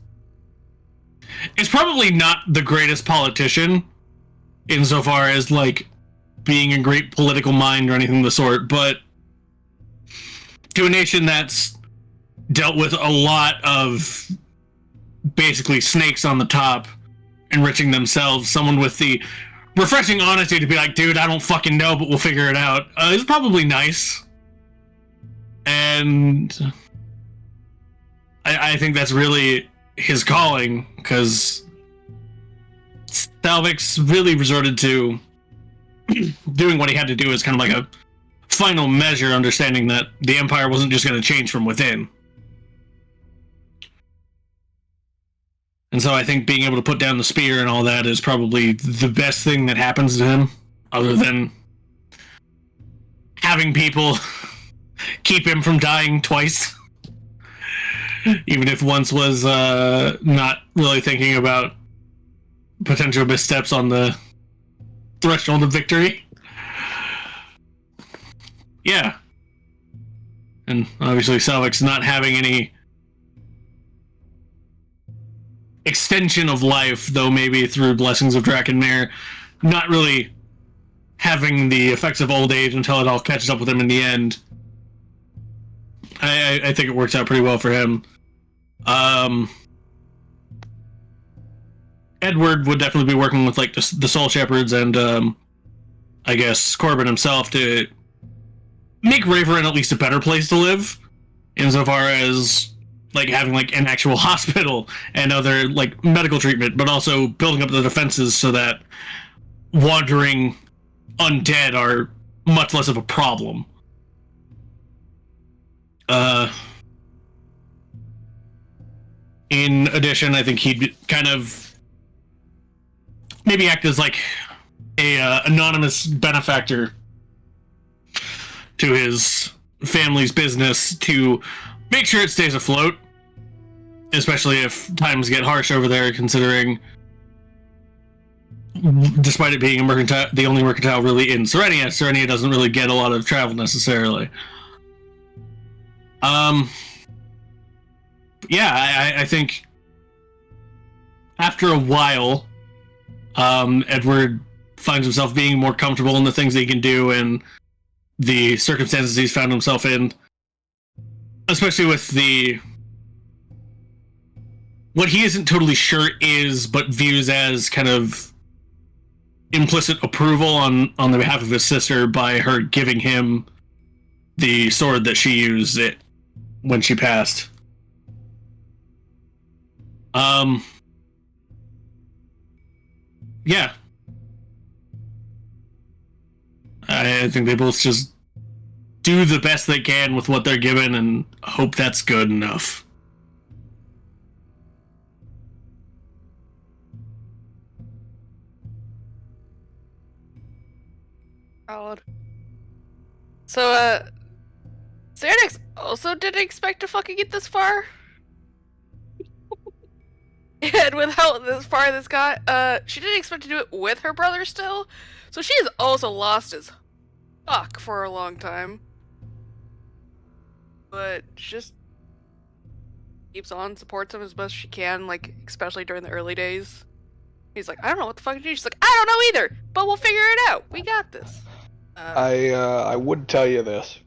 is probably not the greatest politician insofar as, like, being a great political mind or anything of the sort, but to a nation that's dealt with a lot of basically snakes on the top enriching themselves, someone with the refreshing honesty to be like, dude, I don't fucking know, but we'll figure it out, is probably nice. And I think that's really his calling, because Salvix really resorted to doing what he had to do as kind of like a final measure, understanding that the Empire wasn't just going to change from within. And so I think being able to put down the spear and all that is probably the best thing that happens to him, other than having people keep him from dying twice. Even if once was not really thinking about potential missteps on the threshold of victory. Yeah. And obviously Salvix not having any extension of life, though maybe through blessings of Drakenmare, not really having the effects of old age until it all catches up with him in the end. I think it works out pretty well for him. Edward would definitely be working with like the Soul Shepherds and I guess Corbin himself to make Raverin at least a better place to live, insofar as like having like an actual hospital and other like medical treatment, but also building up the defenses so that wandering undead are much less of a problem. In addition, I think he'd kind of maybe act as like a anonymous benefactor to his family's business to make sure it stays afloat, especially if times get harsh over there, considering despite it being the only mercantile really in Serenia doesn't really get a lot of travel necessarily. Yeah, I think after a while, Edward finds himself being more comfortable in the things that he can do and the circumstances he's found himself in, especially with what he isn't totally sure is, but views as kind of implicit approval on the behalf of his sister by her giving him the sword that she used when she passed. Yeah. I think they both just do the best they can with what they're given and hope that's good enough. Solid. So, Xernex also didn't expect to fucking get this far? And with how far this got, she didn't expect to do it with her brother still, so she is also lost as fuck for a long time. But just keeps on, supports him as best she can, like, especially during the early days. He's like, I don't know what the fuck to do. She's like, I don't know either, but we'll figure it out. We got this. I would tell you this.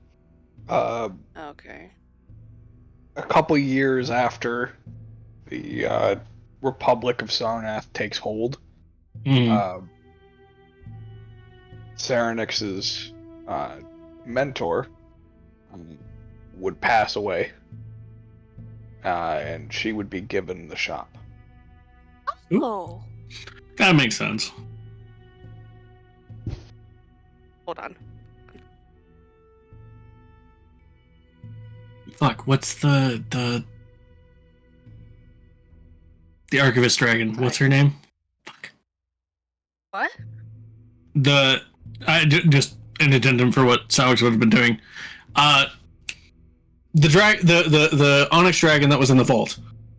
Okay. A couple years after the Republic of Sarnath takes hold, Serenix's mentor would pass away, and she would be given the shop. Oh. That makes sense. Hold on. Fuck, what's the Archivist Dragon? What's her name? Fuck. What? Just an addendum for what Sawix would have been doing. The Onyx Dragon that was in the vault.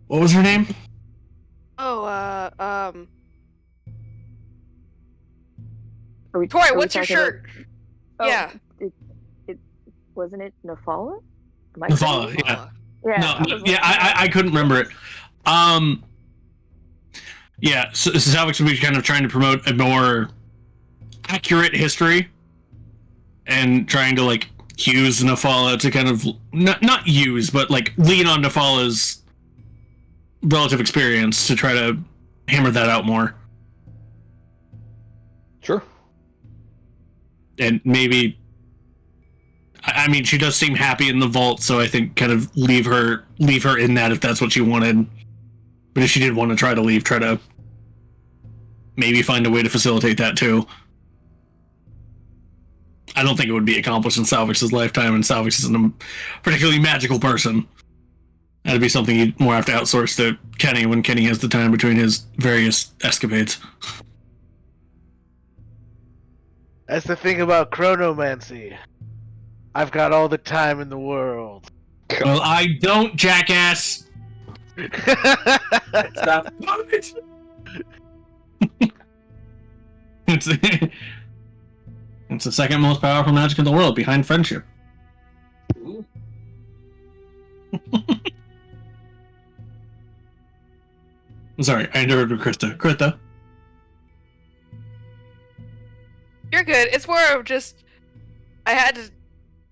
What was her name? Tori, what's your shirt? Oh, Yeah. It wasn't it Nafala? Nafala, yeah. Yeah. I couldn't remember it. Yeah, so Sawix would be kind of trying to promote a more accurate history and trying to like use Nafala to kind of not use, but like lean on Nafala's relative experience to try to hammer that out more. Sure. And maybe, I mean, she does seem happy in the vault, so I think kind of leave her in that if that's what she wanted. But if she did want to try to leave, try to maybe find a way to facilitate that too. I don't think it would be accomplished in Salvix's lifetime, and Salvix isn't a particularly magical person. That'd be something you'd more have to outsource to Kenny when Kenny has the time between his various escapades. That's the thing about chronomancy. I've got all the time in the world. Well, I don't, jackass! Stop. It's the second most powerful magic in the world, behind friendship. Ooh. Sorry, I interrupted Krista. Krista? You're good. It's more of just I had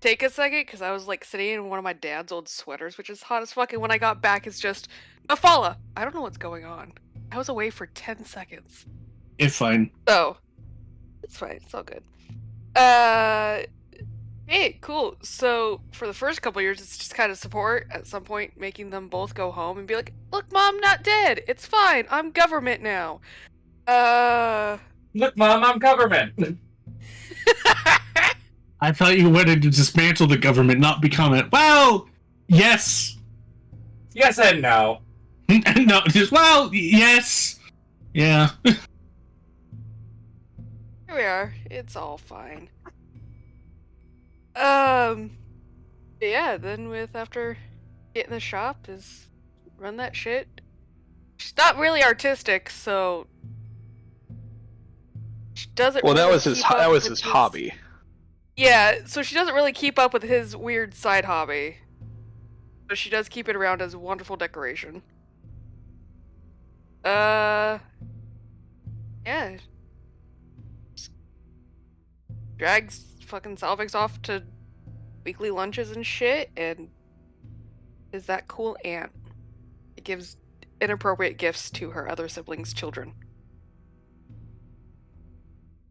to take a second because I was like sitting in one of my dad's old sweaters, which is hot as fuck. And when I got back, it's just Nafala. I don't know what's going on. I was away for 10 seconds. It's fine. So it's fine. It's all good. Hey, cool. So for the first couple years, it's just kind of support. At some point, making them both go home and be like, "Look, Mom, not dead. It's fine. I'm government now." Look, Mom, I'm government. I thought you wanted to dismantle the government, not become it. Well, yes. Yes and no. No, just, well, yes. Yeah. Here we are. It's all fine. Yeah, then after getting the shop is run that shit. She's not really artistic, so she doesn't Well, that really was his keep up that was with his hobby. Yeah, so she doesn't really keep up with his weird side hobby. But she does keep it around as a wonderful decoration. Yeah. Drags fucking Salvix off to weekly lunches and shit, and is that cool aunt. It gives inappropriate gifts to her other siblings' children.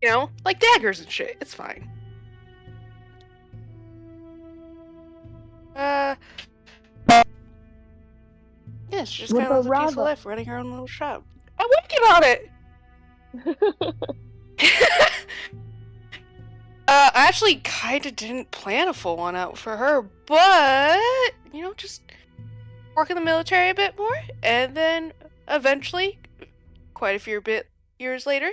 You know, like daggers and shit. It's fine. Yeah, she just What kind of lives a about peaceful Rava? life, running her own little shop. I'm working on it! I actually kind of didn't plan a full one out for her, but, you know, just work in the military a bit more, and then eventually, quite a few years later,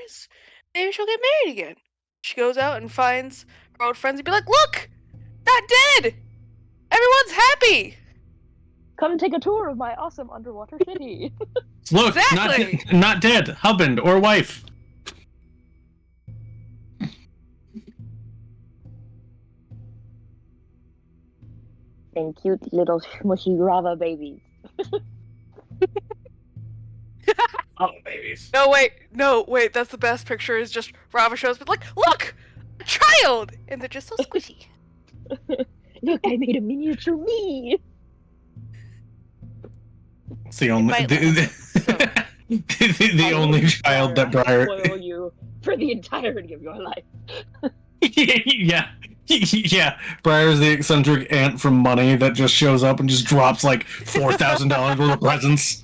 maybe she'll get married again. She goes out and finds her old friends and be like, "Look! Not dead! Everyone's happy!" Come and take a tour of my awesome underwater city. Look, Exactly. not dead. Husband or wife. And cute little smushy Rava babies. Oh, babies. No, wait, that's the best picture is just Rava shows up like, "Look! A child!" And they're just so squishy. Look, I made a miniature me. It's the only might the only child that Briar. Spoil you for the entirety of your life. Yeah. Yeah, Briar's the eccentric aunt from Money that just shows up and just drops like $4,000 worth of presents.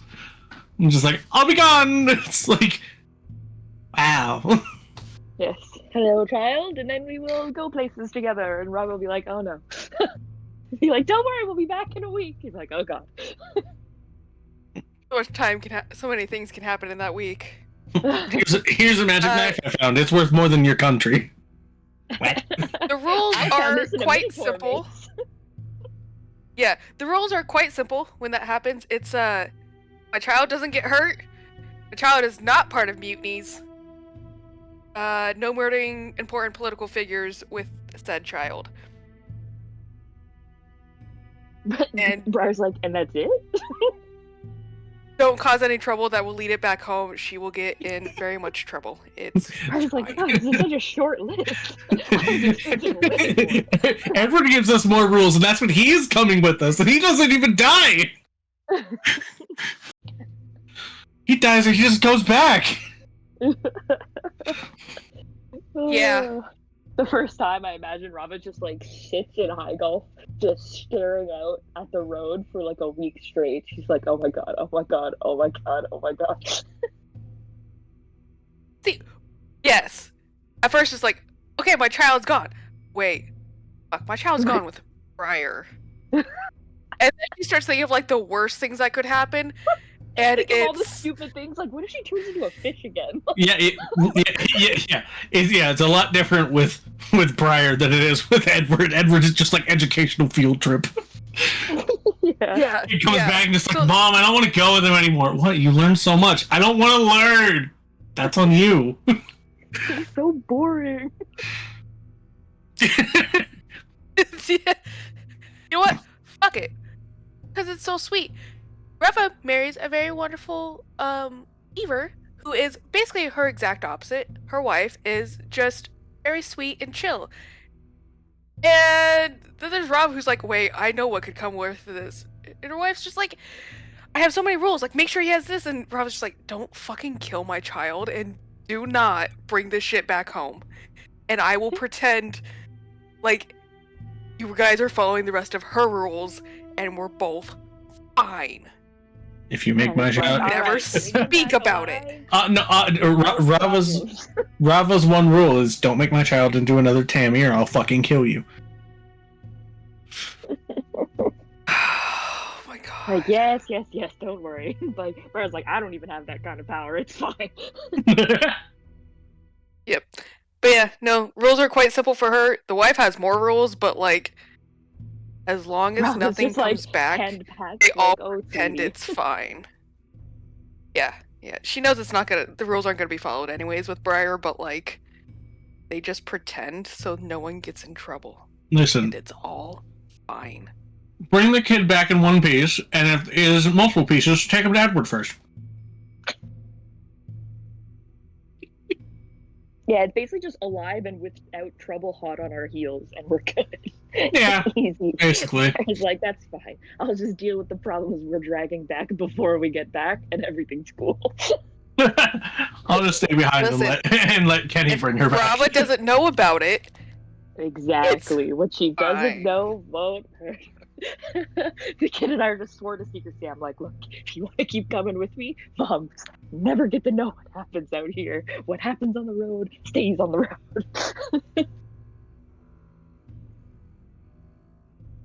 I'm just like, I'll be gone. It's like, wow. Yes. Hello, child, and then we will go places together. And Rob will be like, "Oh no." Be like, "Don't worry, we'll be back in a week." He's like, "Oh god." So much time so many things can happen in that week. Here's a magic knife I found. It's worth more than your country. What? The rules I found are this in a quite mini-tour, simple. mates. Yeah, the rules are quite simple when that happens. It's my child doesn't get hurt. The child is not part of mutinies. No murdering important political figures with said child. And Briar's like, "And that's it?" don't cause any trouble that will lead it back home. She will get in very much trouble. It's Briar's like, fine. "Oh, this is such a short list." I was expecting way more. Everyone gives us more rules, and that's what he's coming with us, and he doesn't even die. He dies and he just goes back. Yeah. The first time I imagine Robin just like sits in high golf, just staring out at the road for like a week straight. She's like, "Oh my god, oh my god, oh my god, oh my god." See, yes. At first, it's like, okay, my child's gone. Wait, fuck, my child's gone with Briar. And then she starts thinking of like the worst things that could happen, and Think of all the it's stupid things. Like, what if she turns into a fish again? Yeah. It's a lot different with Briar than it is with Edward. Edward is just like educational field trip. Yeah. He comes Yeah. back and just like, So- "Mom, I don't want to go with him anymore." What? You learned so much. I don't want to learn. That's on you. It's so boring. yeah. You know what? Fuck it, because it's so sweet. Reva marries a very wonderful Ever, who is basically her exact opposite. Her wife is just very sweet and chill. And then there's Rob, who's like, wait, I know what could come with this. And her wife's just like, I have so many rules. Like, make sure he has this. And Rob's just like, don't fucking kill my child, and do not bring this shit back home. And I will pretend like you guys are following the rest of her rules, and we're both fine. If you make my child, Never speak about it. Rava's one rule is don't make my child into another Tammy, or I'll fucking kill you. Oh my god. Like, yes, don't worry. Like, whereas, like, I don't even have that kind of power. It's fine. Yep. But yeah, no, rules are quite simple for her. The wife has more rules, but like, as long as Rob was nothing just, like, comes back, hand pats, they all like, oh, pretend sweetie. it's fine. Yeah. She knows the rules aren't gonna be followed anyways with Briar, but like, they just pretend so no one gets in trouble. Listen, And it's all fine. bring the kid back in one piece, and if it is multiple pieces, take him to Edward first. Yeah, it's basically just alive and without trouble, hot on our heels, and we're good. Yeah, Easy. basically. He's like, that's fine. I'll just deal with the problems we're dragging back before we get back, and everything's cool. I'll just stay behind Listen, and let Kenny If bring her back. Rava doesn't know about it, Exactly. What she doesn't fine. know won't hurt. The kid and I are just sworn to secrecy. I'm like, look, if you want to keep coming with me, Mom, never get to know what happens out here. What happens on the road stays on the road.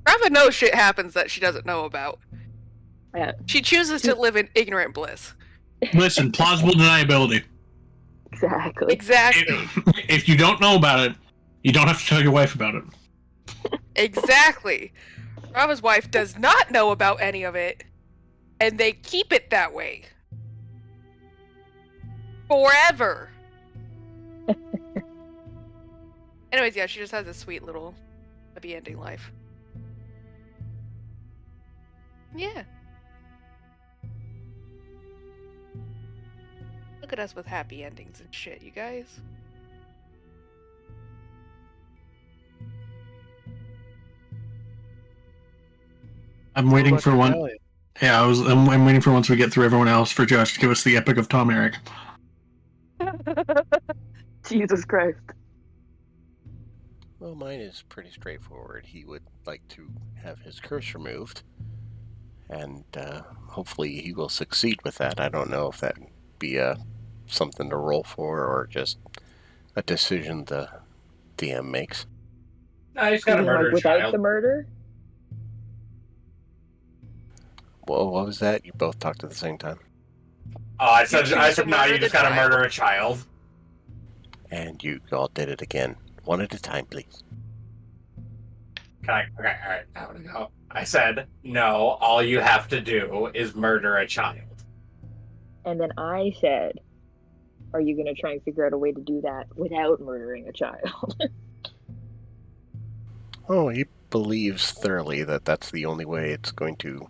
Rava knows shit happens that she doesn't know about. Yeah. She chooses to live in ignorant bliss. Listen, plausible deniability. Exactly. Exactly. If you don't know about it, you don't have to tell your wife about it. Exactly. Rava's wife does not know about any of it, and they keep it that way. Forever. Anyways, yeah, she just has a sweet little happy ending life. Yeah. Look at us with happy endings and shit, you guys. I'm waiting Much for one. value. Yeah, I'm waiting for once we get through everyone else for Josh to give us the epic of Tom Eric. Jesus Christ. Well, mine is pretty straightforward. He would like to have his curse removed, and hopefully he will succeed with that. I don't know if that would be something to roll for or just a decision the DM makes. No, he's got to You mean, murder like, a without child. the murder? Well, what was that? You both talked at the same time. Oh, I choose to said no, murder you just the got to child. murder a child. And you all did it again. One at a time, please. Okay, alright, I'm gonna go. I said, no, all you have to do is murder a child. And then I said, are you going to try and figure out a way to do that without murdering a child? Oh, he believes thoroughly that that's the only way it's going to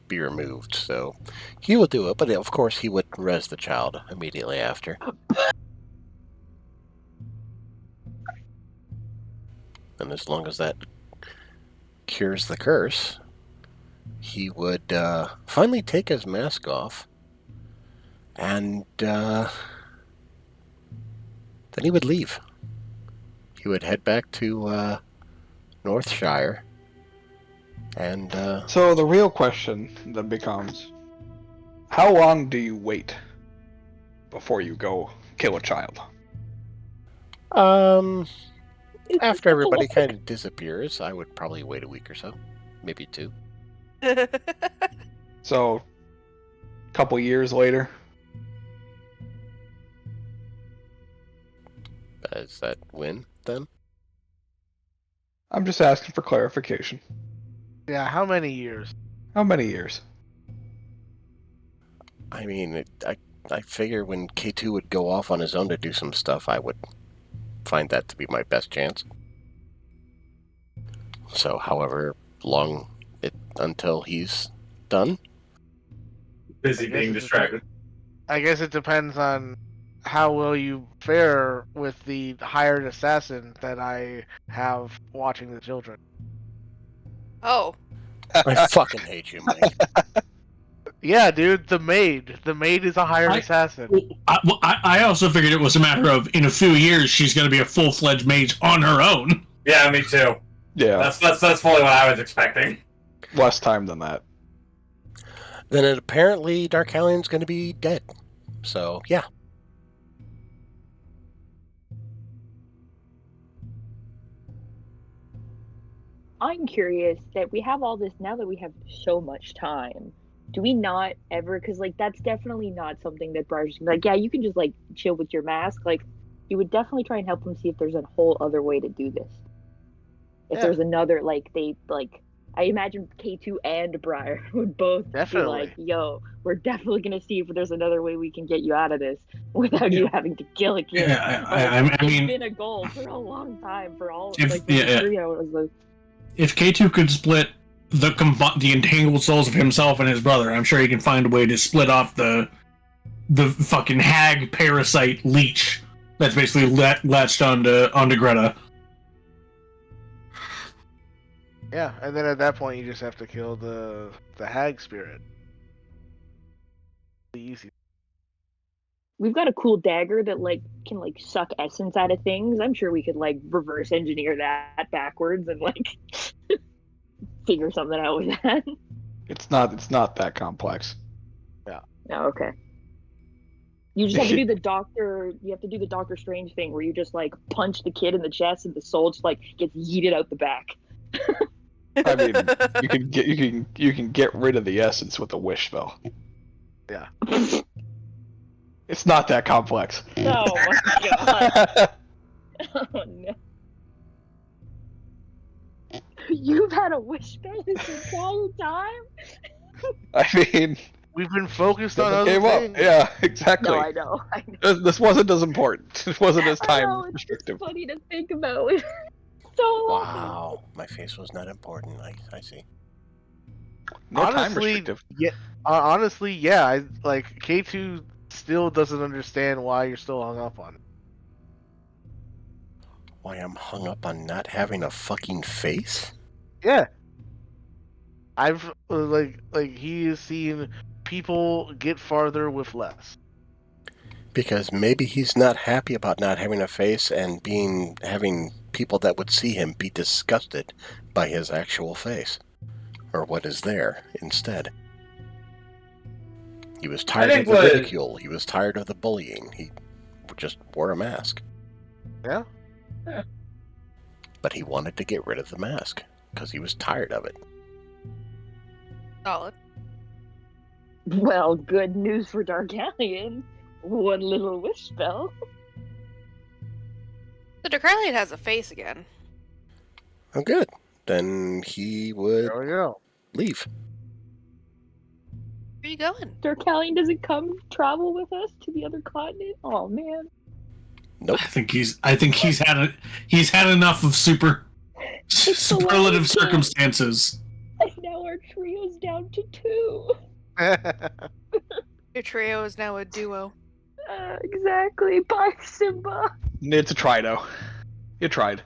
be removed, so he will do it, but of course he would res the child immediately after. And as long as that cures the curse, he would finally take his mask off, and then he would leave. He would head back to Northshire, and So the real question then becomes, how long do you wait before you go kill a child? after everybody kind of disappears, I would probably wait a week or so, maybe 2. So, a couple years later. Is that win then? I'm just asking for clarification. Yeah, how many years? How many years? I mean, I figure when K2 would go off on his own to do some stuff, I would find that to be my best chance. So, however long until he's done. Busy being distracted. I guess it depends on how will you fare with the hired assassin that I have watching the children? Oh, I fucking hate you, Mike. Yeah, dude, the maid. The maid is a hired assassin. I also figured it was a matter of in a few years she's going to be a full-fledged mage on her own. Yeah, me too. Yeah, That's fully what I was expecting. less time than that. Then it apparently Dark Hallion's going to be dead. So, yeah. I'm curious that we have all this now that we have so much time. Do we not ever? Because like that's definitely not something that Briar's gonna be like. Yeah, you can just like chill with your mask. Like, you would definitely try and help them see if there's a whole other way to do this. If there's another, like they like, I imagine K2 and Briar would both Definitely. be like, "Yo, we're definitely gonna see if there's another way we can get you out of this without you having to kill a kid." Yeah, I It's mean, been a goal for a long time for all If- like yeah, yeah. 3 hours. Like, if K2 could split the entangled souls of himself and his brother, I'm sure he can find a way to split off the fucking hag parasite leech that's basically latched onto Greta. Yeah, and then at that point you just have to kill the hag spirit. Easy. we've got a cool dagger that like can like suck essence out of things. I'm sure we could like reverse engineer that backwards and like figure something out with that. It's not that complex. Oh, okay. You just have to do the doctor. You have to do the Doctor Strange thing where you just like punch the kid in the chest and the soul just like gets yeeted out the back. I mean, you can get rid of the essence with a wish spell. Yeah. It's not that complex. Oh my god! Oh no! You've had a wish spell this entire time? I mean, We've been focused on nothing other came up. things. Yeah, exactly. No, I know. This wasn't as important. It wasn't as I time know, it's restrictive. just funny to think about. So long. Wow, my face was not important. I see. No time honestly, restrictive. yeah. Honestly, yeah. I like K2 still doesn't understand why you're still hung up on it. Why I'm hung up on not having a fucking face? Yeah. I've like he has seen people get farther with less. Because maybe he's not happy about not having a face and having people that would see him be disgusted by his actual face. Or what is there instead. He was tired of the ridicule. He was tired of the bullying. He just wore a mask. Yeah. But he wanted to get rid of the mask because he was tired of it. Solid. Well, good news for Darkalion. One little wish spell. The Darkalion has a face again. Oh, good. Then he would There we go. leave. Where are you going? Darkalion doesn't come travel with us to the other continent. Oh man. Nope. I think he's had enough of superlative circumstances. And now our trio's down to 2. Your trio is now a duo. Exactly. Bye, Simba. It's a try, though. You tried.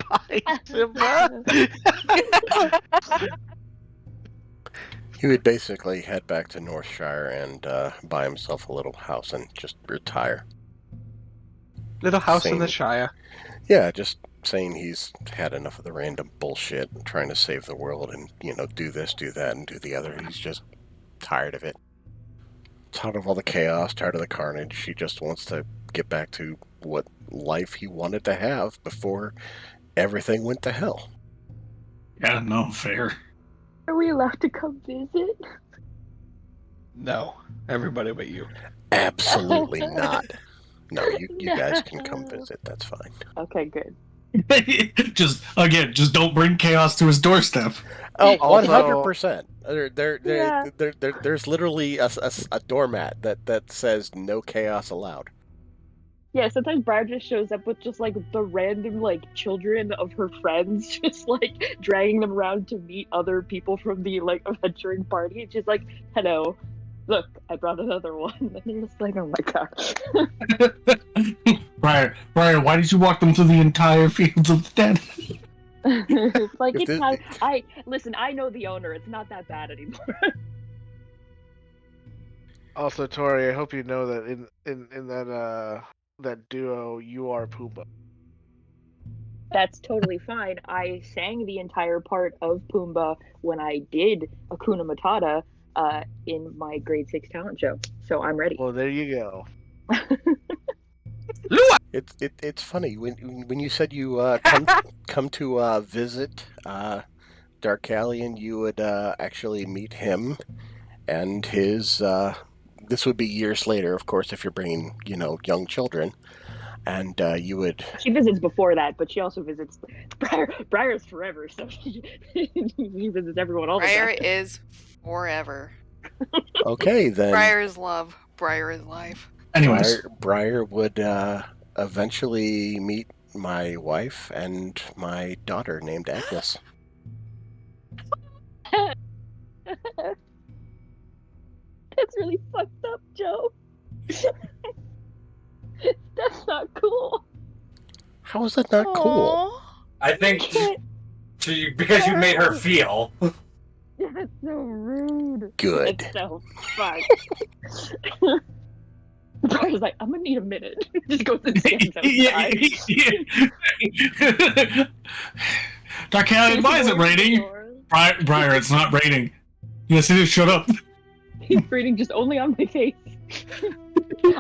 Bye, Simba. He would basically head back to Northshire and buy himself a little house and just retire. Little house in the Same. Shire. Yeah, just saying he's had enough of the random bullshit and trying to save the world and, do this, do that, and do the other. He's just tired of it. Tired of all the chaos, tired of the carnage. He just wants to get back to what life he wanted to have before everything went to hell. Yeah, no, fair. Are we allowed to come visit? No, everybody but you. Absolutely not. No, you guys can come visit. That's fine. Okay, good. just don't bring chaos to his doorstep. Oh, Also- 100%. Yeah. There's literally a doormat that says no chaos allowed. Yeah, sometimes Briar just shows up with just like the random like children of her friends, just like dragging them around to meet other people from the like adventuring party. It's just like, hello, look, I brought another one. And they're just like, oh my god. Briar, why did you walk them through the entire fields of the dead? It's like, If it's this- not, listen, I know the owner. It's not that bad anymore. Also, Tori, I hope you know that in that duo, you are Pumbaa. That's totally fine. I sang the entire part of Pumbaa when I did Hakuna Matata in my grade 6 talent show. So I'm ready. Well, there you go. It's funny when you said you come to visit Darkalion, you would actually meet him and his. This would be years later, of course, if you're bringing young children, and you would. She visits before that, but she also visits Briar's forever, so she visits everyone all the Briar time. is forever. Okay, then. Briar is love. Briar is life. Anyways, Briar would eventually meet my wife and my daughter named Agnes. That's really fucked up, Joe. That's not cool. How is that not cool? Aw. I think because you made her feel. That's so rude. Good. It's so fucked. Briar's like, I'm gonna need a minute. Just goes and stands outside. Darkalion, why is it raining? Briar, it's not raining. Yes, it is. Shut up. He's raining just only on my face.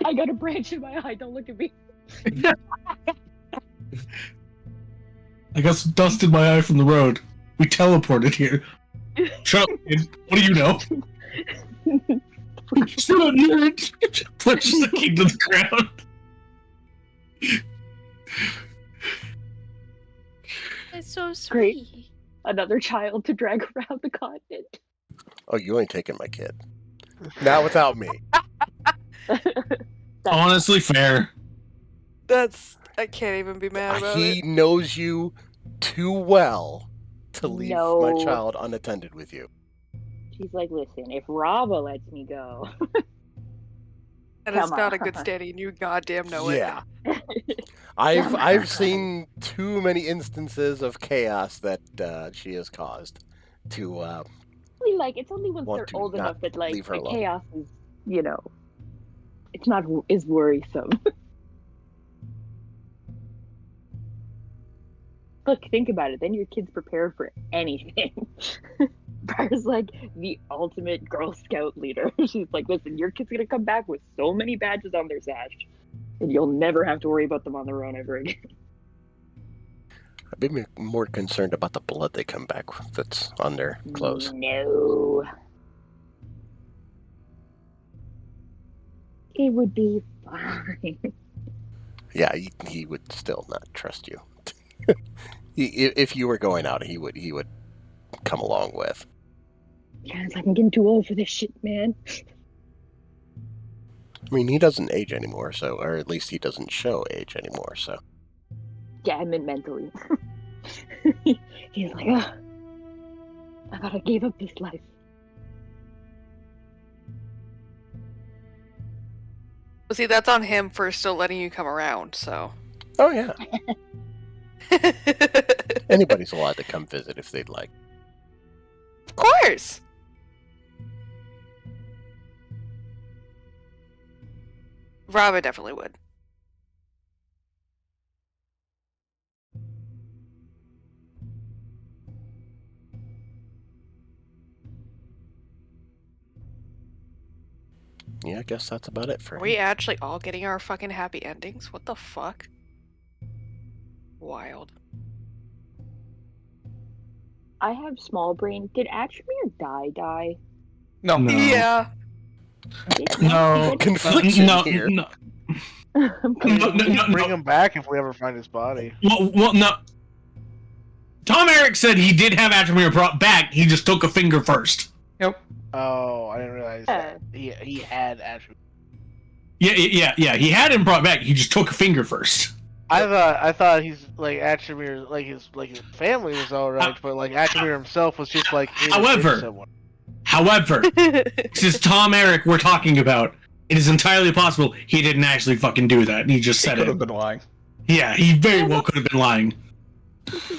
I got a branch in my eye. Don't look at me. I got some dust in my eye from the road. We teleported here. Shut up, kid. What do you know? Shut up, nerd. Pushes the key to the ground. It's so Great. sweet. Another child to drag around the continent. Oh, you ain't taking my kid. Not without me. Honestly, fair. I can't even be mad about He it. knows you too well to leave No. my child unattended with you. She's like, listen, if Rava lets me go. And it's Come not a on. good steady, and you goddamn know it. Yeah. Come I've on. seen too many instances of chaos that she has caused to Like, it's only once Want they're to old not enough that, like, leave her the alone. chaos is, it's not as worrisome. Look, think about it. Then your kid's prepared for anything. Briar's like the ultimate Girl Scout leader. She's like, listen, your kid's gonna come back with so many badges on their sash, and you'll never have to worry about them on their own ever again. I'd be more concerned about the blood they come back with that's on their clothes. No. It would be fine. Yeah, he would still not trust you. If you were going out, he would come along with. Yeah, it's like, I'm getting too old for this shit, man. I mean, he doesn't age anymore, so, or at least he doesn't show age anymore, so. Yeah, I meant mentally. He's like, ugh, I thought I gave up this life. Well, see, that's on him for still letting you come around, so. Oh yeah, anybody's allowed to come visit if they'd like. Of course! Robin definitely would. Yeah, I guess that's about it for Are him. we actually all getting our fucking happy endings? What the fuck? Wild. I have small brain. Did Atrimir die? No. No. Yeah. Did No. Confliction No, here. no, I'm no, no, confused. no, Bring no. him back if we ever find his body. Well, no. Tom Eric said he did have Atrimir brought back. He just took a finger first. Oh, I didn't realize that. He had actually. Yeah. He had him brought back. He just took a finger first. I thought he's like Atrimir, like his family was alright, but like Atrimir himself was just like. in a However- ditch somewhere. However, this is Tom Eric we're talking about. It is entirely possible he didn't actually fucking do that. He just He said could it. have been lying. Yeah, he very well could have been lying.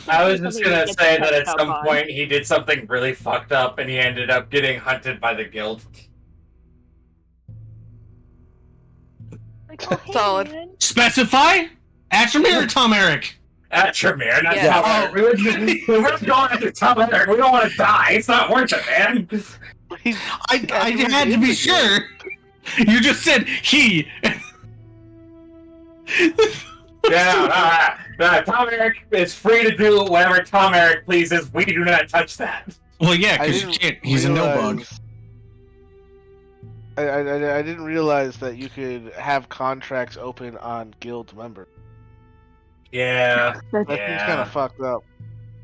I was just gonna say that at Up some on. point he did something really fucked up and he ended up getting hunted by the guild. Like, oh, hey, Solid. man. Specify? Atremir or Tom Eric? Tremere, not Yeah. Tom Eric. We're going after Tom Eric. We don't want to die. It's not worth it, man. I had to be sure. You just said he. Yeah, no. Tom Eric is free to do whatever Tom Eric pleases. We do not touch that. Well, yeah, I because didn't he's a no-bug. realize- I didn't realize that you could have contracts open on guild members. Yeah. That seems Yeah. kind of fucked up.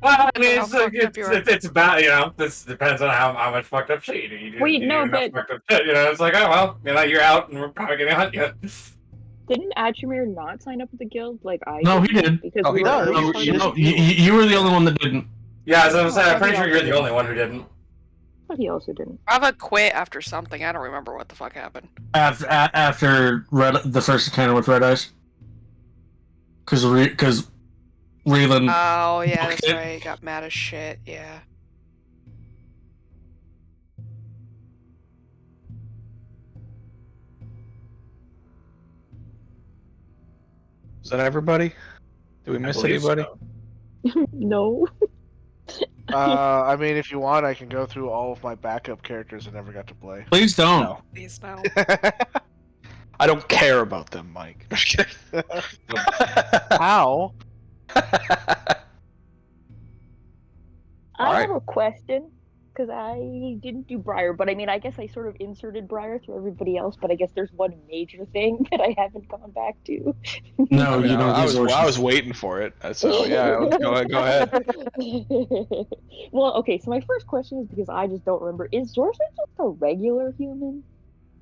Well, I mean, How fucked up you are. it's about, you know, this depends on how much fucked up shit you do. Wait, you no, do enough but- fucked up shit, you know, it's like, oh, well, you know, you're out and we're probably gonna hunt you. Didn't Atremir not sign up with the guild? Like I No, he did. Because Oh, we he were did. already No, part he of No, the didn't. guild. you were the only one that didn't. Yeah, as I was saying, I'm Oh, pretty sure yeah. you're the only one who didn't. But he also didn't. Brava quit after something. I don't remember what the fuck happened. After the first encounter with Red Eyes. Because Raylan... Oh, yeah, that's Okay. right. He got mad as shit. Yeah. Is that everybody? Did we I miss believe anybody? so. No. I mean, if you want, I can go through all of my backup characters I never got to play. Please don't. No. Please no. I don't care about them, Mike. How? I Alright. have a question because I didn't do Briar, but I mean, I guess I sort of inserted Briar through everybody else. But I guess there's one major thing that I haven't gone back to. No, I mean, you don't. I was waiting for it. So yeah, go ahead. Well, okay. So my first question is because I just don't remember. Is Zorsha just a regular human?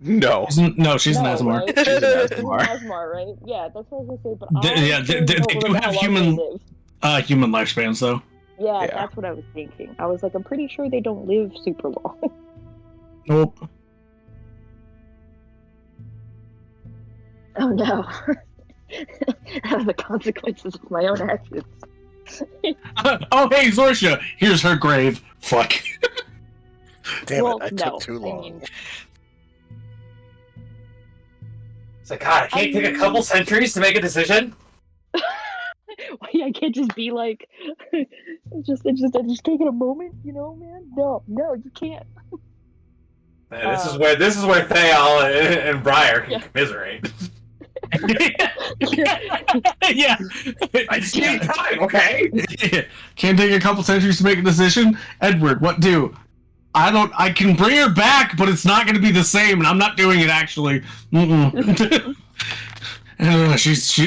No. No, she's an No, Asmar. right? She's an She's an Asmar. Asmar, right? Yeah, that's what I was gonna say. But Yeah, they do have human- Human lifespans, though. Yeah, Yeah. that's what I was thinking. I was like, I'm pretty sure they don't live super long. Nope. Oh no. The consequences of my own actions. Oh, hey, Zorsha! Here's her grave. Fuck. Damn Well, it, I no, took too I long. mean- It's like, God, I can't take a couple centuries to make a decision. I can't just be like, just taking a moment, you know, man. No, you can't. Man, this is where Theal and Briar can Yeah. commiserate. Yeah. I just need time, okay? Can't take a couple centuries to make a decision? Edward, what do? I can bring her back, but it's not going to be the same, and I'm not doing it, actually. Mm-mm.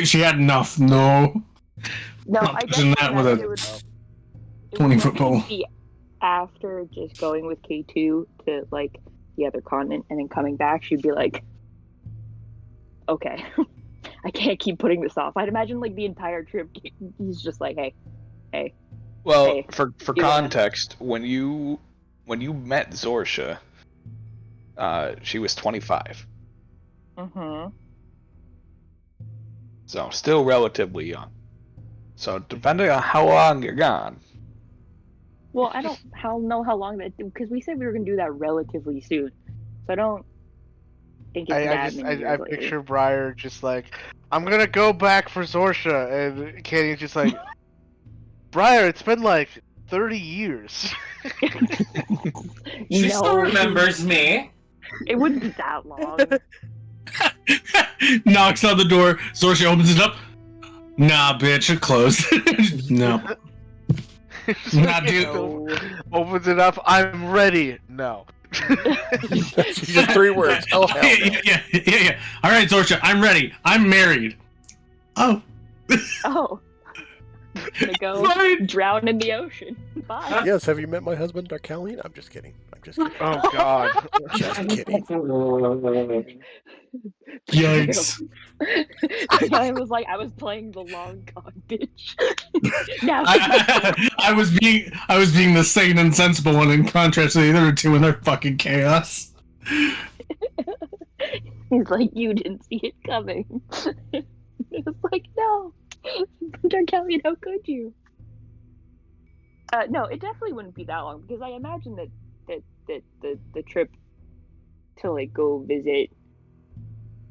She had enough. No. No, Not I touching that with definitely a would- it 20-foot would pole. be after just going with K2 to like the other continent and then coming back, she'd be like, okay, I can't keep putting this off. I'd imagine like the entire trip, he's just like, hey. Well, Hey, for yeah. context, when you met Zorsha, she was 25, Mm-hmm. so still relatively young. So depending on how long you're gone, Well, I don't know how long that, because we said we were gonna do that relatively soon, so I don't think it's that many years I later. picture Briar just like, I'm gonna go back for Zorsha, and Kenny's just like, Briar, it's been like 30 years. She No, still remembers me. It wouldn't be that long. Knocks on the door. Zorsha opens it up. Nah, bitch, it closed. No. Nah, dude. Opens it up, I'm ready. No. These are 3 words. Oh, hell no. Yeah. All right, Zorsha, I'm ready. I'm married. Oh. Oh. Gonna go Fine. drown in the ocean. Bye. Yes, have you met my husband, Darkalian? I'm just kidding. Just kidding. Oh God. Just kidding. Yikes. The guy was like, I was playing the long con, bitch. Now I was being the sane and sensible one in contrast to the other two in their fucking chaos. he's like, you didn't see it coming. It was like, no, Darkelion, how could you? No, it definitely wouldn't be that long because I imagine that the trip to like go visit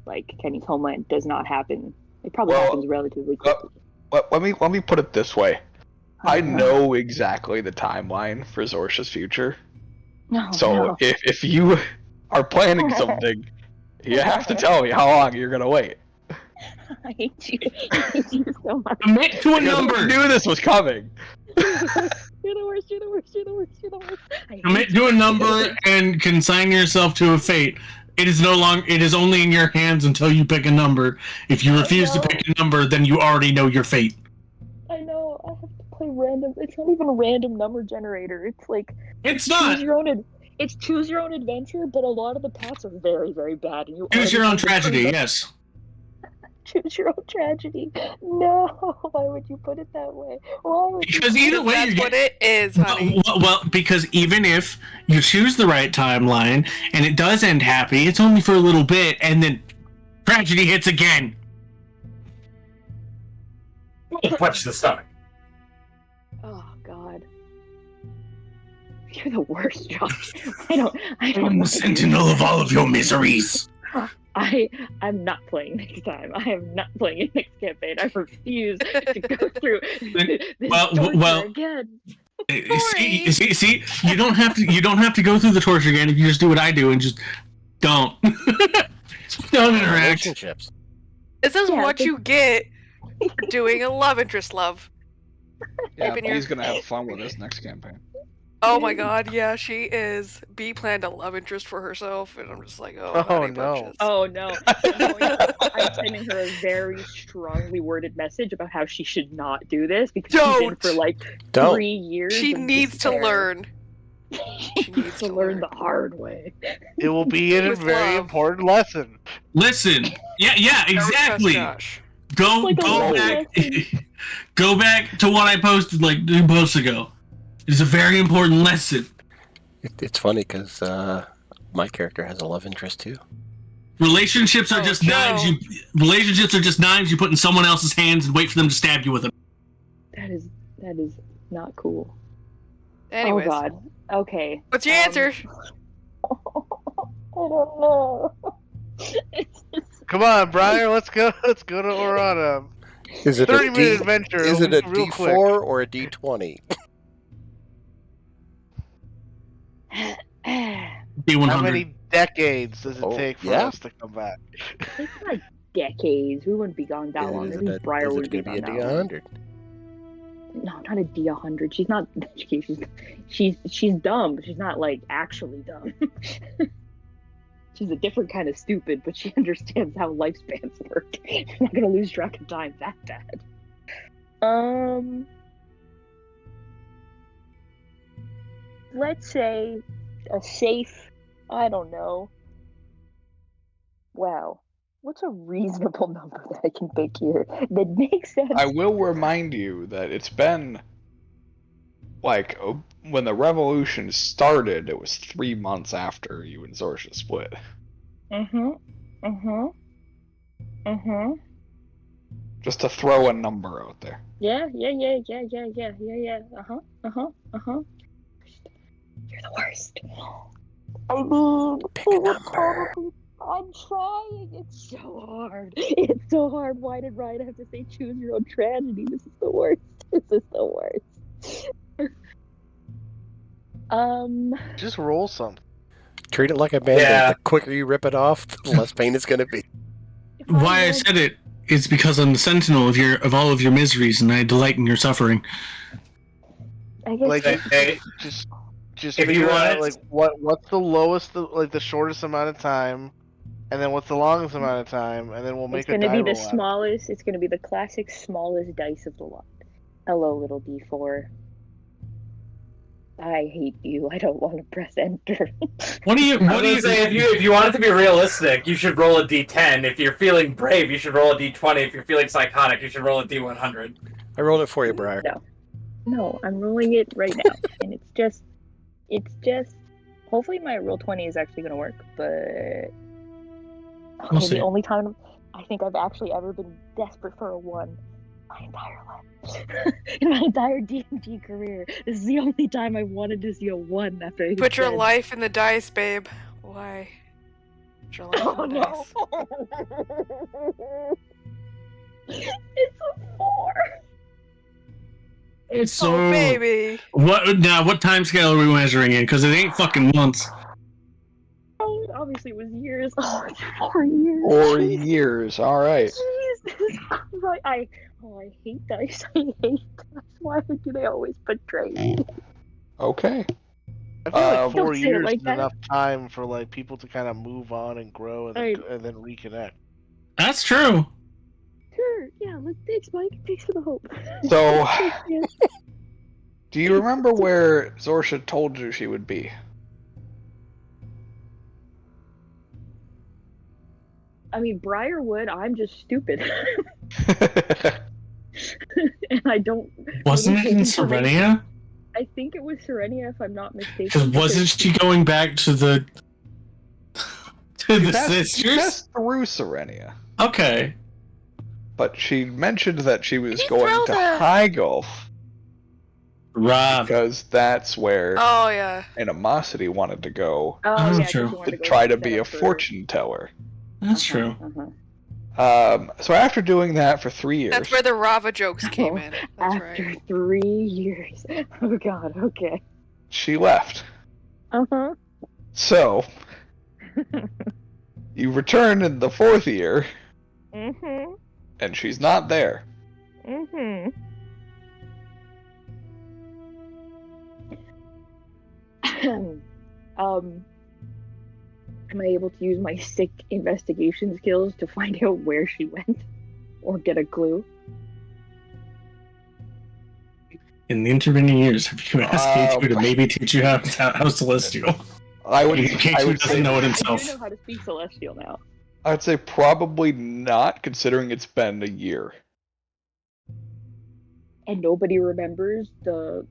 like Kenny's homeland does not happen. It probably happens relatively quickly. Let me put it this way. I know exactly the timeline for Zorsha's future. So if you are planning something, you have to tell me how long you're gonna wait. I hate you. I hate you so much. Commit to a number. I knew this was coming. You're the worst. You're the worst. You're the worst. You're the worst. Commit to a number and consign yourself to a fate. It is only in your hands until you pick a number. If you refuse to pick a number, then you already know your fate. I know. I have to play random. It's not even a random number generator. It's like It's not. It's choose your own adventure, but a lot of the paths are very, very bad, and you Choose your own tragedy. Yes. Choose your own tragedy. No, why would you put it that way? Why would Because you either way, That's what it is, honey. Well, because even if you choose the right timeline and it does end happy, it's only for a little bit, and then tragedy hits again. Punch the stomach. Oh God, you're the worst, Josh. I don't. I'm the sentinel of all of your miseries. I'm not playing next time. I am not playing it next campaign. I refuse to go through this torture again. See, you don't have to go through the torture again if you just do what I do and just don't interact. Relationships. This is what you get for doing a love interest love. Yeah, Keeping he's your- gonna have fun with this next campaign. Oh my God, yeah, she is. B planned a love interest for herself, and I'm just like, oh, honey bunches. Oh no. I'm sending her a very strongly worded message about how she should not do this because she's in for like 3 years. She of needs to despair. learn. She needs to learn the hard way. It will be a With very love. important lesson. Listen, yeah, exactly. Josh. Go Like a go life back, go back to what I posted like 2 posts ago. It's a very important lesson. It's funny because my character has a love interest too. Relationships are Oh, just Joe. knives you put in someone else's hands and wait for them to stab you with them. That is not cool. Anyways, Oh God. Okay. what's your answer? I don't know. Come on, Briar, let's go to Orana. Is it 30-minute adventure. Is it a real D4 quick. or a D20? D100. How many decades does it Oh, take for yeah. us to come back? It's like decades. We wouldn't be gone that long. Is I think Briar it would be going to gone be a that long. D100? No, not a D100. She's not. She's dumb. She's not like actually dumb. She's a different kind of stupid, but she understands how lifespans work. She's not gonna lose track of time that bad. Let's say a safe. I don't know. Wow. What's a reasonable number that I can pick here that makes sense? I will remind you that it's been like when the revolution started, it was 3 months after you and Zorsha split. Just to throw a number out there. Yeah. You're the worst. I mean, Pick a it would number. probably. I'm trying. It's so hard. It's so hard. Why did Ryan have to say choose your own tragedy? This is the worst. This is the worst. Just roll something. Treat it like a band-aid. Yeah. The quicker you rip it off, the less pain it's going to be. Why I said it is because I'm the sentinel of all of your miseries, and I delight in your suffering. I guess Like, Hey, just If you figure out want- like what's the lowest, like the shortest amount of time, and then what's the longest amount of time, and then we'll make it's a going to die be the roll out. smallest. It's going to be the classic smallest dice of the lot. Hello, little D4. I hate you. I don't want to press enter. What do you say if you want it to be realistic, you should roll a d10. If you're feeling brave, you should roll a d20. If you're feeling psychotic, you should roll a d100. I rolled it for you, Briar. No, I'm rolling it right now, and it's just. Hopefully, my roll 20 is actually going to work, but We'll see. the only time I think I've actually ever been desperate for a 1 my entire life. In my entire D&D career, this is the only time I wanted to see a 1 after I hit Put your 10. life in the dice, babe. Why? Put your life Oh in the no! dice. It's a 4. So Oh, baby. what time scale are we measuring in? Because it ain't fucking months. Oh, obviously it was years. Oh, it's 4 years. 4 years. All right. Jesus Christ. I hate dice. I hate dice. Why do they always betray me? Okay. I feel like 4 Don't say it years like is that. enough time for like people to kind of move on and grow and then reconnect. That's true. Sure, yeah, thanks, Mike. Thanks for the hope. So, Yeah. do you remember where Zorsha told you she would be? I mean, Briarwood, I'm just stupid. And I don't... Wasn't it in Serenia? I think it was Serenia, if I'm not mistaken. Because wasn't she going back to the sisters? That's through Serenia. Okay. But she mentioned that she was Did he going throw to the- High Gulf Right. because that's where Oh, yeah. Animosity wanted to go Oh, That's yeah, 'cause true. you wanted to go try to set be a up for- fortune teller. That's true. So after doing that for 3 years, That's where the Rava jokes came in. That's After right. 3 years. Oh god, okay. she left. Uh-huh. So you return in the 4th year, Mm-hmm. and she's not there. Mm-hmm. Am I able to use my sick investigation skills to find out where she went? Or get a clue? In the intervening years, have you asked K2 to Um, maybe teach you how Celestial? I would K2 doesn't say, know it I himself. do know how to speak Celestial now. I'd say probably not, considering it's been a year. And nobody remembers the...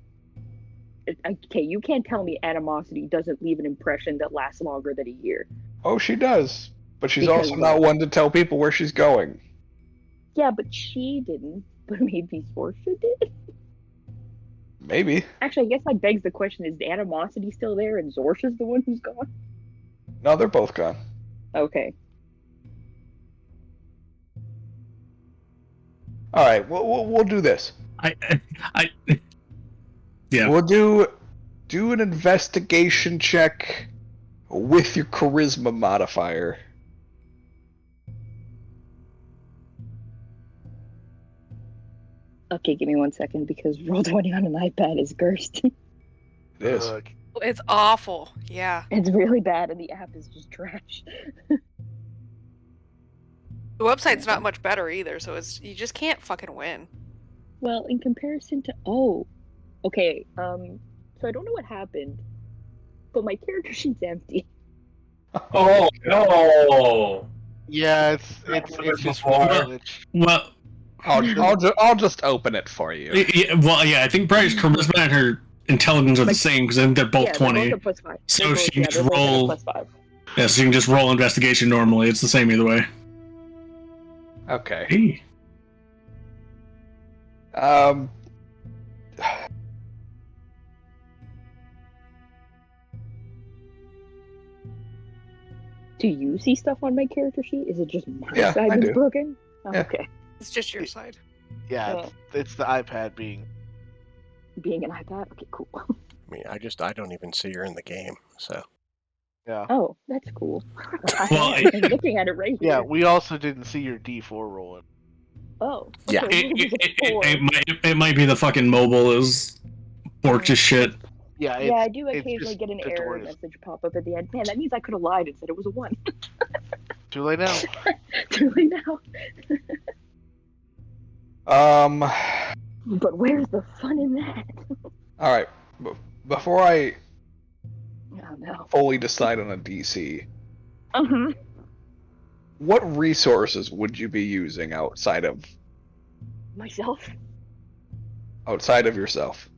Okay, you can't tell me animosity doesn't leave an impression that lasts longer than a year. Oh, she does. But she's Because also not one to tell people where she's going. Yeah, but she didn't. But maybe Zorsha did? Maybe. Actually, I guess that begs the question, is the animosity still there and Zorsha's the one who's gone? No, they're both gone. Okay. All right, we'll do this. Yeah. We'll do an investigation check with your charisma modifier. Okay, give me 1 second because Roll20 on an iPad is cursed. It is. Ugh. It's awful. Yeah. It's really bad and the app is just trash. The website's not much better either, so you just can't fucking win. Well, in comparison to... Oh. Okay, so I don't know what happened, but my character sheet's empty. Oh no! Yeah, it's just glitch. Well, I'll just open it for you. yeah, I think Briar's charisma and her intelligence are the same because I think they're both Yeah, 20. They're both at +5. So They're both- she can yeah, just they're both at roll- +5. Yeah, so you can just roll investigation normally. It's the same either way. Okay. Hey. Do you see stuff on my character sheet? Is it just my Yeah, side I that's do. broken? Oh, Yeah. Okay. It's just your side. Yeah, it's the iPad being. Being an iPad? Okay, cool. I mean, I don't even see her in the game, so. Yeah. Oh, that's cool. Well, I'm looking at it right here. Yeah, we also didn't see your D4 rolling. Oh. Yeah. Okay, It might be the fucking mobile is borked as shit. Yeah, yeah, I do it's occasionally just get an error tutorials. message pop up at the end. Man, that means I could have lied and said it was a 1. Too late now. Too late now. But where's the fun in that? All right. before I Oh no. fully decide on a DC, Uh-huh. what resources would you be using outside of Myself. yourself?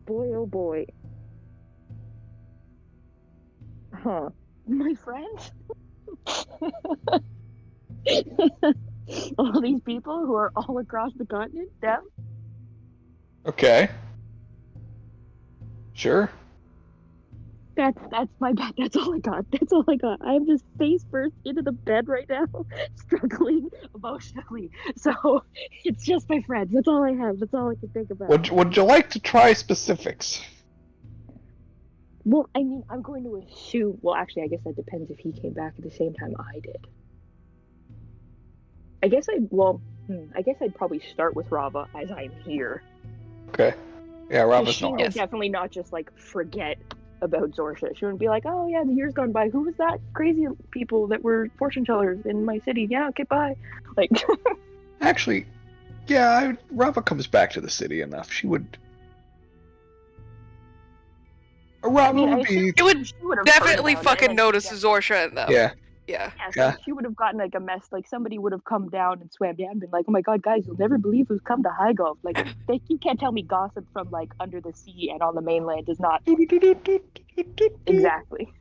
Boy, oh boy. Huh. My friends? All these people who are all across the continent? Them? Okay. Sure. That's my bad. That's all I got. That's all I got. I'm just face first into the bed right now, struggling emotionally. So it's just my friends. That's all I have. That's all I can think about. Would you like to try specifics? Well, I mean, I'm going to assume. Well, actually, I guess that depends if he came back at the same time I did. I guess I'd probably start with Rava as I'm here. Okay. Yeah, Rava's She not. would definitely not just like forget about Zorsha. She wouldn't be like, "Oh yeah, the year's gone by. Who was that crazy people that were fortune tellers in my city? Yeah, okay, bye." Like, Actually, yeah, Rava comes back to the city enough. She would. Rava would be. You would she would have definitely heard about it, fucking and notice yeah. Zorsha in them. Yeah. Yeah. Yeah, so she would have gotten like a mess. Like somebody would have come down and swam down and been like, "Oh my god, guys, you'll never believe who's come to High Gulf." Like, you can't tell me gossip from like under the sea and on the mainland is not exactly.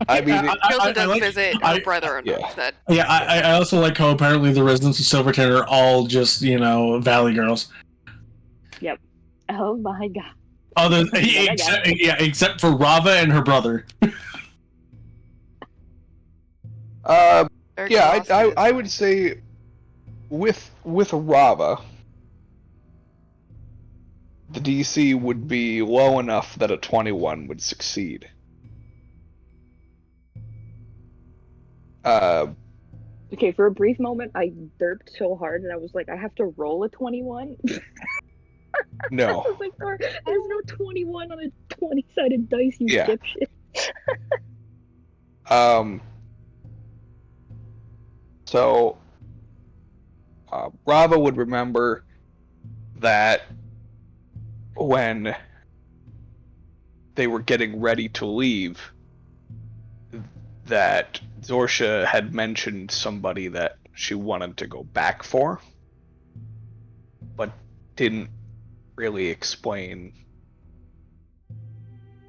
I mean, Hilda does like- visit her brother enough that. Yeah, I also like how apparently the residents of Silverton are all just, Valley girls. Yep. Oh my god. Other, except for Rava and her brother. Very yeah, close, I would say with Rava, the DC would be low enough that a 21 would succeed. Okay, for a brief moment, I burped so hard and I was like, I have to roll a 21. No. I was like, there's no 21 on a 20-sided dice, you Yeah. dipshit. So, Rava would remember that when they were getting ready to leave, that Zorsha had mentioned somebody that she wanted to go back for, but didn't really explain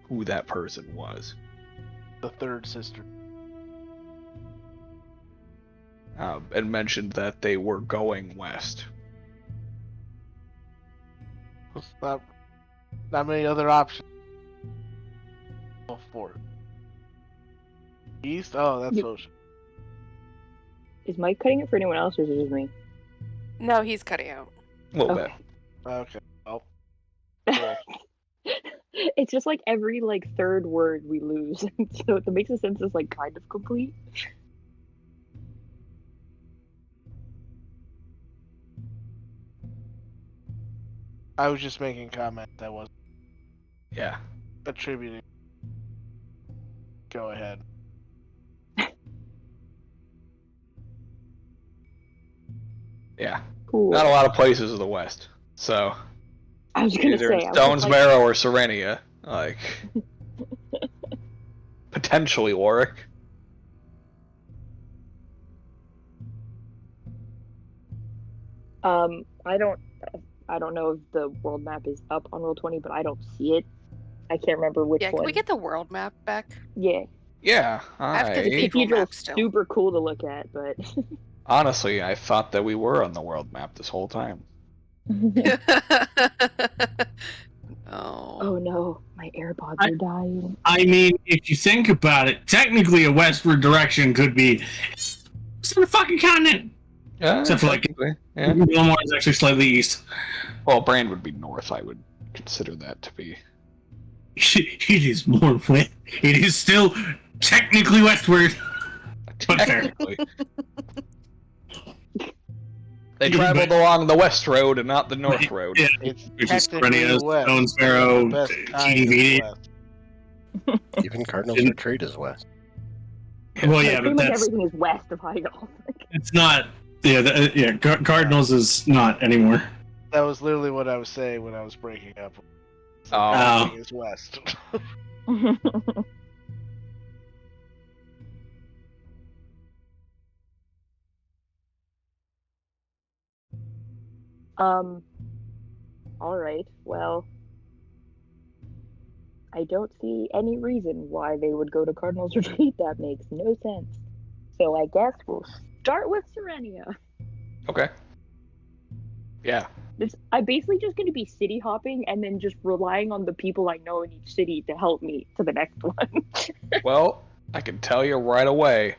who that person was. The third sister. And mentioned that they were going west. Not many other options. For east? Oh, that's ocean. Is Mike cutting it for anyone else or is it just me? No, he's cutting out. A little bit. Okay. Oh. It's just like every like third word we lose, so the makes sense is like kind of complete. I was just making comment that was Yeah. attributing. Go ahead. Yeah. Cool. Not a lot of places in the west. So I was gonna either say Stonesbarrow or Serenia. Like potentially Warwick. I don't know if the world map is up on Roll20, but I don't see it. I can't remember which Yeah, one. can we get the world map back? Yeah. Yeah. I have to I, Cathedral Cathedral's map still. super cool to look at, but honestly, I thought that we were on the world map this whole time. oh no, my AirPods are dying. I mean, if you think about it, technically a westward direction could be it's on the fucking continent. Yeah, Except for, like, technically, yeah. Wilmore is actually slightly east. Well, Brand would be north. I would consider that to be. It is more west. It is still technically westward. But fair. Technically. They traveled along the west road and not the north road. Yeah. It's Which is technically Serenia, west. Stonesbarrow, The best kind of TV. west. Even Cardinals Retreat is west. Well, yeah, Pretty but much that's everything is west of High Gulf. it's not Cardinals is not anymore. That was literally what I was saying when I was breaking up. Oh. Everything is west. All right. Well, I don't see any reason why they would go to Cardinals Retreat. That makes no sense. So I guess we'll start with Serenia. Okay. Yeah. I'm basically just going to be city hopping and then just relying on the people I know in each city to help me to the next one. Well, I can tell you right away,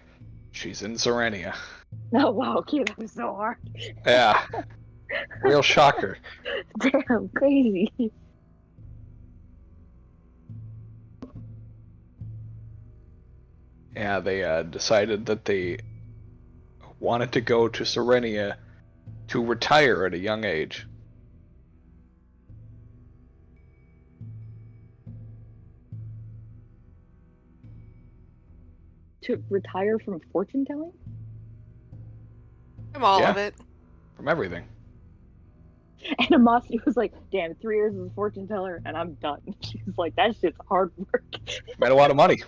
she's in Serenia. Oh wow, okay, that was so hard. Yeah. Real shocker. Damn, crazy. Yeah, they decided that they wanted to go to Serenia to retire at a young age. To retire from fortune telling? From all Yeah. of it. From everything. And Amasi was like, damn, 3 years as a fortune teller and I'm done. She was like, that shit's hard work. Made a lot of money.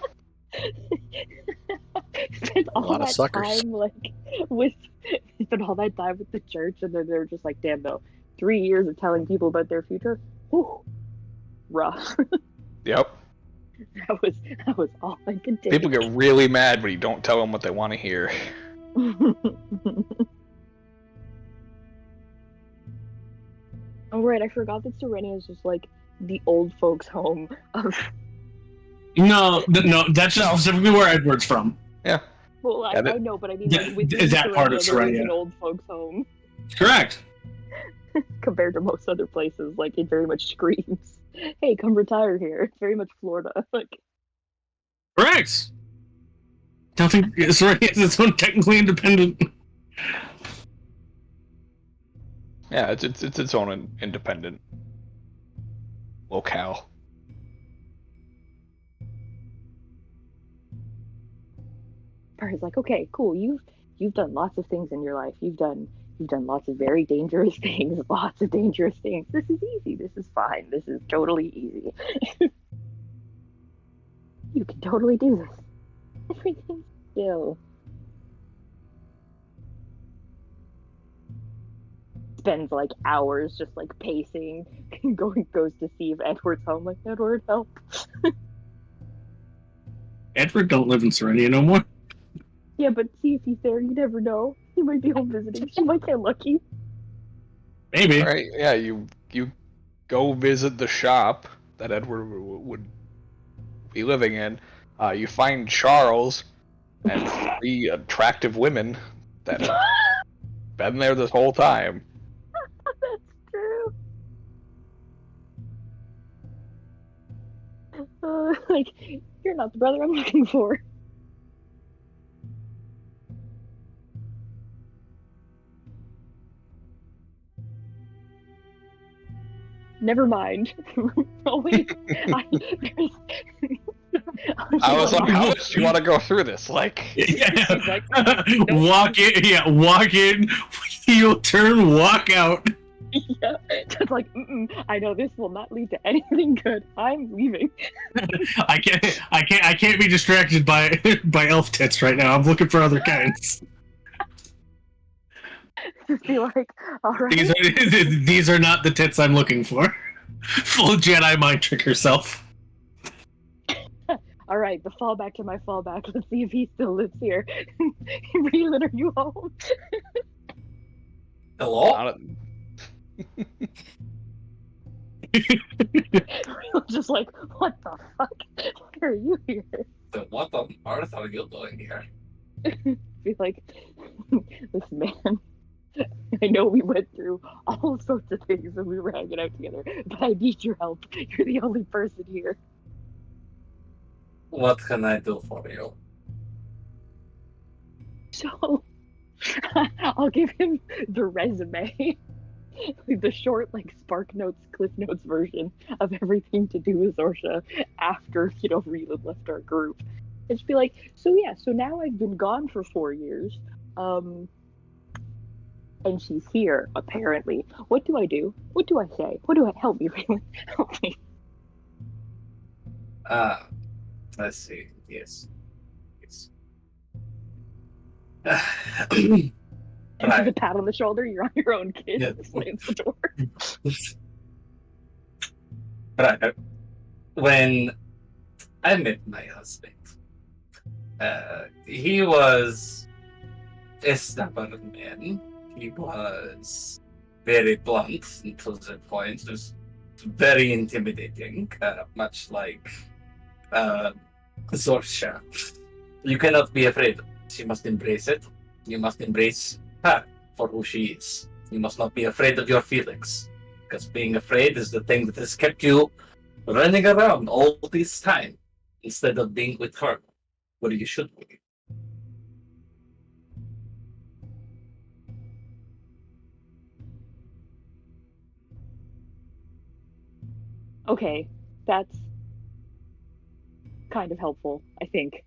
Spent all lot of that suckers. time spent all that time with the church, and then they're just like, damn though, 3 years of telling people about their future, whew, rough. Yep. that was all I could take. People get really mad when you don't tell them what they want to hear. Oh right, I forgot that Serenia is just like the old folks' home of. No, that's just specifically where Edward's from. Well, Yeah, I know, but I mean, Yeah, like, within that part of there is Serenia. an old folks' home Correct. compared to most other places. Like, it very much screams, "Hey, come retire here." It's very much Florida. Like, Correct. Don't think Serenia is its own technically independent. Yeah, it's its own independent locale. Barry's like, "Okay, cool. You've done lots of things in your life. You've done lots of very dangerous things. Lots of dangerous things. This is easy. This is fine. This is totally easy. You can totally do this. Everything's still." Spends like hours just like pacing, goes to see if Edward's home. Like, Edward, help. Edward don't live in Serenia no more. Yeah, but see if he's there. You never know. He might be home visiting. She might get lucky. Maybe. All right, yeah, you go visit the shop that Edward would be living in. You find Charles and 3 attractive women that have been there this whole time. That's true. Like, you're not the brother I'm looking for. Never mind. Oh wait, I was like, how much do you want to go through this? Like, Yeah. She's like, Walk in. Yeah, walk in. Heel turn. Walk out. yeah, just like, I know this will not lead to anything good. I'm leaving. I can't be distracted by elf tits right now. I'm looking for other kinds. Just be like, all right. These are not the tits I'm looking for. Full Jedi mind trick herself. All right, the fallback to my fallback. Let's see if he still lives here. Reelan, are you home? Hello? not Reelan's just like, what the fuck? Why are you here? So what the earth are you doing here? Be like, listen, man. I know we went through all sorts of things when we were hanging out together, but I need your help. You're the only person here. What can I do for you? So, I'll give him the resume, the short, like, Spark Notes, Cliff Notes version of everything to do with Zorsha after, Reelan left our group. And just be like, so now I've been gone for 4 years. and she's here, apparently. What do I do? What do I say? What do I help me? Help me. Let's see. Yes. Yes. And Right. a pat on the shoulder, you're on your own, kid. Yeah. Slams the door. Right. When I met my husband, he was a stubborn man. He was very blunt and to the point. It was very intimidating, much like Zorsha. You cannot be afraid. You must embrace it. You must embrace her for who she is. You must not be afraid of your feelings, because being afraid is the thing that has kept you running around all this time instead of being with her, where you should be. Okay, that's kind of helpful, I think.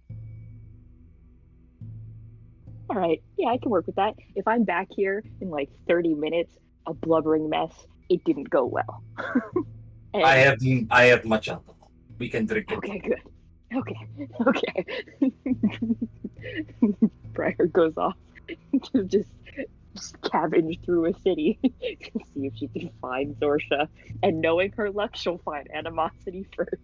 All right, yeah, I can work with that. If I'm back here in like 30 minutes, a blubbering mess, it didn't go well. And- I have much alcohol. We can drink it. Okay, good. Okay. Briar goes off to just scavenge through a city to see if she can find Zorsha. And knowing her luck, she'll find animosity first.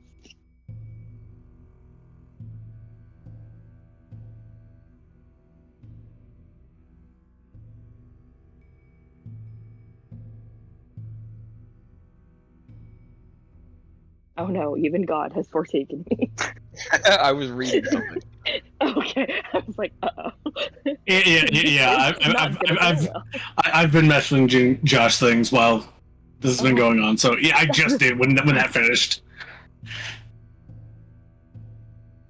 Oh no, even God has forsaken me. I was reading something. Okay, I was like, uh-oh. Yeah. Not gonna go well. I've been messaging Josh things while this has been going on. So yeah, I just did when that finished.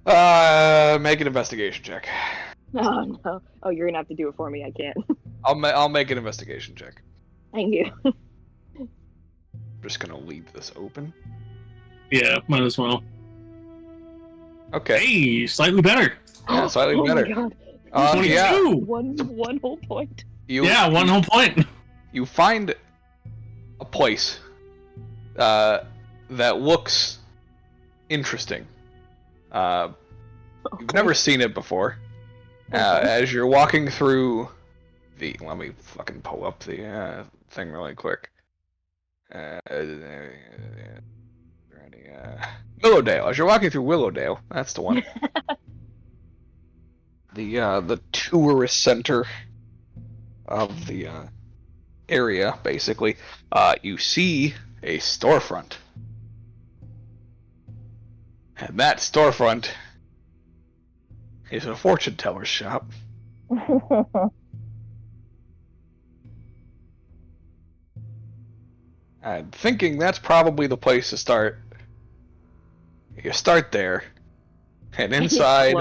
Make an investigation check. Oh no. Oh, you're gonna have to do it for me. I can't. I'll make an investigation check. Thank you. I'm just gonna leave this open. Yeah, might as well. Okay. Hey, slightly better. Yeah, slightly Oh better. my god. Yeah. 22. One whole point. Yeah, one whole point. You find a place that looks interesting. You've never seen it before. As you're walking through the, let me fucking pull up the thing really quick. Willowdale. As you're walking through Willowdale, that's the one. The tourist center of the area, basically. You see a storefront. And that storefront is a fortune teller's shop. And thinking that's probably the place to start. You start there, and inside.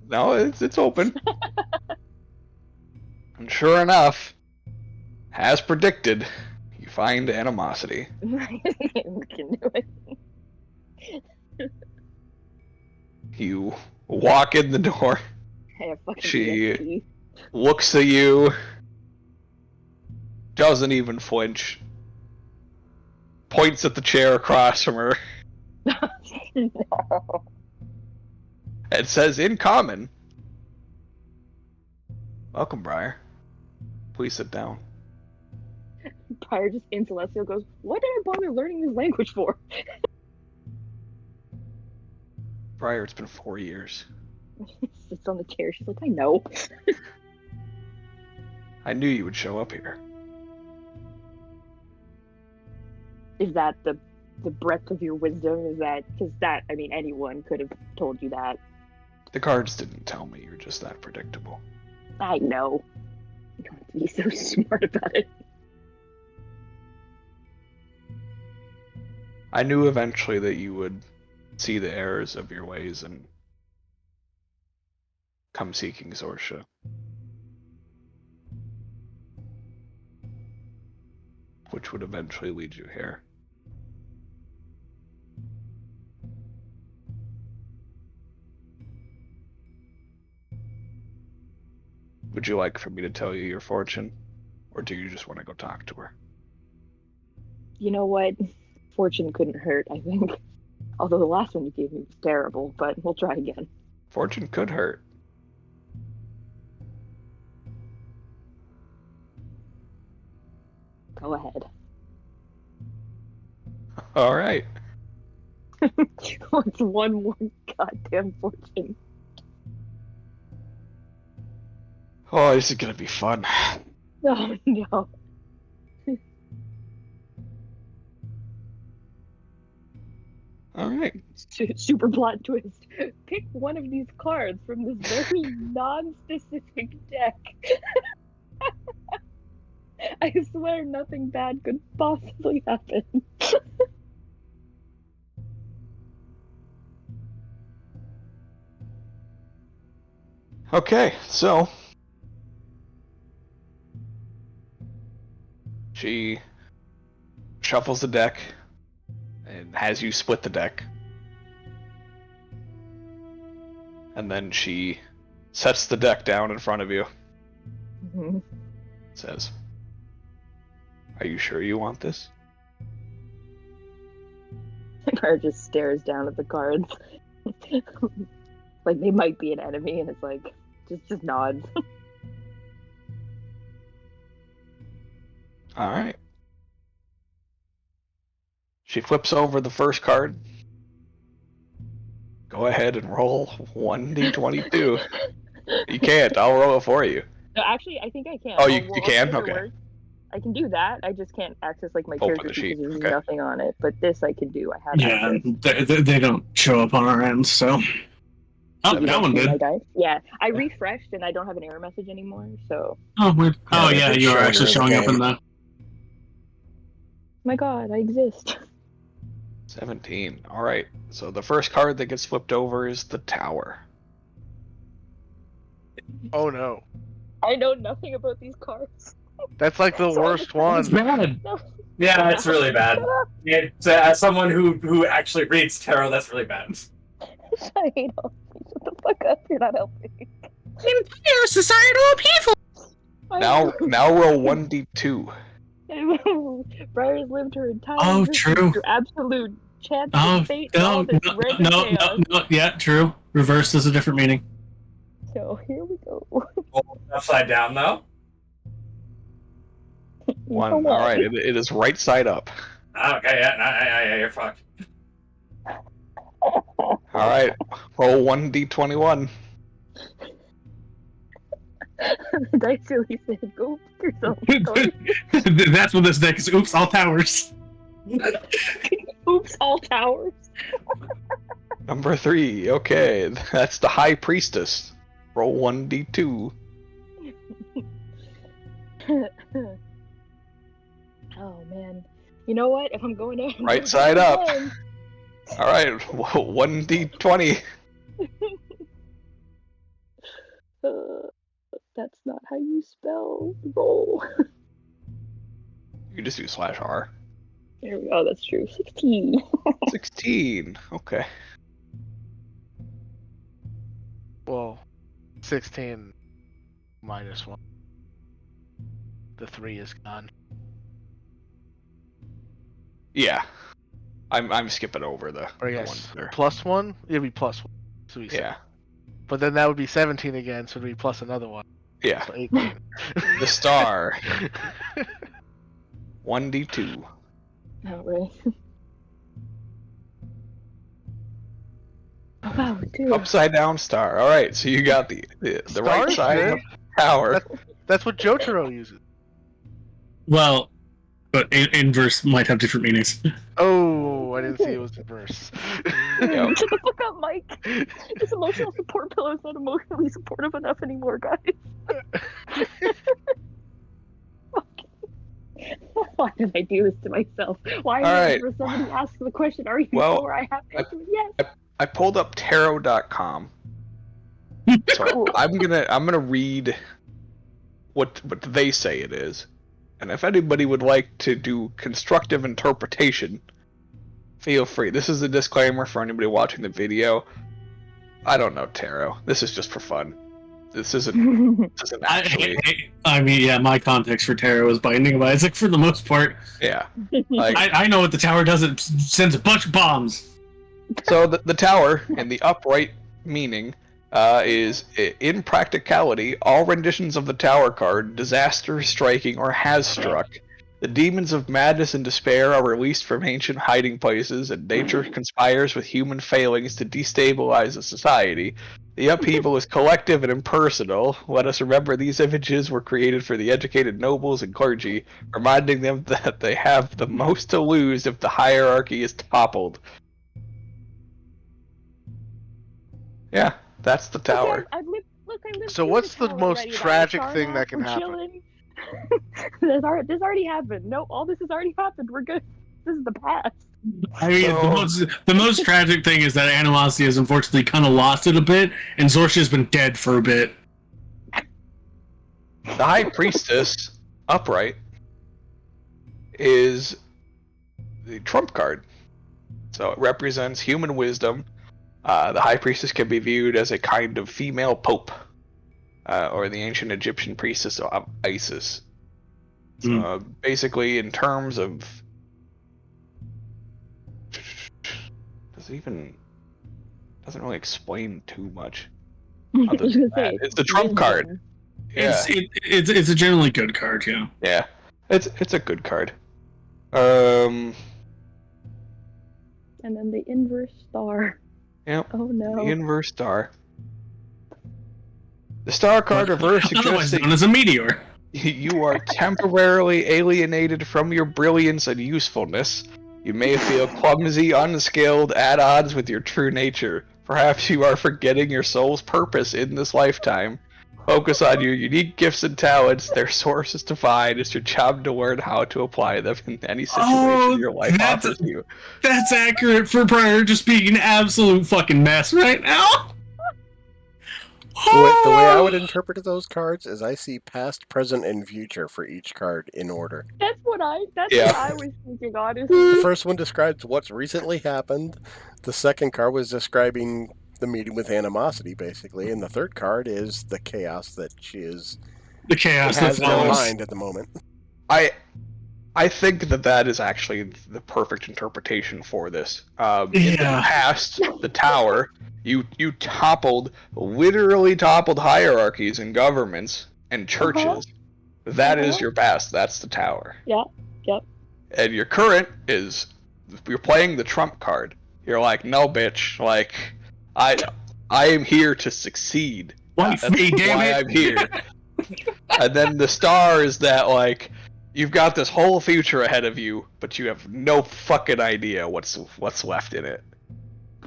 No, it's open. And sure enough, as predicted, you find animosity. We can do it. You walk in the door. Hey, fucking She EXP. looks at you, doesn't even flinch, points at the chair across from her, No. and says in common, "Welcome, Briar. Please sit down." Briar just in Celestial goes, what did I bother learning this language for? Briar, it's been 4 years. Sits on the chair. She's like, I know. I knew you would show up here. Is that the breadth of your wisdom? Is that because that? I mean, anyone could have told you that. The cards didn't tell me you're just that predictable. I know. You don't have to be so smart about it. I knew eventually that you would see the errors of your ways and come seeking Zorsha. Which would eventually lead you here. Would you like for me to tell you your fortune? Or do you just want to go talk to her? You know what? Fortune couldn't hurt, I think. Although the last one you gave me was terrible, but we'll try again. Fortune could hurt. Go ahead. All right. What's one more goddamn fortune? Oh, this is gonna be fun. Oh no. All right. Super plot twist. Pick one of these cards from this very non-specific deck. I swear nothing bad could possibly happen. Okay, so she shuffles the deck and has you split the deck. And then she sets the deck down in front of you. Mm-hmm. Says, "Are you sure you want this?" Car just stares down at the cards. Like they might be an enemy, and it's like just nods. All right. She flips over the first card. Go ahead and roll 1d22. You can't. I'll roll it for you. No, actually, I think I can. Oh, I'll you roll can? up Okay. words. I can do that. I just can't access like my Open character the sheet sheet. because there's Okay. nothing on it. But this I can do. I have Yeah, access. they don't show up on our end, so. Oh, You that don't one see my did. dice? Yeah, I refreshed and I don't have an error message anymore. So, Oh, weird. Yeah, Oh, they've yeah, been you are showing actually her in the showing up in game. the. my God, I exist. 17. All right. So the first card that gets flipped over is the Tower. Oh no. I know nothing about these cards. That's like the So worst It's one. bad. No. Yeah, it's really bad. It's, as someone who actually reads tarot, that's really bad. I hate all these. Shut the fuck up. You're not helping. Entire societal upheaval! Now roll 1d2. Briar's lived her entire Oh, existence true. through absolute chance Oh, and fate and all no, this no, random no, chaos. no, yeah, true. Reversed is a different meaning. So here we go. Upside down, though? One. All right. It is right side up. Okay, yeah, you're fucked. All right. Roll 1d21. The dice really said, go fuck yourself. That's what this deck is. Oops, all towers. Oops, all towers. Number 3. Okay. That's the High Priestess. Roll 1d2. Oh man. You know what? If I'm going to Right side up. All right. 1d20. That's not how you spell roll. You can just do /R. There we go. That's true. 16. 16. Okay. Well, 16 minus 1. The 3 is gone. Yeah. I'm skipping over the Or the yes, ones there. plus 1? It'd be plus 1. So we said. Yeah. But then that would be 17 again, so it'd be plus another one. Yeah. So 18. The star. 1d2. Not right. Oh, wow, dude. Upside down star. All right, so you got the right Star's side good. of the tower. That's what Jotaro uses. Well, but inverse might have different meanings. Oh, I didn't see it was inverse. Yep. Shut the fuck up, Mike. This emotional support pillow is not emotionally supportive enough anymore, guys. Why did I do this to myself? Why Alright. whenever somebody asks the question, are you Well, sure? I have to answer yes. I pulled up tarot.com. So Cool. I'm gonna read what they say it is. And if anybody would like to do constructive interpretation, feel free. This is a disclaimer for anybody watching the video. I don't know tarot. This is just for fun. This isn't actually. I mean, yeah, my context for tarot is Binding of Isaac for the most part. Yeah. Like, I know what the tower does. It sends a bunch of bombs. so the tower, in the upright meaning, is in practicality, all renditions of the tower card, disaster, striking, or has struck. The demons of madness and despair are released from ancient hiding places, and nature conspires with human failings to destabilize a society. The upheaval is collective and impersonal. Let us remember these images were created for the educated nobles and clergy, reminding them that they have the most to lose if the hierarchy is toppled. Yeah, that's the tower. I lived So through what's the tower most already, tragic Sarnath. thing that can We're happen? chilling. This already happened. No, all this has already happened. We're good. This is the past. I mean, the most tragic thing is that animosity has unfortunately kind of lost it a bit, and Zorsha's been dead for a bit. The High Priestess, upright, is the trump card. So it represents human wisdom. The High Priestess can be viewed as a kind of female pope, or the ancient Egyptian priestess of Isis. So basically, in terms of... doesn't really explain too much. Other than that. It's the trump card. Yeah. It's a generally good card, yeah. Yeah, it's a good card. And then the inverse star. Yep. Oh no. The inverse star. The star card reverse suggests known as a meteor. You are temporarily alienated from your brilliance and usefulness. You may feel clumsy, unskilled, at odds with your true nature. Perhaps you are forgetting your soul's purpose in this lifetime. Focus on your unique gifts and talents. Their source is divine. It's your job to learn how to apply them in any situation your life offers you. That's accurate for Prior just being an absolute fucking mess right now. The way I would interpret those cards is I see past, present, and future for each card in order. That's what I was thinking, honestly. The first one describes what's recently happened. The second card was describing the meeting with animosity, basically, and the third card is the chaos that she is. The chaos has that in her follows. mind at the moment. I think that is actually the perfect interpretation for this. In the past, the tower, you literally toppled hierarchies and governments and churches. That is your past. That's the tower. Yeah. Yep. And your current is you're playing the trump card. You're like, no, bitch. Like, I am here to succeed. That's why I'm here. And then the star is that, like, you've got this whole future ahead of you, but you have no fucking idea what's left in it.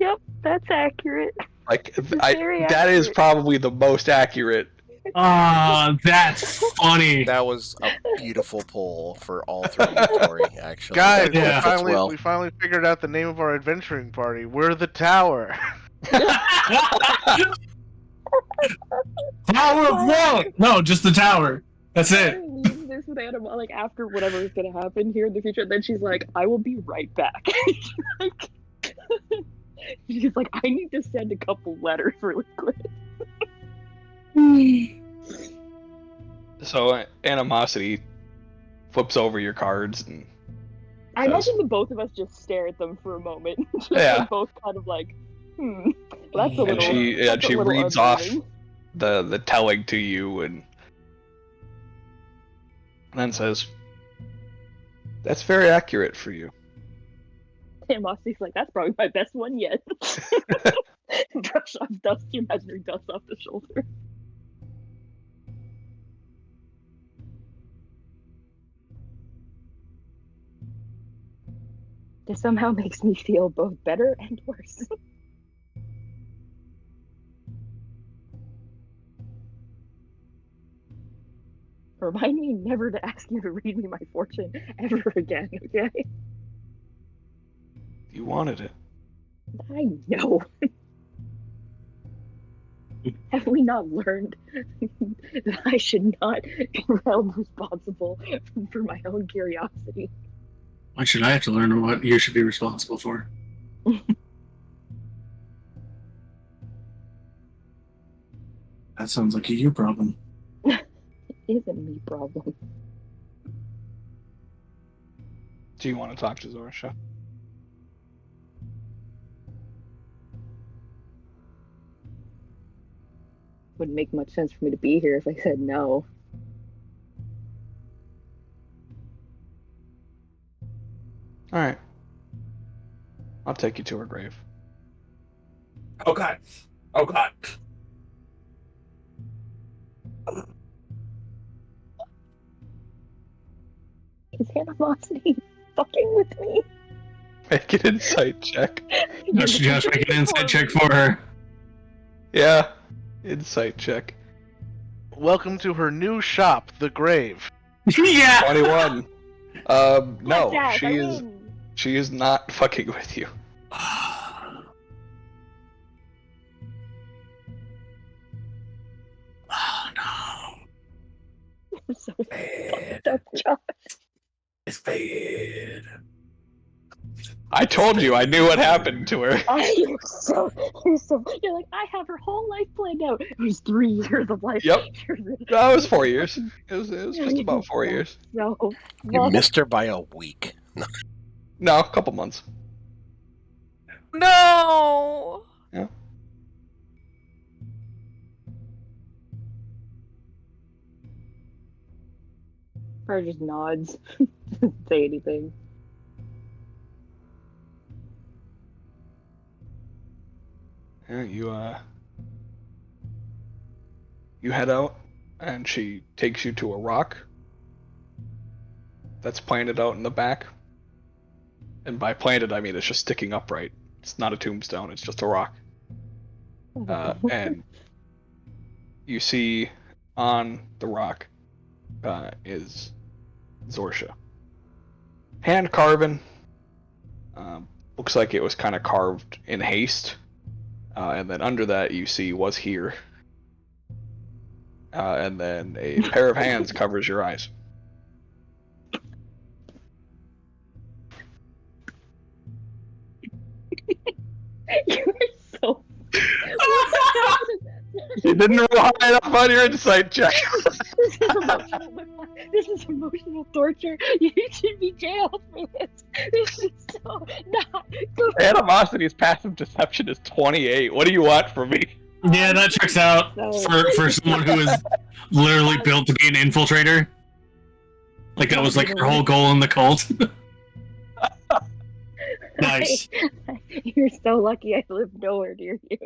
Yep, that's accurate. Like, that is probably the most accurate. That's funny. That was a beautiful pull for all three, Tori, actually. Guys, Yeah. we finally figured out the name of our adventuring party. We're the Tower. Tower of what? No, just the tower. That's it. This with Anima, like, after whatever is gonna happen here in the future, then she's like, I will be right back. She's like, I need to send a couple letters really quick. So animosity flips over your cards and I imagine the both of us just stare at them for a moment. Just like both kind of like, that's a little. And she reads off the telling to you and then says, "That's very accurate for you." Animosity's like, that's probably my best one yet. Brush off dust, your imaginary dust off the shoulder. This somehow makes me feel both better and worse. Remind me never to ask you to read me my fortune ever again, okay? You wanted it. I know. Have we not learned that I should not be held responsible for my own curiosity? Why should I have to learn what you should be responsible for? That sounds like a you problem. It is a me problem. Do you want to talk to Zorsha? Wouldn't make much sense for me to be here if I said no. Alright. I'll take you to her grave. Oh god. Oh god. Is animosity fucking with me? Make an insight check. Just make an insight check for her. Yeah. Insight check. Welcome to her new shop, The Grave. Yeah! 21. No, Jack, she I is win. she is not fucking with you. Oh no. I'm so Bad. fucked up, Josh. It's bad. I told you I knew what happened to her. You're you're like, I have her whole life planned out. It was 3 years of life. Yep. No, it was 4 years. It was just about 4 years. No. You missed her by a week. No, a couple months. No. Yeah. Or just nods. Doesn't say anything. Yeah, you head out, and she takes you to a rock that's planted out in the back. And by planted, I mean it's just sticking upright. It's not a tombstone, it's just a rock. And you see on the rock is Zorsha. Hand carving. Looks like it was kind of carved in haste. And then under that you see was here. And then a pair of hands covers your eyes. You're so. You didn't roll high enough on your insight check. This is emotional torture. You should be jailed for this. This is so not good. Animosity's passive deception is 28. What do you want from me? Yeah, that checks out for someone who is literally built to be an infiltrator. Like that was like her whole goal in the cult. Nice. You're so lucky I live nowhere near you.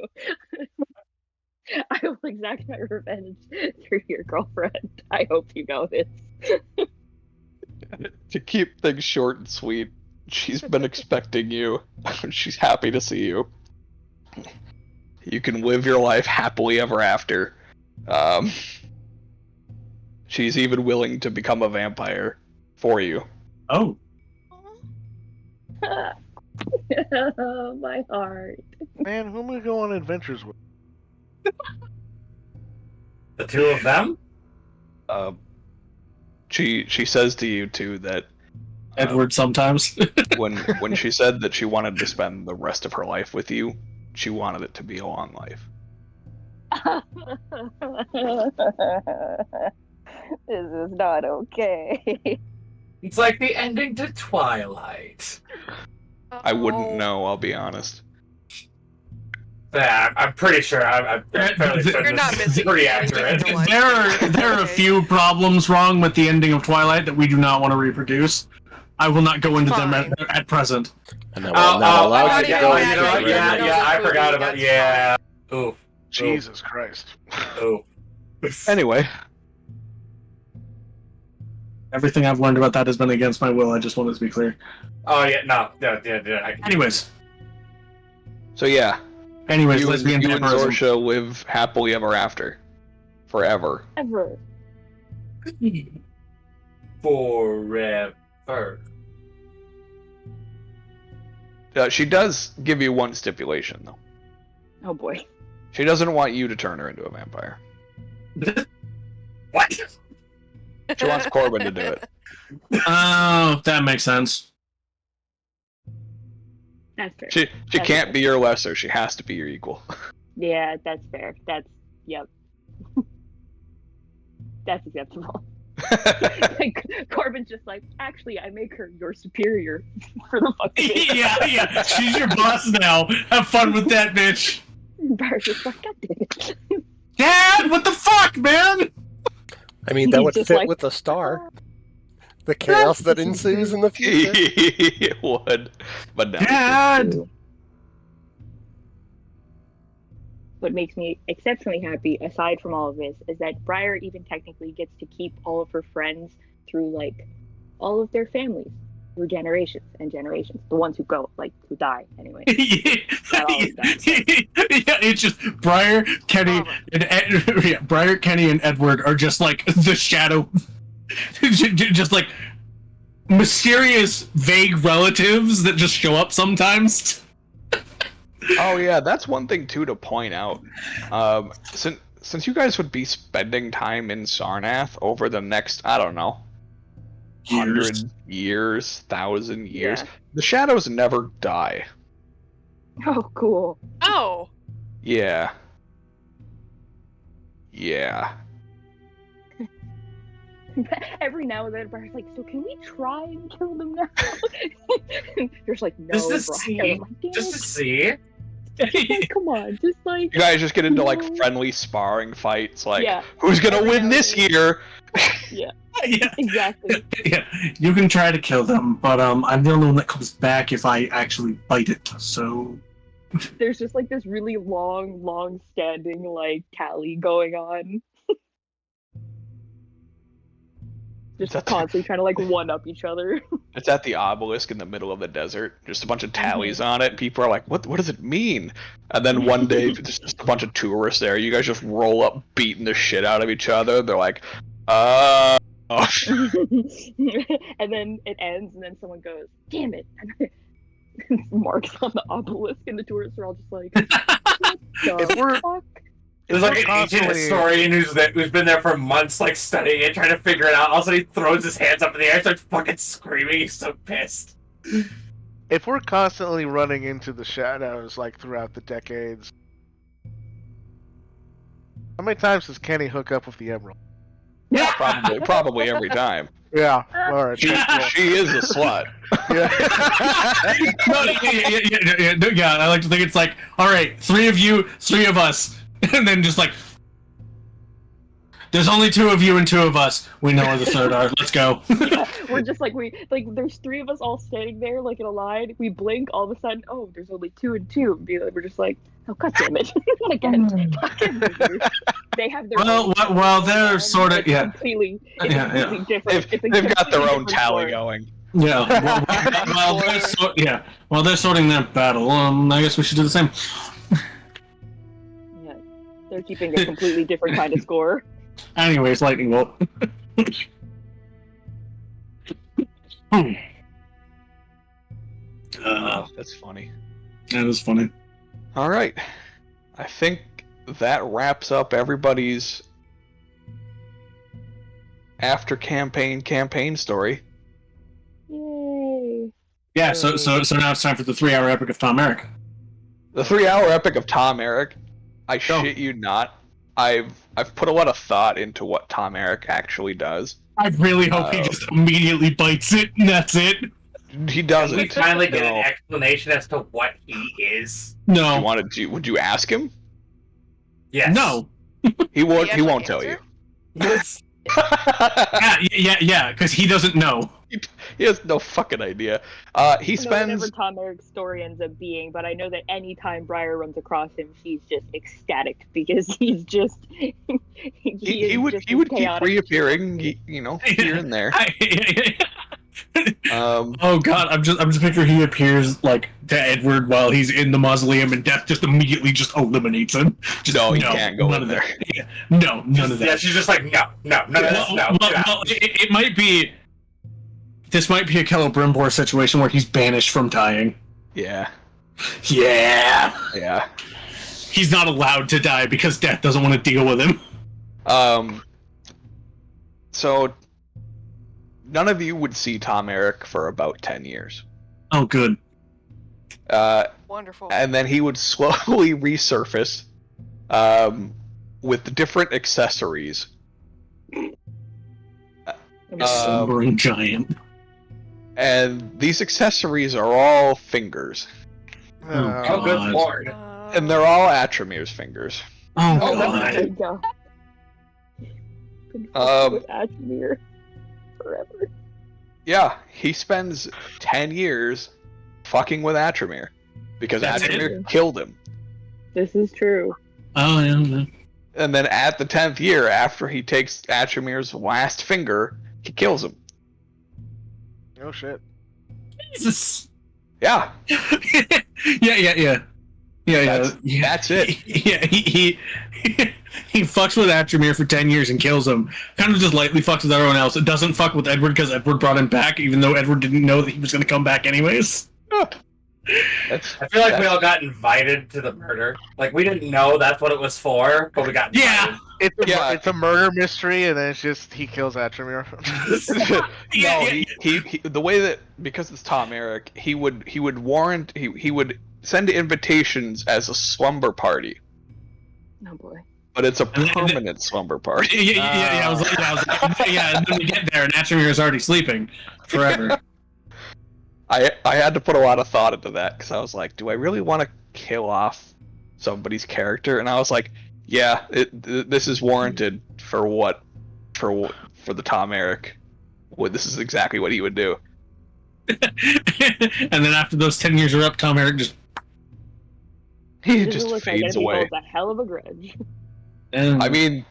I will exact my revenge through your girlfriend. I hope you know this. To keep things short and sweet, she's been expecting you. She's happy to see you. You can live your life happily ever after. She's even willing to become a vampire for you. Oh. Oh, my heart. Man, who am I go on adventures with? The two of them? She says to you too that Edward sometimes. when she said that she wanted to spend the rest of her life with you, she wanted it to be a long life. This is not okay. It's like the ending to Twilight. I wouldn't know, I'll be honest. Yeah, I'm pretty sure. I'm fairly certain You're not this is missing pretty anything accurate. in your life. There are a few problems wrong with the ending of Twilight that we do not want to reproduce. I will not go into them at present. And I will not allow you to yeah, go yeah, into you know what? the Yeah, regular- I forgot about. That's Yeah. Ooh. Jesus Christ. Ooh. Anyway, Everything I've learned about that has been against my will. I just wanted to be clear. Oh yeah. No. Yeah. Anyways, so yeah. Anyways, you lesbian and vampirism. Zorsha live happily ever after. Forever. Ever. Forever. She does give you one stipulation, though. Oh boy. She doesn't want you to turn her into a vampire. What? She wants Corbin to do it. Oh, that makes sense. That's fair. She That's can't fair. be your lesser. She has to be your equal. Yeah, that's fair. Yep. That's acceptable. Like, Corbin's just like, actually, I make her your superior for the fuck of it. Yeah. She's your boss now. Have fun with that, bitch. Briar's just like, God damn it. Dad, what the fuck, man? I mean, that He's would just fit like, with the star. The chaos that ensues in the future. It would, but no. Dad. What makes me exceptionally happy, aside from all of this, is that Briar even technically gets to keep all of her friends through, like, all of their families through generations and generations. The ones who go, like, who die, anyway. Not all of them. Yeah, it's just Briar, Kenny, and Briar, Kenny, and Edward are just like the shadow, just like mysterious, vague relatives that just show up sometimes. Oh yeah, that's one thing too to point out. Since you guys would be spending time in Sarnath over the next, I don't know, 100 years, 1,000 years, Yeah. the shadows never die. Oh, cool. Oh. Yeah. Yeah. Every now and then, Briar's like, so can we try and kill them now? You're just like, no, Just to Briar. see. I'm like, damn Just to it. see. Like, come on, just like, You guys just get into like No. friendly sparring fights, like yeah, who's gonna Every win now this and year? Yeah. exactly. Yeah, you can try to kill them, but I'm the only one that comes back if I actually bite it. So There's just like this really long standing like tally going on. Just That's- constantly trying to like one up each other. It's at the obelisk in the middle of the desert. Just a bunch of tallies on it. People are like, "What does it mean?" And then one day, there's just a bunch of tourists there. You guys just roll up, beating the shit out of each other. They're like, oh. And then it ends, and then someone goes, "Damn it!" And marks on the obelisk, and the tourists are all just like, "What If the we're- fuck?" There's like an ancient Constantly- historian who's been there for months, like studying it, trying to figure it out. All of a sudden, he throws his hands up in the air, and starts fucking screaming. He's so pissed. If we're constantly running into the shadows like throughout the decades, how many times does Kenny hook up with the Emerald? Probably every time. Yeah, all right. She is a slut. Yeah. Yeah, I like to think it's like, all right, 3 of you, 3 of us, and then just like, there's only 2 of you and 2 of us. We know where the 3rd are. Let's go. Yeah, we're just like there's 3 of us all standing there like in a line. We blink, all of a sudden, oh, there's only 2 and 2. We're just like, oh, god damn it! Not again. Fucking losers. They have their own Well, they're sort of, it's yeah. completely, it's Yeah, yeah. completely different. They've got their own completely different tally story. going. Yeah. While they're sorting that battle, I guess we should do the same. Yeah, they're keeping a completely different kind of score. Anyways, lightning bolt. That's funny. That is funny. All right. I think that wraps up everybody's after campaign story. Yay! Yeah. So now it's time for the 3-hour epic of Tom Eric. The 3-hour epic of Tom Eric. I shit you not. I've put a lot of thought into what Tom Eric actually does. I really hope he just immediately bites it, and that's it. He doesn't. We finally get an No. explanation as to what he is. No. Would you ask him? Yes. No. He won't. Do He you won't have tell an you. Yes. Yeah, because he doesn't know. He has no fucking idea. He I don't know spends. whatever Tom Eric's story ends up being, but I know that anytime Briar runs across him, he's just ecstatic because he's just He would just keep chaotic. reappearing, here and there. Oh god, I'm just picturing he appears like to Edward while he's in the mausoleum, and Death just immediately just eliminates him. Just, No, he can't go none in of there. that. Yeah, no, none of that. Yeah, she's just like, no, none of this, no. get out. Well, it might be. This might be a Celebrimbor situation where he's banished from tying. Yeah. Yeah. Yeah. He's not allowed to die because Death doesn't want to deal with him. So none of you would see Tom Eric for about 10 years. Oh, good. Wonderful. And then he would slowly resurface, with different accessories. Slumbering giant. And these accessories are all fingers. Oh, good God. lord. And they're all Atramir's fingers. Oh, Oh, God. There you go. Been Um, with Ashmere forever. Yeah, he spends 10 years fucking with Atramir. Because That's Atramir killed him. This is true. Oh, yeah. And then at the 10th year, after he takes Atramir's last finger, he kills him. Oh shit. Jesus. Yeah, Yeah. that's it. Yeah, he fucks with Atramir for 10 years and kills him. Kind of just lightly fucks with everyone else. It doesn't fuck with Edward because Edward brought him back, even though Edward didn't know that he was going to come back anyways. I feel like we all got invited to the murder. Like, we didn't know that's what it was for, but we got invited. It's a murder mystery, and then it's just he kills Atramir. He the way that, because it's Tom Eric, he would send invitations as a slumber party, Oh boy. but it's a permanent slumber party. Yeah. I was like, and then we get there and Atramir is already sleeping forever. I had to put a lot of thought into that because I was like, do I really want to kill off somebody's character? And I was like, yeah, this is warranted for the Tom Eric. This is exactly what he would do. And then after those 10 years are up, Tom Eric just Doesn't look like fades anything away. holds a hell of a grudge. I mean,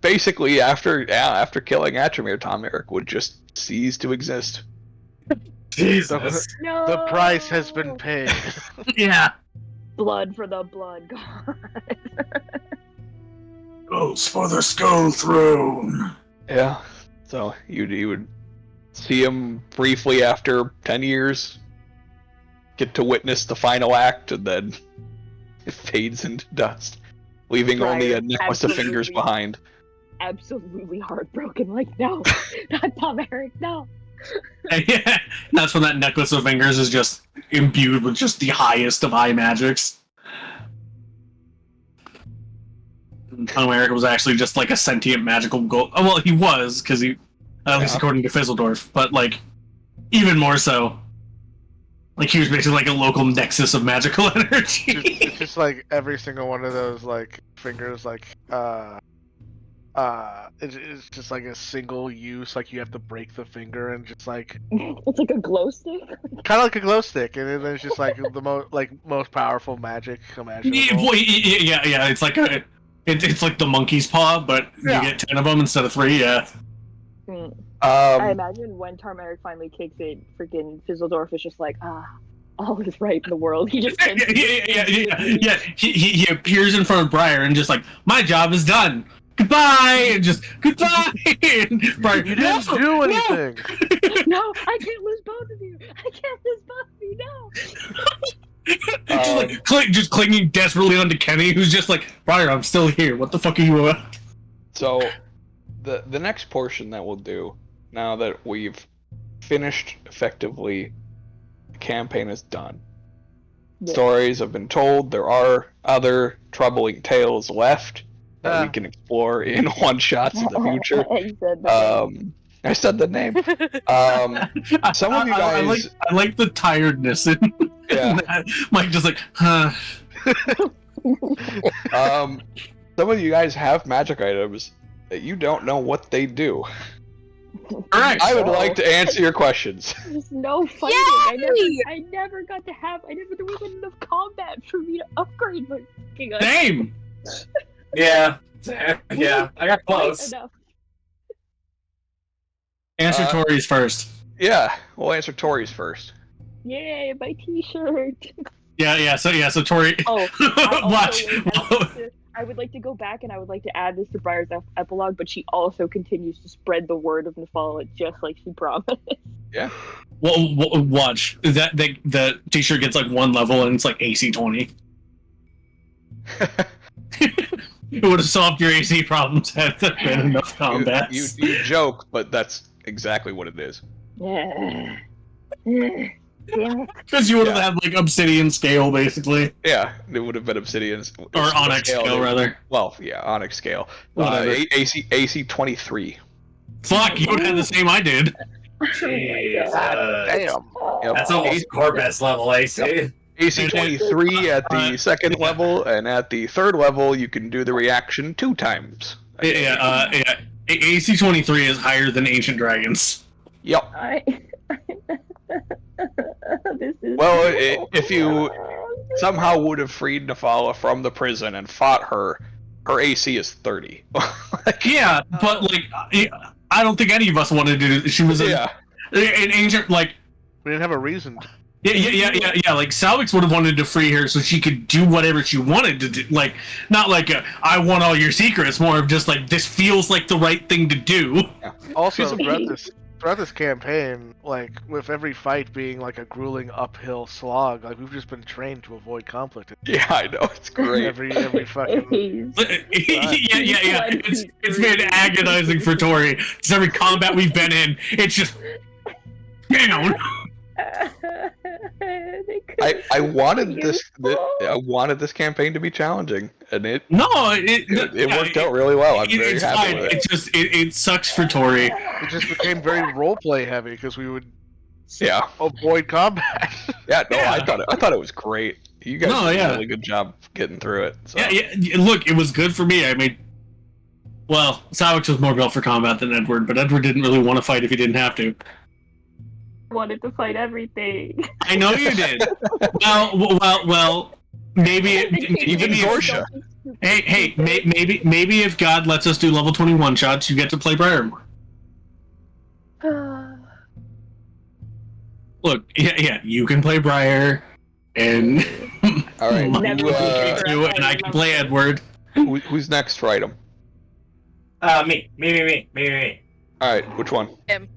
basically after killing Atramir, Tom Eric would just cease to exist. Jesus. No. The price has been paid. yeah. Blood for the blood god. Goes for the skull throne. Yeah. So you would see him briefly after 10 years, get to witness the final act, and then it fades into dust, leaving only a necklace of fingers behind. Absolutely heartbroken. Like, no, not Tom Eric, no. Yeah, that's when that necklace of fingers is just imbued with just the highest of high magics. And Tom Eric was actually just like a sentient magical gold. Oh, well, he was, because he, at least according to Fizzledorf, but like, even more so. Like, he was basically like a local nexus of magical energy. It's just like every single one of those like fingers, like it's just like a single use. Like you have to break the finger and just like It's like a glow stick. kind of like a glow stick, and then there's just like the most powerful magic imaginable. Yeah. It's like it's like the monkey's paw, but you get 10 of them instead of 3. Yeah. I imagine when Tom Eric finally kicks it, freaking Fizzledorf is just like, all is right in the world. He just Yeah. He appears in front of Briar and just like, my job is done. Goodbye, and just goodbye. And Briar, You didn't do anything. No, I can't lose both of you. I can't lose both of you. No. just clinging desperately onto Kenny, who's just like, Briar, I'm still here. What the fuck are you about? So, the next portion that we'll do, now that we've finished effectively, the campaign is done. Yeah. Stories have been told. There are other troubling tales left that we can explore in one-shots in the future. You said that. I said the name. Some of you guys... I like the tiredness in Yeah. Mike just like, huh. Some of you guys have magic items that you don't know what they do. Correct. I would like to answer your questions. There's no fighting. I never got to have. There wasn't enough combat for me to upgrade my fucking item. Same. Yeah, I got close. Enough. Answer Tori's first. Yeah, we'll answer Tori's first. Yay, my T-shirt. Yeah. So Tori. Oh, watch. I would like to go back and I would like to add this to Briar's epilogue, but she also continues to spread the word of Nefalit just like she promised. Yeah. Well, watch. The T-shirt gets like 1 level and it's like AC 20. It would have solved your AC problems had there been enough combat. You joke, but that's exactly what it is. Yeah. Damn it. Because you would have had like obsidian scale, basically, Yeah, it would have been obsidian or onyx scale rather. Well, yeah, onyx scale. Whatever. AC 23. Fuck, you would have had the same I did. Jesus. Damn. Yep. That's almost Corbet's level AC. AC 23 at the second level, and at the third level, you can do the reaction 2 times. Yeah. AC 23 is higher than Ancient Dragons. Yep. This is Well, if you somehow would have freed Nafala from the prison and fought her, her AC is 30. Yeah, but like, I don't think any of us wanted to. She was an ancient, like. We didn't have a reason. Yeah. Like Salvix would have wanted to free her so she could do whatever she wanted to do. Like, not like I want all your secrets. More of just like this feels like the right thing to do. Also, throughout this campaign, like with every fight being like a grueling uphill slog, like we've just been trained to avoid conflict. Yeah, I know, it's great. Every fucking. Yeah. It's been agonizing for Tori. It's every combat we've been in. It's just down. I wanted this campaign to be challenging, and it worked out really well. I'm very happy with it. It's just it sucks for Tori. It just became very roleplay heavy because we would avoid combat. Yeah, no, I thought it was great. You guys did a really good job getting through it. So. Yeah. Look, it was good for me. I mean, well, Salvix was more built for combat than Edward, but Edward didn't really want to fight if he didn't have to. Wanted to fight everything. I know you did. Well. Maybe even Zorsha. Hey. Maybe if God lets us do level 21 shots, you get to play Briar more. Look, yeah, you can play Briar, and all right, and I can play Edward. Who's next for item? Me. All right, which one? Him.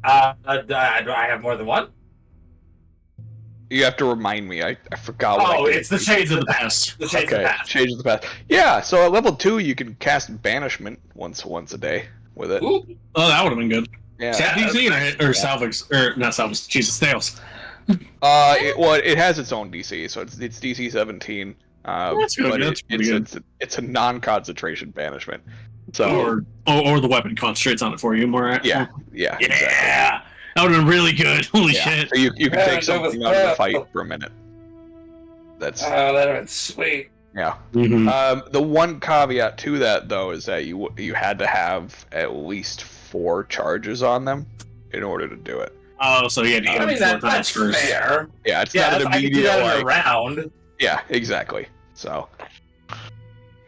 Do I have more than one? You have to remind me. I forgot. What it's the Shades of the Past. The Shades of the Past. Shades of the Past. Yeah. So at level 2, you can cast Banishment once a day with it. Ooh. Oh, that would have been good. Yeah. DC or Salvix or not Salvix? Jesus, Thales. It has its own DC, so it's DC 17. That's good. But That's pretty good. It's a non-concentration banishment. So or the weapon concentrates on it for you more. Yeah. Exactly. That would have been really good. Holy shit! So you can take something out of the fight for a minute. That would have been sweet. Yeah. Mm-hmm. The one caveat to that though is that you had to have at least 4 charges on them in order to do it. Oh, so you had to get them 4 times first. Fair. Yeah, it's not an immediate round. Yeah, exactly. So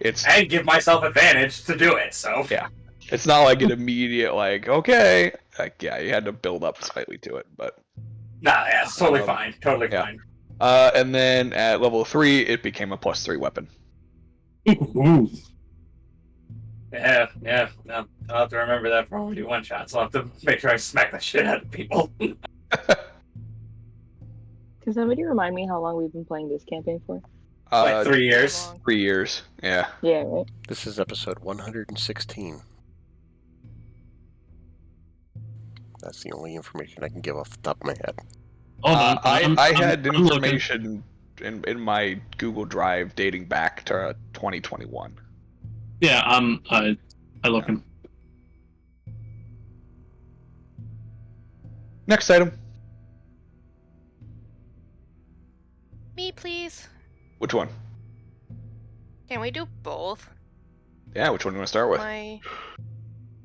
and give myself advantage to do it. So yeah, it's not like an immediate okay. You had to build up slightly to it, but it's totally fine. Totally fine. And then at level 3, it became a +3 weapon. Ooh. Yeah. No, I'll have to remember that for when we do one shots. I'll have to make sure I smack the shit out of people. Can somebody remind me how long we've been playing this campaign for? 3 years. 3 years. Yeah. Yeah. Right. This is episode 116. That's the only information I can give off the top of my head. I had information in my Google Drive dating back to 2021. Yeah, I looking. Next item. Me, please. Which one? Can we do both? Yeah, which one do you want to start with? My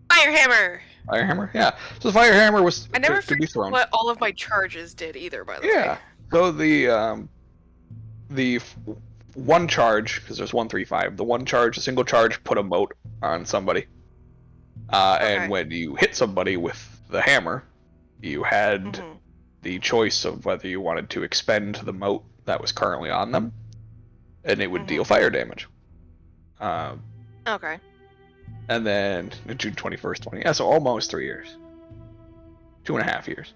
Firehammer! Firehammer? Yeah. So the Firehammer was I never to be thrown. what all of my charges did either, by the way. Yeah. So the one charge, because there's 135, the one charge, a single charge, put a moat on somebody. And when you hit somebody with the hammer, you had the choice of whether you wanted to expend the moat that was currently on them, and it would deal fire damage. Okay. And then June 21st, so almost 3 years. 2.5 years.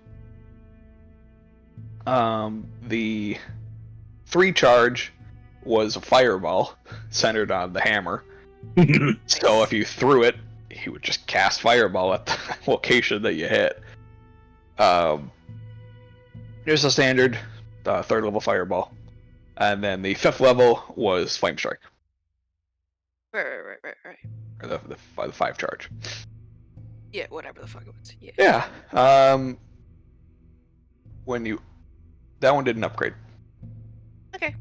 The 3 charge was a fireball centered on the hammer. So if you threw it, he would just cast fireball at the location that you hit. Here's the standard 3rd level fireball, and then the 5th level was flame strike, Right. or the 5 charge. Yeah, whatever the fuck it was. Yeah. Yeah. That one didn't upgrade. Okay.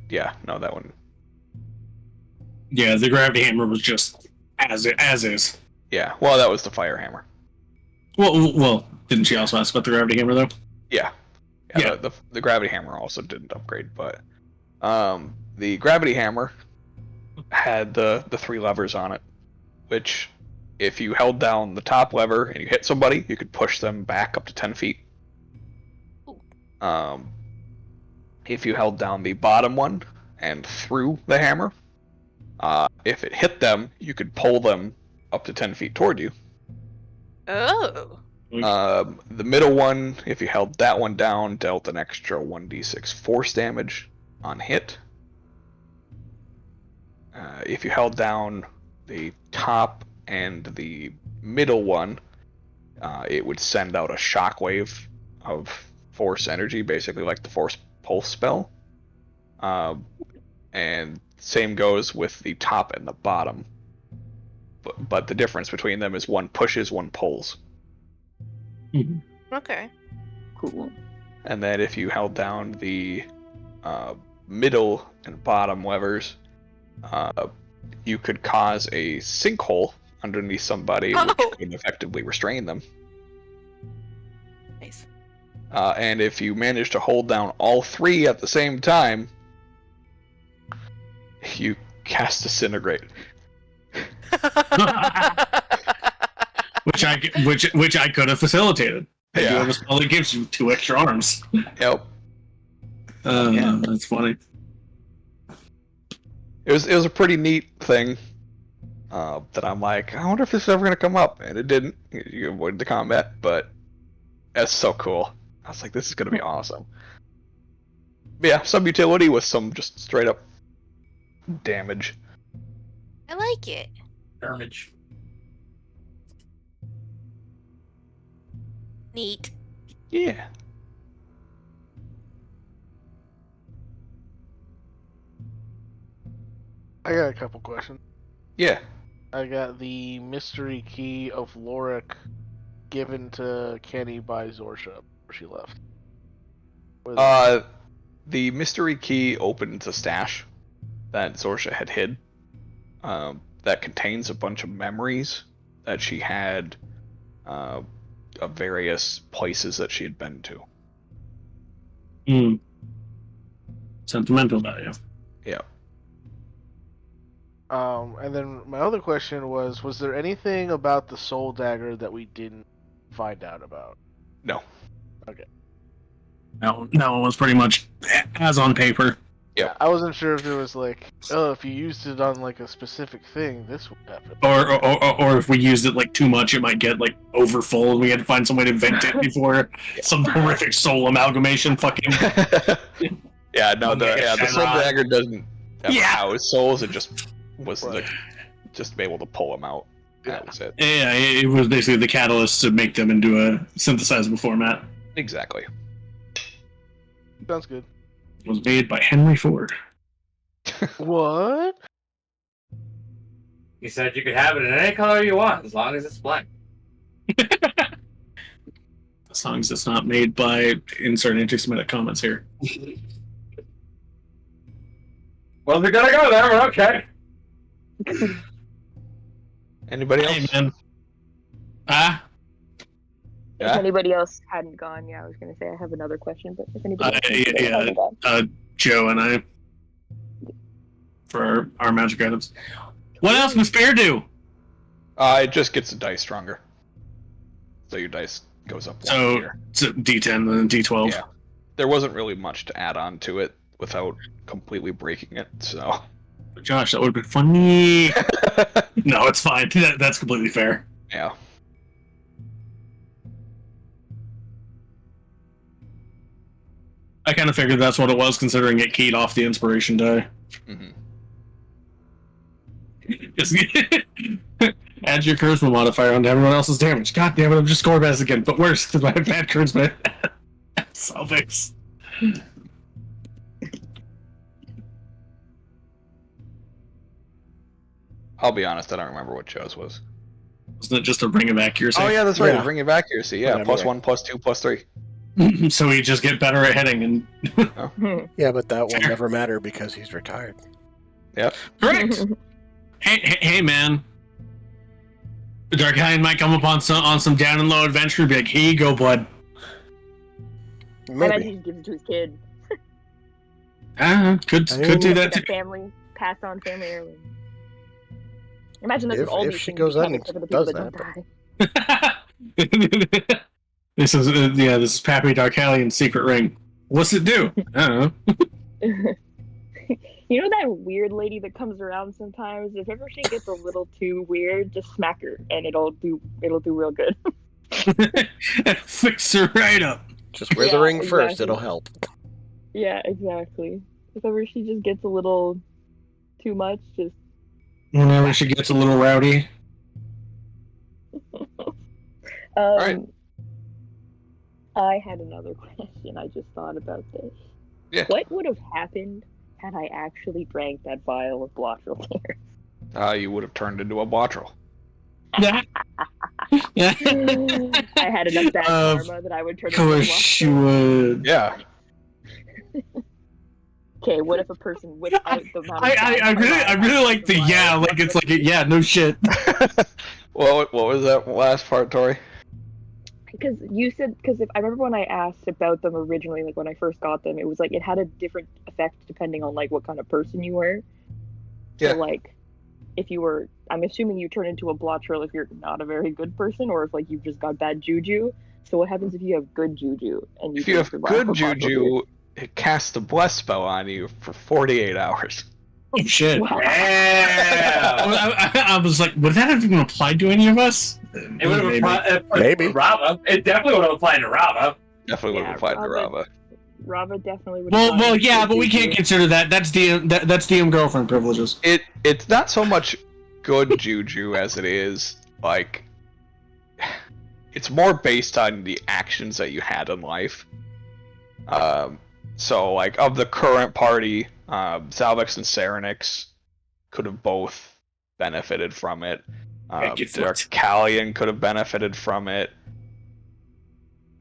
Yeah, no, that one. Yeah, the gravity hammer was just as is. Yeah, well, that was the fire hammer. Well, didn't she also ask about the gravity hammer though? Yeah. The gravity hammer also didn't upgrade, but the gravity hammer had the 3 levers on it, which if you held down the top lever and you hit somebody, you could push them back up to 10 feet. If you held down the bottom one and threw the hammer, if it hit them, you could pull them up to 10 feet toward you. Oh. The middle one, if you held that one down, dealt an extra 1d6 force damage on hit. If you held down the top and the middle one, it would send out a shockwave of force energy, basically like the force pulse spell. And same goes with the top and the bottom. But the difference between them is one pushes, one pulls. Okay. Cool. And then if you held down the middle and bottom levers, you could cause a sinkhole underneath somebody, which could effectively restrain them. Nice. And if you manage to hold down all 3 at the same time, you cast Disintegrate. which I could have facilitated. I do have a spell that gives you 2 extra arms. Yep. That's funny. It was a pretty neat thing that I'm like, I wonder if this is ever gonna come up, and it didn't. You avoided the combat, but that's so cool. I was like, this is gonna be awesome. But yeah, some utility with some just straight up damage. I like it. Damage. Neat. Yeah. I got a couple questions. Yeah. I got the mystery key of Lorik given to Kenny by Zorsha before she left. The mystery key opens a stash that Zorsha had hid. That contains a bunch of memories that she had of various places that she had been to. Sentimental value. Yeah. And then my other question was there anything about the soul dagger that we didn't find out about? No. Okay. That one was pretty much as on paper. Yeah. I wasn't sure if there was like, oh, if you used it on like a specific thing, this would happen. Or if we used it like too much, it might get like overfull, and we had to find some way to vent it before some horrific soul amalgamation. Fucking. Yeah. No. The soul dagger doesn't house souls. It just was just able to pull them out. That was it. Yeah, it was basically the catalyst to make them into a synthesizable format. Exactly. Sounds good. It was made by Henry Ford. What? He said you could have it in any color you want, as long as it's black. As long as it's not made by insert anti-Semitic comments here. Well, we're gonna go there. We're okay. Anybody else? Hey, man. If anybody else hadn't gone, I was gonna say I have another question, but if anybody else hadn't gone. Joe and I for our magic items. What else does Spear do? It just gets the dice stronger. So your dice goes up one here. So D10 and then D12. Yeah. There wasn't really much to add on to it without completely breaking it, so. Josh, that would have been funny. No, it's fine. That's completely fair. Yeah. I kind of figured that's what it was, considering it keyed off the inspiration die. Mm-hmm. And add your charisma modifier onto everyone else's damage. God damn it, I'm just scoring best again, but worse because I have bad charisma. Salvix. I'll be honest, I don't remember what Joe's was. Wasn't it just a ring of accuracy? Oh yeah, that's right. Yeah. A ring of accuracy. Yeah, Whatever. +1, +2, +3. So we just get better at hitting and Yeah, but that will never matter because he's retired. correct. Hey, man. The Darkhian might come up on some down and low adventure and be like, here you go, bud. I imagine Maybe. he gives it to his kid. Could do that Like a too. family, passed on family heirloom. Imagine this If- with all if these she things goes you out can, and except for the people does that don't die. This is Pappy Darkalian's secret ring. What's it do? I don't know. You know that weird lady that comes around sometimes? If ever she gets a little too weird, just smack her and it'll do real good. Fix her right up. Just wear the Yeah, ring first, exactly. it'll help. Yeah, exactly. If ever she just gets a little too much, just Whenever she gets a little rowdy. Right. I had another question. I just thought about this. Yeah. What would have happened had I actually drank that vial of Blottrel tears? You would have turned into a Botrel. Yeah. I had enough bad Of karma that I would turn Of into a course you Blottrel. would. Yeah. Okay, what if a person without the amount of I really like the yeah, like it's like a, yeah, no shit. What was that last part, Tori? Because you said, because if I remember when I asked about them originally, like when I first got them, it was like it had a different effect depending on like what kind of person you were. Yeah. So like, if you were, I'm assuming you turn into a Blottrel if you're not a very good person, or if like you've just got bad juju. So what happens if you have good juju and If you have good juju, it casts a bless spell on you for 48 hours. Oh shit. Wow. Yeah. I was like, would that have even applied to any of us? It would have Maybe. applied Maybe. to Rava. It definitely would have applied to Rava. Definitely would have applied to Rava. Rava definitely would. Well, yeah, but we can't consider that. That's that's DM girlfriend privileges. It's not so much good juju as it is like it's more based on the actions that you had in life. So like of the current party, Salvex and Serenix could have both benefited from it. Darkalian could have benefited from it.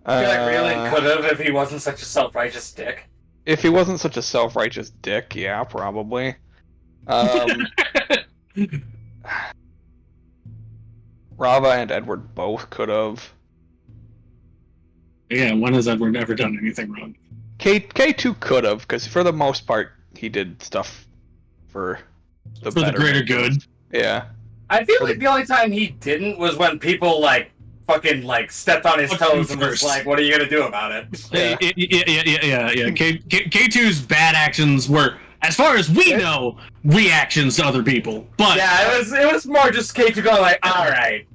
I feel like really could have if he wasn't such a self-righteous dick. If he wasn't such a self-righteous dick, yeah, probably. Rava and Edward both could have. Yeah, when has Edward ever done anything wrong? K2 could have, because for the most part, he did stuff for the greater good. Yeah. I feel like the only time he didn't was when people like fucking like stepped on his toes and was like, "What are you gonna do about it?" Yeah. Yeah. K2's bad actions were, as far as we know, reactions to other people. But yeah, it was more just K2 going like, "All right."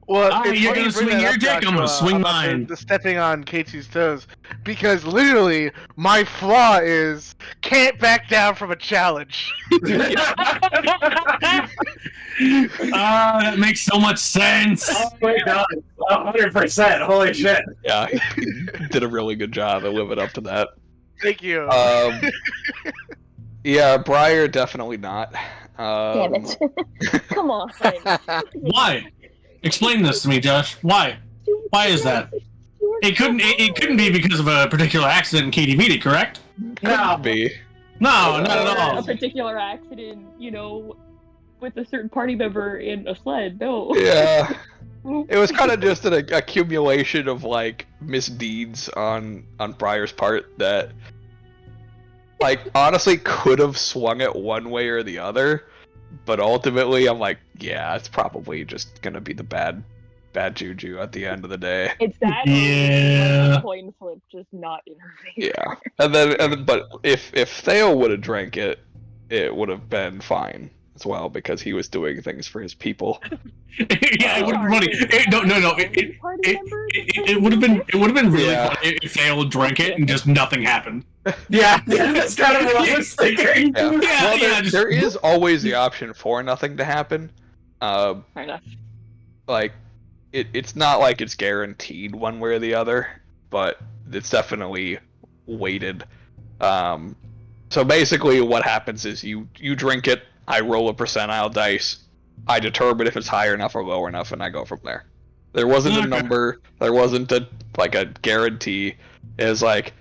Well, Oh, it's you're funny gonna you bring swing that your up, dick, I'm gonna Joshua, swing about mine. The stepping on K2's toes, because literally my flaw is can't back down from a challenge. That makes so much sense. Oh my god, 100%! Holy shit! Yeah, he did a really good job at living up to that. Thank you. Yeah, Briar definitely not. Damn it! Come on. Why? Explain this to me, Josh. Why? Why is that? It couldn't be because of a particular accident in KDVD, correct? Could be. No, not at A all. particular accident, you know, with a certain party member in a sled. No. Yeah. It was kind of just an accumulation of like misdeeds on Briar's part that, like, honestly could have swung it one way or the other, but ultimately I'm like, yeah, it's probably just gonna be the bad juju at the end of the day. It's that. Yeah. Or coin flip, just not in her favor. Yeah, and then but if Theo would have drank it, it would have been fine as well because he was doing things for his people. Yeah, it would have been funny. No. It would have been really funny if Theo drank it and just nothing happened. Yeah, that's kind of what I was thinking. Yeah. Yeah, Well, yeah, there is always the option for nothing to happen. Fair enough. like it's not like it's guaranteed one way or the other, but it's definitely weighted. So basically what happens is you drink it, I roll a percentile dice, I determine if it's higher enough or lower enough, and I go from there. There wasn't a number, there wasn't a guarantee. It was like,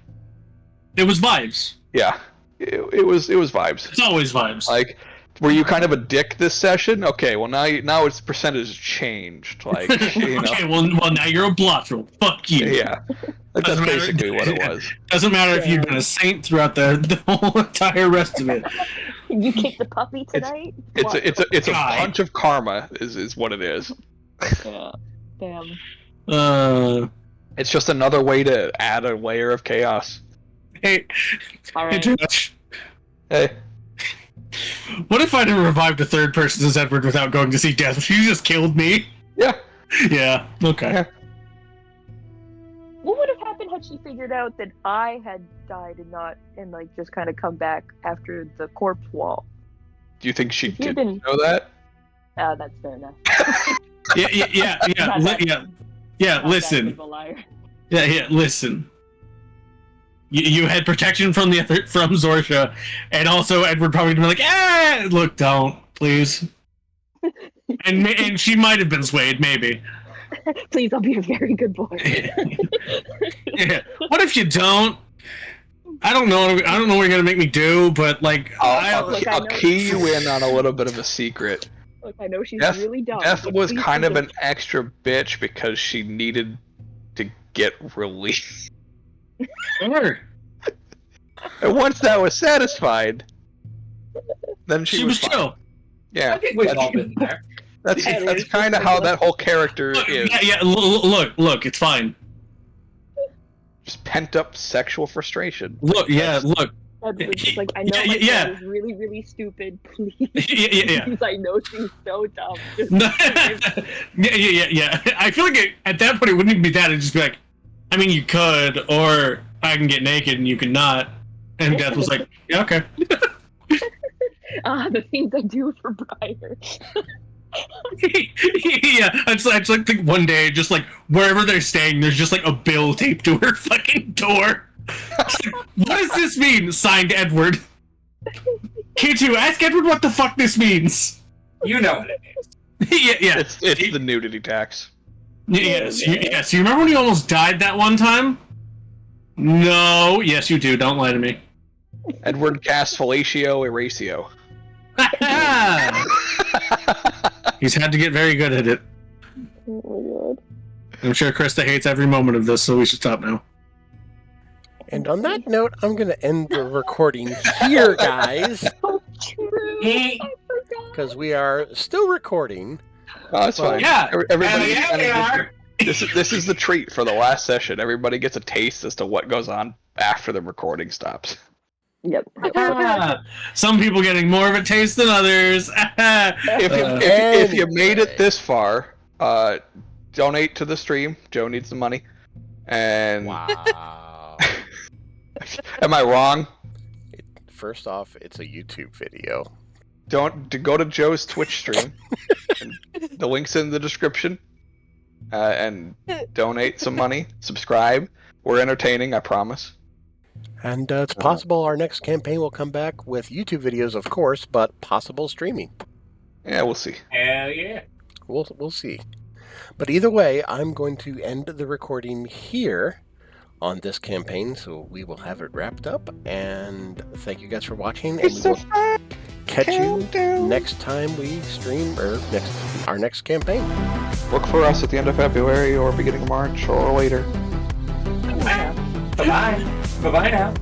it was vibes. Yeah, it was vibes. It's always vibes. Like, were you kind of a dick this session? Okay, well now its percentage changed. Like, you know. Okay, well now you're a blotchel. Fuck you. Yeah, that's basically what it was. Doesn't matter if you've been a saint throughout the whole entire rest of it. You kicked the puppy tonight? It's a punch of karma is what it is. Yeah. Damn. It's just another way to add a layer of chaos. Hey, Right. hey, Josh. Hey. What if I didn't revive the third person as Edward without going to see death? You just killed me. Yeah. Yeah. Okay. Yeah. What would have happened had she figured out that I had died and like just kind of come back after the corpse wall? Do you think she did been- know that? That's fair enough. Yeah. Listen. That big of a liar. Yeah. Listen. You had protection from from Zorsha, and also Edward probably would be like, look, don't, please. and she might have been swayed, maybe. Please, I'll be a very good boy. Yeah. What if you don't? I don't know what you're gonna make me do, but like, I'll key you in on a little bit of a secret. Look, I know she's really dumb. Death but was please kind of don't. an extra bitch because she needed to get released. Sure. And once that was satisfied, then she was fine. chill. Yeah, I think we've all been there. that's kind of how that whole character is. Yeah. Look, it's fine. Just pent up sexual frustration. Look. Edward's just like, I know my friend is really, really stupid. Please. Yeah. I know she's so dumb. Just Yeah. I feel like at that point it wouldn't even be that. It'd just be like, I mean, you could, or I can get naked and you can not. And Death was like, yeah, okay. The things I do for Briar. Yeah, I just like think one day, just like wherever they're staying, there's just like a bill taped to her fucking door. Like, what does this mean? Signed, Edward. Q2, ask Edward what the fuck this means. You know what it means. Yeah. It's the nudity tax. Yes. You remember when you almost died that one time? No. Yes, you do. Don't lie to me. Edward cast fellatio erasio. He's had to get very good at it. Oh my god. I'm sure Krista hates every moment of this, so we should stop now. And on that note, I'm going to end the recording here, guys, So true. I forgot. because we are still recording. Oh, that's fine. Yeah. Everybody. Yeah, we are. This is the treat for the last session. Everybody gets a taste as to what goes on after the recording stops. Yep. Some people getting more of a taste than others. If you made it this far, donate to the stream. Joe needs the money. And Wow. am I wrong? First off, it's a YouTube video. Go to Joe's Twitch stream. The link's in the description. And donate some money. Subscribe. We're entertaining, I promise. And it's possible our next campaign will come back with YouTube videos, of course, but possible streaming. Yeah, we'll see. Hell yeah. We'll see. But either way, I'm going to end the recording here on this campaign, so we will have it wrapped up. And thank you guys for watching, and we will catch you next time we stream, or our next campaign. Look for us at the end of February or beginning of March or later. Bye-bye. Bye-bye now.